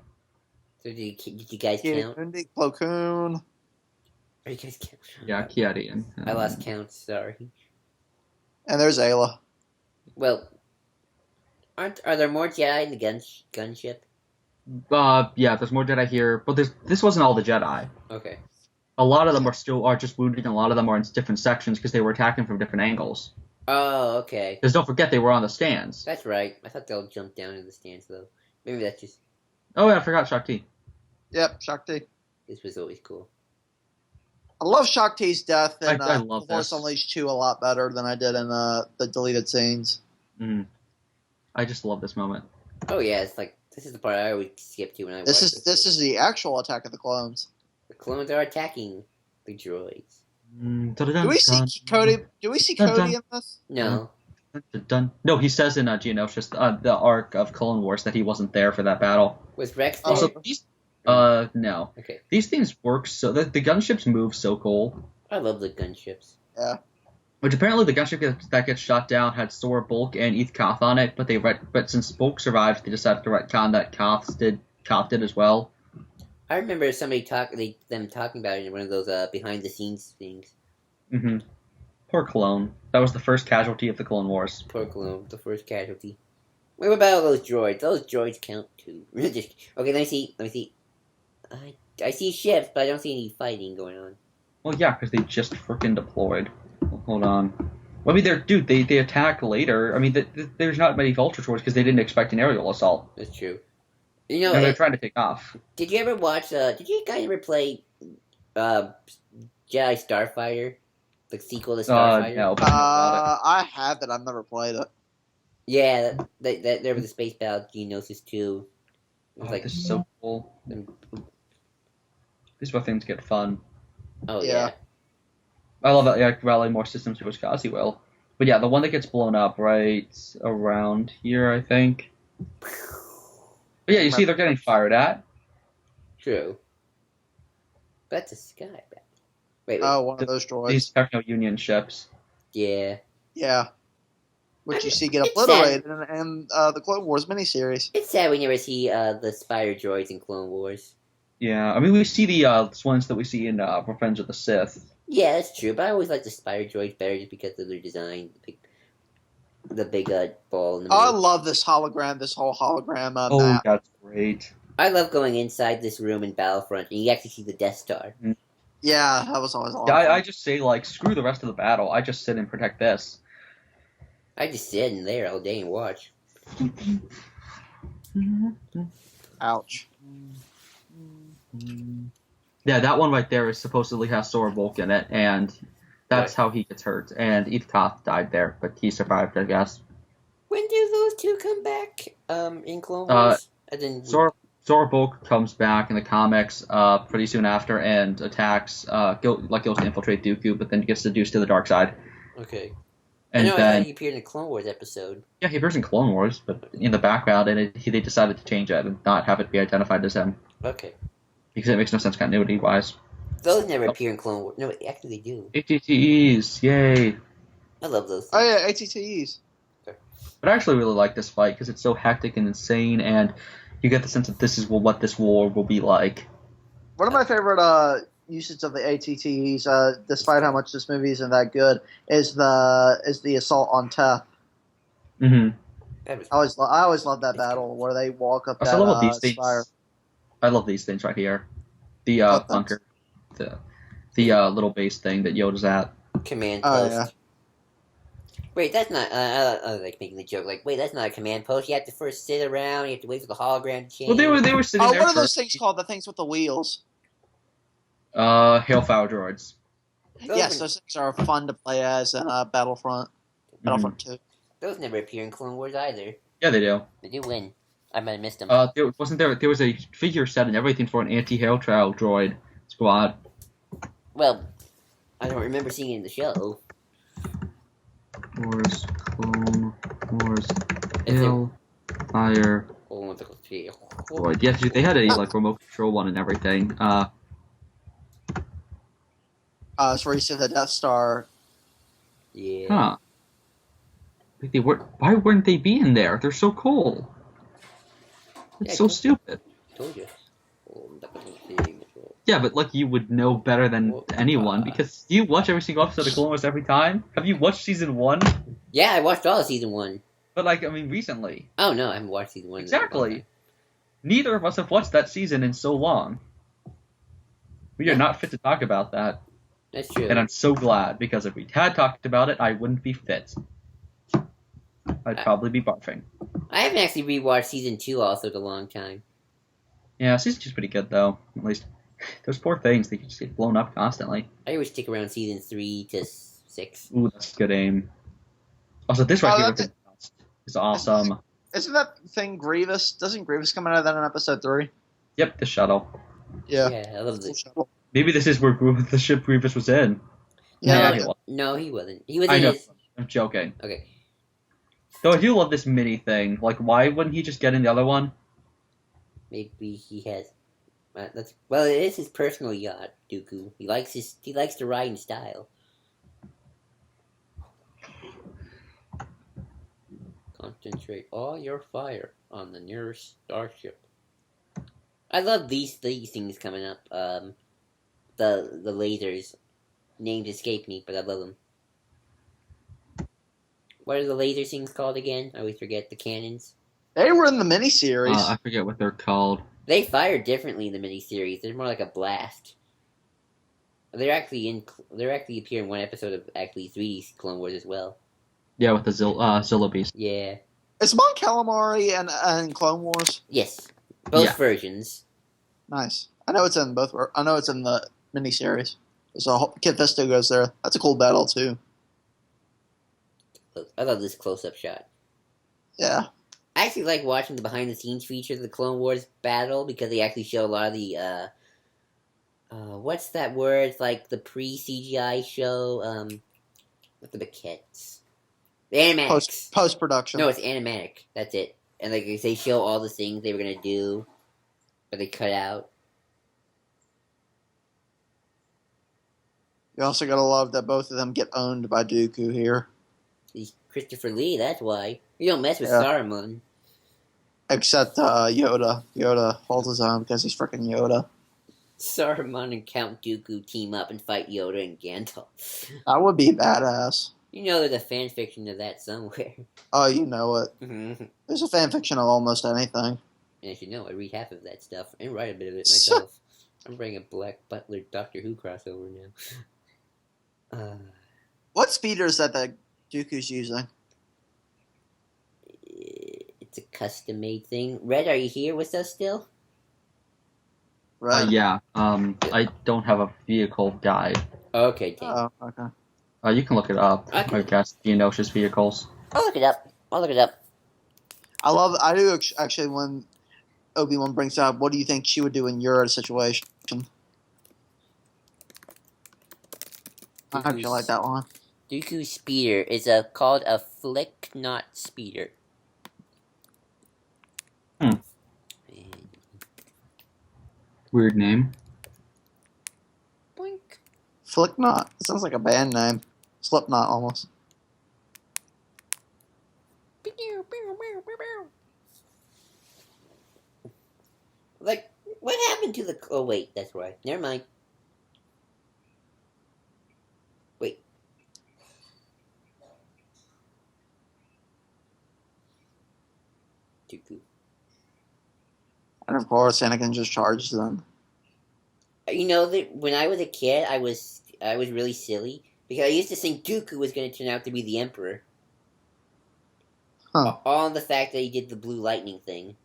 So did you guys count? Plo Koon. Are you guys count? Yeah, Kiadi. I lost count, sorry. And there's Ayla. Well, are there more Jedi in the gunship? Yeah, there's more Jedi here, but this wasn't all the Jedi. Okay. A lot of them are just wounded, and a lot of them are in different sections because they were attacking from different angles. Oh, okay. Because don't forget, they were on the stands. That's right. I thought they'll jump down in the stands, though. Maybe that's just... Oh, yeah, I forgot Shakti. Yep, Shakti. This was always cool. I love Shakti's death in I love Force this. Unleashed 2 a lot better than I did in the deleted scenes. I just love this moment. Oh, yeah, it's like... This is the part I always skip to when I watch this. This is the actual Attack of the Clones. The clones are attacking the droids. Do we see Cody? Do we see Cody in this? No. No, he says in Geonosis, the arc of Clone Wars, that he wasn't there for that battle. Was Rex there? Also, no. Okay. These things work so the gunships move so cool. I love the gunships. Yeah. Which apparently the gunship that gets shot down had Sora, Bulk, and Eth Koth on it, but since Bulk survived, they decided to retcon that Koth did as well. I remember somebody them talking about it in one of those behind the scenes things. Mm-hmm. Poor Clone. That was the first casualty of the Clone Wars. Poor Clone, the first casualty. What about all those droids? Those droids count too. Okay, let me see. I see ships, but I don't see any fighting going on. Well, yeah, because they just freaking deployed. Well, hold on. I mean, they attack later. I mean, there's not many Vulture droids because they didn't expect an aerial assault. That's true. You know, and they're trying to take off. Did you ever watch? Did you guys ever play Jedi Starfighter, the sequel to Starfighter? No. I have it. I've never played it. Yeah, there was a space battle, Geonosis 2. It was this is so cool. This is where things get fun. Oh yeah. I love that. Yeah, rally more systems to which Kazi will. But yeah, the one that gets blown up right around here, I think. But yeah, you see, they're getting fired at. True. That's a sky bat. Wait. Oh, one of those droids. These Techno Union ships. Yeah. Yeah. Which you see get obliterated in the Clone Wars miniseries. It's sad we never see the Spire droids in Clone Wars. Yeah, I mean, we see the ones that we see in Revenge of the Sith. Yeah, that's true, but I always like the Spire droids better just because of their design. The big ball in the middle. I love this whole hologram map. That's great. I love going inside this room in Battlefront, and you actually see the Death Star. Yeah, that was always awesome. Yeah, I just say, like, screw the rest of the battle. I just sit and protect this. I just sit in there all day and watch. Ouch. Yeah, that one right there is supposedly has Sora Bulk in it, and that's how he gets hurt. And Eth Koth died there, but he survived, I guess. When do those two come back? In Clone Wars? Sora Bulk comes back in the comics pretty soon after and attacks, goes to infiltrate Dooku, but then gets seduced to the dark side. Okay. And I then he appeared in a Clone Wars episode. Yeah, he appears in Clone Wars, but in the background, and they decided to change it and not have it be identified as him. Okay. Because it makes no sense continuity-wise. Those never appear in Clone Wars. No, actually they do. ATTEs, yay! I love those things. Oh yeah, ATTEs. But I actually really like this fight because it's so hectic and insane, and you get the sense that this is what this war will be like. One of my favorite uses of the ATTEs, despite how much this movie isn't that good, is the assault on Teth. Mm-hmm. I always love that battle where they walk up that spire. I love these things right here. The bunker, the little base thing that Yoda's at. Command post. Yeah. Wait, that's not. I like making the joke. Like, wait, that's not a command post. You have to first sit around. You have to wait for the hologram to change. Well, they were sitting there. What are those things called? The things with the wheels. Hailfire droids. Yes, those things are fun to play as in Battlefront 2. Those never appear in Clone Wars either. Yeah, they do. They do win. I might have missed them. There was a figure set and everything for an anti-hail trial droid squad. Well, I don't remember seeing it in the show. Wars, Clone Wars, Hailfire droid. Yes, they had a remote control one and everything. It's where you see the Death Star. Yeah. Huh. Why wouldn't they be in there? They're so cool. It's so stupid. Told you. Yeah, but you would know better than anyone because you watch every single episode of Clone Wars every time. Have you watched season 1? Yeah, I watched all of season 1. But like, I mean, recently. Oh no, I haven't watched season 1 in a long Exactly. time. Neither of us have watched that season in so long. We are Yeah. not fit to talk about that. That's true. And I'm so glad, because if we had talked about it, I wouldn't be fit. I'd probably be barfing. I haven't actually rewatched season 2 also in a long time. Yeah, season 2's pretty good, though. At least, those poor things, they just get blown up constantly. I always stick around season 3 to 6. Ooh, that's good aim. Also, this right here is awesome. Isn't that thing Grievous? Doesn't Grievous come out of that in episode 3? Yep, the shuttle. Yeah, I love this. Maybe this is where the ship Grievous was in. Yeah, he was. No, he wasn't. He was I in know. his... I'm joking. Okay. Though I do love this mini thing. Like, why wouldn't he just get in the other one? Maybe he has... well, it is his personal yacht, Dooku. He likes to ride in style. Concentrate all your fire on the nearest starship. I love these things coming up. The lasers. Names escape me, but I love them. What are the laser things called again? I always forget. The cannons. They were in the miniseries. I forget what they're called. They fire differently in the miniseries. They're more like a blast. They're actually appear in one episode of 3D Clone Wars as well. Yeah, with the Zilla Beast. Yeah. Is Mon Calamari and Clone Wars? Yes. Both versions. Nice. I know it's in both. I know it's in the miniseries. So Kit Fisto goes there. That's a cool battle too. I love this close-up shot. Yeah. I actually like watching the behind-the-scenes features of the Clone Wars battle because they actually show a lot of the what's that word? It's like the pre-CGI show. With the maquettes. The animatics. Post production. No, it's animatic. That's it. And like they show all the things they were gonna do, but they cut out. You also gotta love that both of them get owned by Dooku here. He's Christopher Lee, that's why. You don't mess with Saruman. Except Yoda. Yoda holds his own because he's freaking Yoda. Saruman and Count Dooku team up and fight Yoda and Gandalf. That would be badass. You know there's a fan fiction of that somewhere. Oh, you know it. Mm-hmm. There's a fan fiction of almost anything. And as you know, I read half of that stuff and write a bit of it myself. I'm bringing a Black Butler Doctor Who crossover now. What speeder is that Dooku's using? It's a custom-made thing. Red, are you here with us still? Right. Yeah. I don't have a vehicle guide. Okay, damn. Oh, okay. You can look it up. Okay. I guess Geonosia's vehicles. I'll look it up. I do actually when Obi-Wan brings up, what do you think she would do in your situation? I actually like that one. Dooku's speeder is called a flick knot speeder. Weird name. Boink. Flicknot. It sounds like a band name. Slipknot almost. Like, what happened to the... Oh, wait, that's right. Never mind. Wait. Dooku. And of course, Anakin just charges them. You know that when I was a kid, I was really silly because I used to think Dooku was going to turn out to be the Emperor. Huh. All on the fact that he did the blue lightning thing.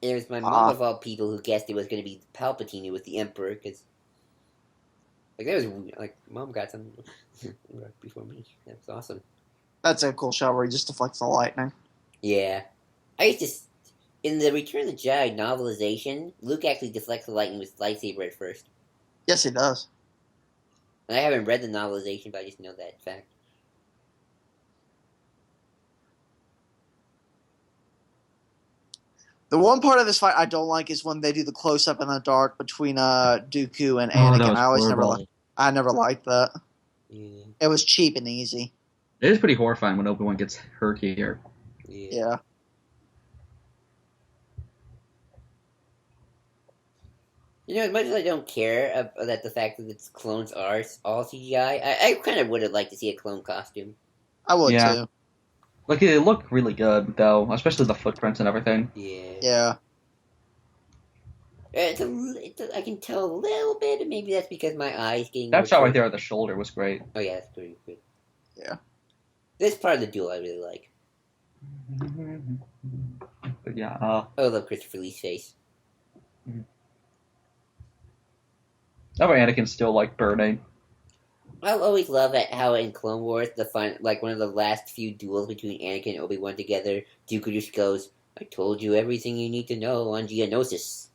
And it was my mom of all people who guessed it was going to be Palpatine who was the Emperor because, like, that was like Mom got some before me. That was awesome. That's a cool shot where he just deflects the lightning. Yeah, I used to. In the Return of the Jedi novelization, Luke actually deflects the lightning with his lightsaber at first. Yes, he does. And I haven't read the novelization, but I just know that fact. The one part of this fight I don't like is when they do the close up in the dark between Dooku and Anakin. I never liked that. Yeah. It was cheap and easy. It is pretty horrifying when Obi-Wan gets hurt here. Yeah. You know, as much as I don't care that the fact that its clones are all CGI, I kind of would have liked to see a clone costume. I would Yeah. too. Like, it looked really good, though, especially the footprints and everything. Yeah. I can tell a little bit, and maybe that's because my eyes getting That more shot right towards- there at the shoulder was great. Oh yeah, that's pretty good. Yeah. This part of the duel I really like. But yeah, I love Christopher Lee's face. that way Anakin's still, like, burning. I'll always love it how in Clone Wars, like one of the last few duels between Anakin and Obi-Wan together, Dooku just goes, "I told you everything you need to know on Geonosis."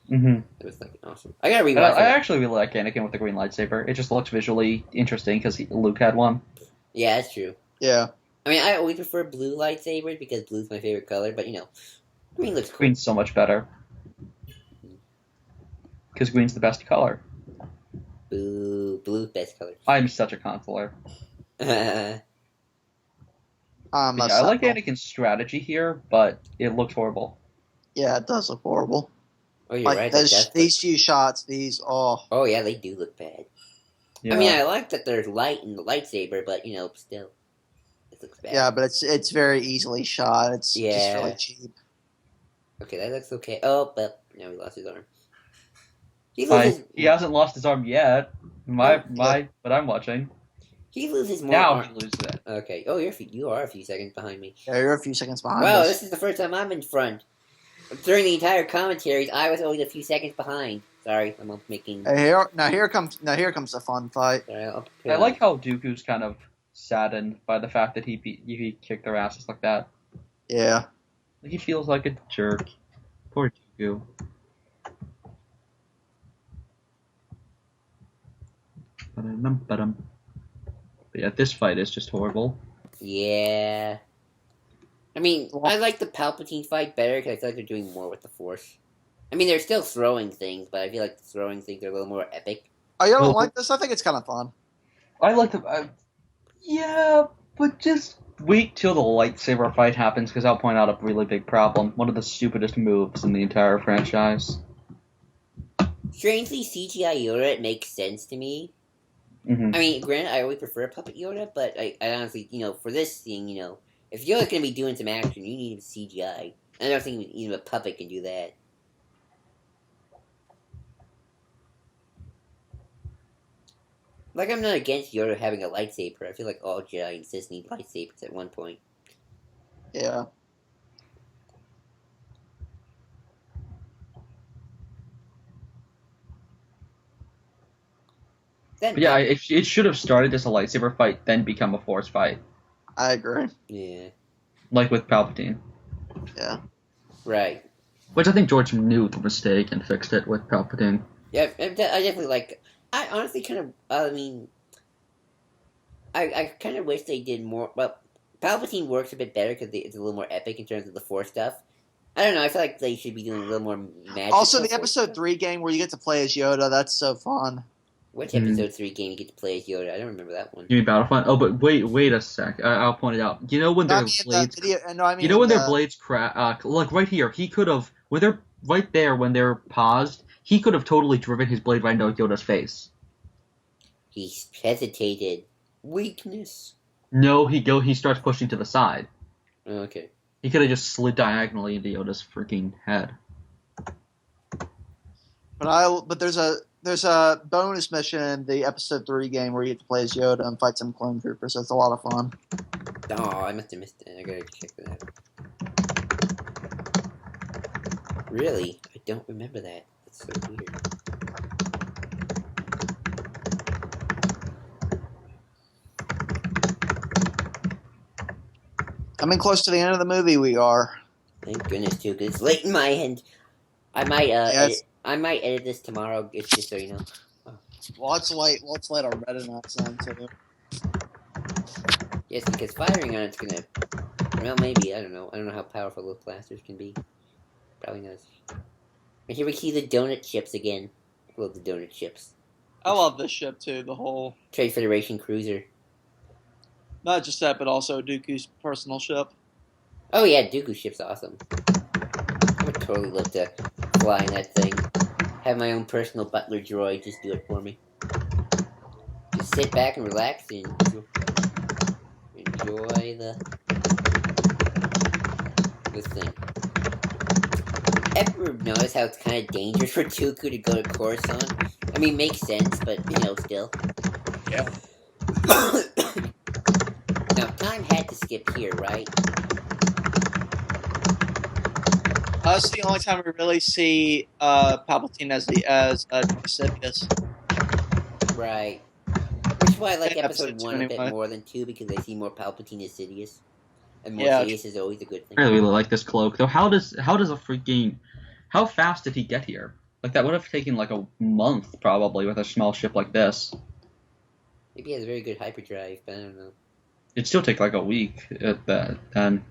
Mm-hmm. It was fucking awesome. I gotta I rewatch it. actually really like Anakin with the green lightsaber. It just looks visually interesting because Luke had one. Yeah, that's true. Yeah. I mean, I always prefer blue lightsabers because blue's my favorite color, but green looks cool. Green's so much better. Because green's the best color. Blue, best color. I'm such a consular. Oh, I like Anakin's strategy here, but it looks horrible. Yeah, it does look horrible. you're Like right. these few shots, Oh yeah, they do look bad. Yeah. I mean, I like that there's light in the lightsaber, but still, it looks bad. Yeah, but it's very easily shot. It's just Yeah. really cheap. Okay, that looks okay. Oh, but now he lost his arm. He hasn't lost his arm yet. But I'm watching. He loses more. Now arm. he loses it. Okay. Oh, you are a few seconds behind me. Yeah, you're a few seconds behind Wow, us. this is the first time I'm in front. During the entire commentaries, I was always a few seconds behind. Sorry, I'm making. Hey, here comes the fun fight. Sorry, I like how Dooku's kind of saddened by the fact that he kicked their asses like that. Yeah. Like, he feels like a jerk. Poor Dooku. But yeah, this fight is just horrible. Yeah. I mean, I like the Palpatine fight better because I feel like they're doing more with the Force. I mean, they're still throwing things, but I feel like the throwing things are a little more epic. Oh, you don't like this? I think it's kind of fun. I like the. Yeah, but just wait till the lightsaber fight happens because I'll point out a really big problem. One of the stupidest moves in the entire franchise. Strangely, CGI Yoda, it makes sense to me. Mm-hmm. I mean, granted, I always prefer Puppet Yoda, but I honestly, for this thing, if Yoda's going to be doing some action, you need CGI. I don't think even a puppet can do that. Like, I'm not against Yoda having a lightsaber. I feel like all Jedi and Sith need lightsabers at one point. Yeah. But yeah, it should have started as a lightsaber fight, then become a Force fight. I agree. Yeah. Like with Palpatine. Yeah. Right. Which I think George knew the mistake and fixed it with Palpatine. Yeah, I definitely like... I honestly kind of... I mean... I kind of wish they did more... Well, Palpatine works a bit better because it's a little more epic in terms of the Force stuff. I don't know, I feel like they should be doing a little more magic. Also, the Episode 3 game where you get to play as Yoda, that's so fun. Which Episode 3 game you get to play as Yoda? I don't remember that one. You mean Battlefront? Oh, but wait a sec. I'll point it out. You know when their blades... you know when their blades crack... like right here, he could have... When they're right there, when they're paused, he could have totally driven his blade right into Yoda's face. He hesitated. Weakness. No, he starts pushing to the side. Oh, okay. He could have just slid diagonally into Yoda's freaking head. But there's a bonus mission in the Episode 3 game where you get to play as Yoda and fight some clone troopers, so it's a lot of fun. Oh, I must have missed it. I gotta check that out. Really? I don't remember that. That's so weird. Coming close to the end of the movie, we are. Thank goodness, too, because it's late in my end. I might edit this tomorrow, it's just so you know. Oh. Well, let's let our Reddit not sound too. Yes, because firing on it's gonna... Well, maybe, I don't know. I don't know how powerful those blasters can be. Probably not. And here we see the donut ships again. I love the donut ships. I love this ship too, the whole... Trade Federation cruiser. Not just that, but also Dooku's personal ship. Oh yeah, Dooku's ship's awesome. I would totally love to fly in that thing. Have my own personal butler droid just do it for me. Just sit back and relax and enjoy this thing. Ever notice how it's kind of dangerous for Dooku to go to Coruscant? I mean, makes sense, but still. Yeah. Now, time had to skip here, right? That's the only time we really see Palpatine as Sidious. Right. Which is why I like In episode 1 a bit anyway. more than 2, because I see more Palpatine as Sidious. And more Yeah. Sidious is always a good thing. I really like this cloak, though. How does a freaking... How fast did he get here? Like, that would have taken, like, a month, probably, with a small ship like this. Maybe he has a very good hyperdrive, but I don't know. It'd still take, like, a week at that, then.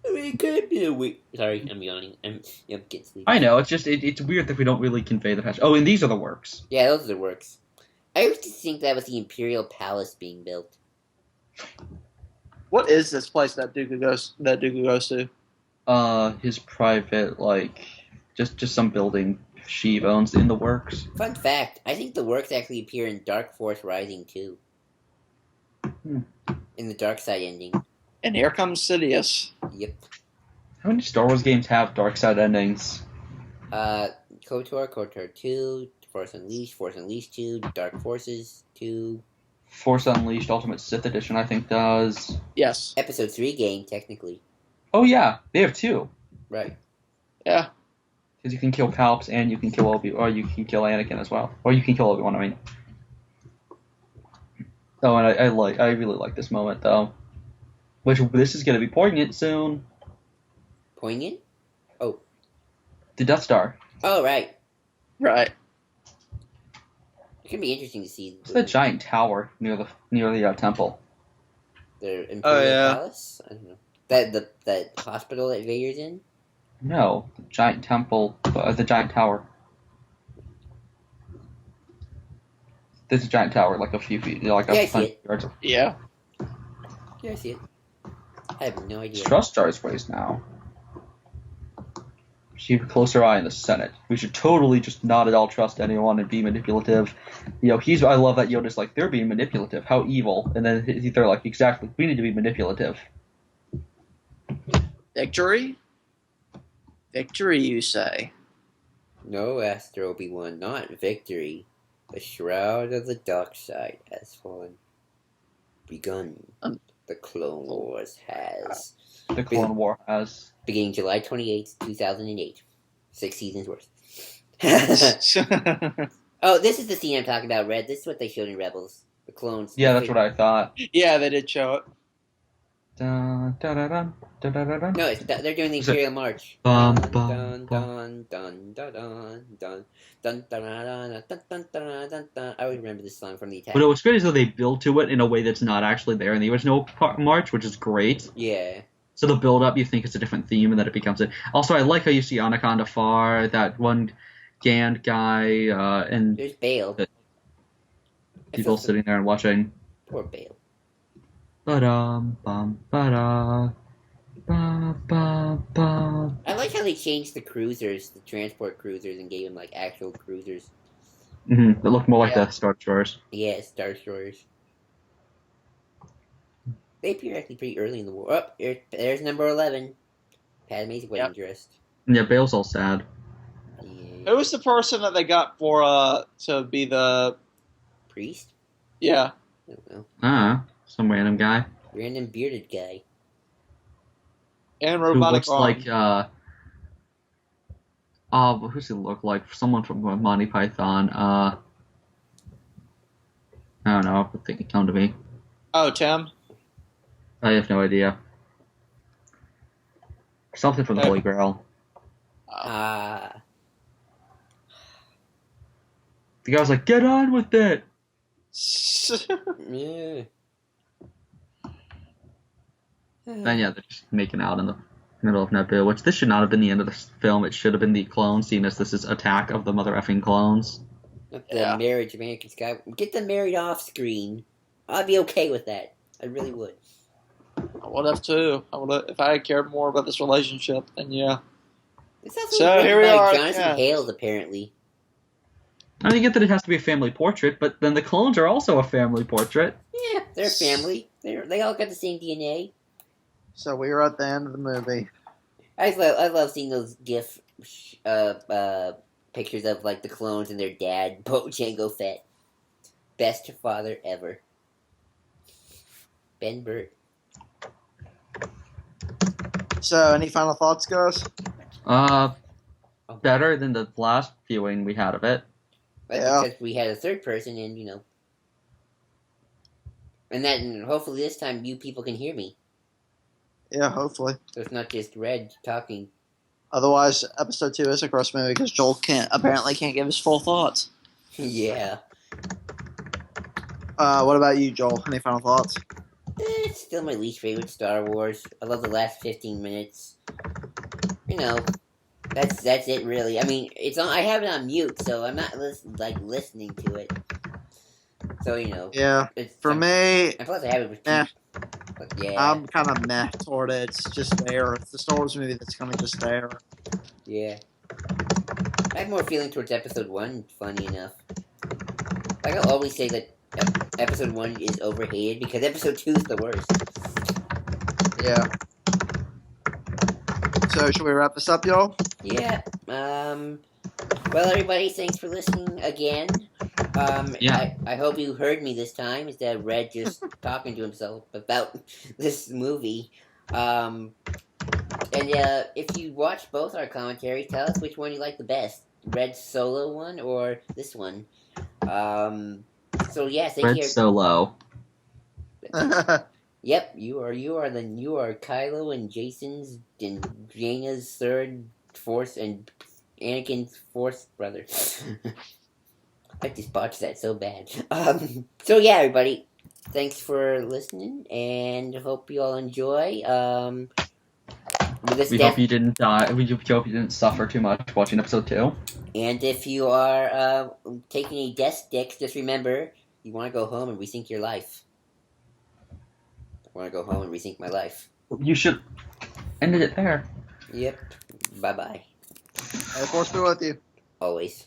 I mean, it could be a week. Sorry, I'm yawning. I'm getting sleepy. I know, it's just, it's weird that we don't really convey the passage. Oh, and these are the works. Yeah, those are the works. I used to think that was the Imperial Palace being built. What is this place that Dooku goes to? His private, like, just some building Sheev owns in the works. Fun fact, I think the works actually appear in Dark Force Rising too. In the Dark Side ending. And here comes Sidious. Yep. How many Star Wars games have dark side endings? KOTOR 2, Force Unleashed 2, Dark Forces 2. Force Unleashed Ultimate Sith Edition, I think, does. Yes. Episode 3 game, technically. Oh, yeah, they have 2. Right. Yeah. Because you can kill Palps and you can kill or you can kill Anakin as well. Or you can kill Obi-Wan, I mean. Oh, and I really like this moment, though. Which, this is going to be poignant soon. Poignant? Oh. The Death Star. Oh, right. Right. It can be interesting to see. It's the giant tower near the temple. The Imperial Palace? I don't know. That hospital that Vader's in? No, the giant temple, the giant tower. There's a giant tower, like a few feet, like Yeah, I a see it. yards. Yeah. Yeah, I see it. I have no idea. Trust Jar's ways now. Keep a closer eye on the Senate. We should totally just not at all trust anyone and be manipulative. I love that Yoda's like, they're being manipulative. How evil. And then they're like, exactly, we need to be manipulative. Victory? Victory, you say? No, Master Obi-Wan, not victory. The shroud of the dark side has fallen. Begun. The Clone Wars has. The Clone War has. Beginning July 28th, 2008. 6 seasons worth. Oh, this is the scene I'm talking about, Red. This is what they showed in Rebels. The clones. Yeah, that's what I thought. Yeah, they did show it. No, they're doing the Imperial March. Bum, Dun, bum, dun, dun, dun, dun, dun, dun, dun, dun, dun, dun, dun, dun, dun. I always remember this song from the attack. But what's great is that they build to it in a way that's not actually there in the original March, which is great. Yeah. So the build-up, you think it's a different theme, and then it becomes it. Also, I like how you see Anaconda Far, that one Gand guy, and there's Bale. People sitting there and watching. Poor Bale. Ba-dum, bum, ba-da, ba, ba, ba. I like how they changed the cruisers, the transport cruisers, and gave them like actual cruisers. It looked more like the Star Destroyers. Yeah, Star Destroyers. They appear actually pretty early in the war. Oh, there's number 11. Padme's wedding dress. Yeah, Bale's all sad. Yeah. Who was the person that they got for to be the Priest? Yeah. I don't know. Some random guy. Random bearded guy. And Who robotic looks arm. like, who's he look like? Someone from Monty Python. I don't know. I think it come to me. Oh, Tim. I have no idea. Something from the Holy Grail. Ah. The guy was like, "Get on with it." Yeah. Then yeah, they're just making out in the middle of Naboo, which this should not have been the end of the film. It should have been the clone scene, as this is Attack of the Mother Effing Clones. The marriage of Anakin Skywalker. Get them married off screen. I'd be okay with that. I really would. I would have too. If I had cared more about this relationship. Then yeah. This also So was here written we by are. Jonathan Yeah. Hales, apparently. I mean, I get that it has to be a family portrait, but then the clones are also a family portrait. Yeah, they're family. They all got the same DNA. So we were at the end of the movie. I love seeing those GIF pictures of like the clones and their dad, Jango Fett. Best father ever. Ben Burt. So, any final thoughts, guys? Better than the last viewing we had of it. That's because we had a third person, and and hopefully this time you people can hear me. Yeah, hopefully. So it's not just Red talking. Otherwise, episode 2 is a gross movie because Joel apparently can't give his full thoughts. Yeah. What about you, Joel? Any final thoughts? It's still my least favorite Star Wars. I love the last 15 minutes. That's it really. I mean, it's on. I have it on mute, so I'm not listening to it. So Yeah. For me, and plus I have it with but yeah. I'm kind of meh toward it. It's just there. It's the Star Wars movie that's kind of just there. Yeah. I have more feeling towards Episode 1. Funny enough, like I'll always say that Episode 1 is overhated because Episode 2 is the worst. Yeah. So should we wrap this up, y'all? Yeah. Well, everybody, thanks for listening again. Yeah. I hope you heard me this time instead of Red just talking to himself about this movie. And if you watch both our commentaries, tell us which one you like the best. Red's solo one or this one. So yeah, thank you. Red Solo. Yep, you are Kylo and Jason's and Jaina's third, fourth, and Anakin's fourth brother. I just botched that so bad. So yeah, everybody, thanks for listening, and hope you all enjoy. We hope you didn't die. We hope you didn't suffer too much watching episode 2. And if you are taking a death stick, just remember, you want to go home and rethink your life. I want to go home and rethink my life. You should end it there. Yep. Bye-bye. Of course, be with you. Always.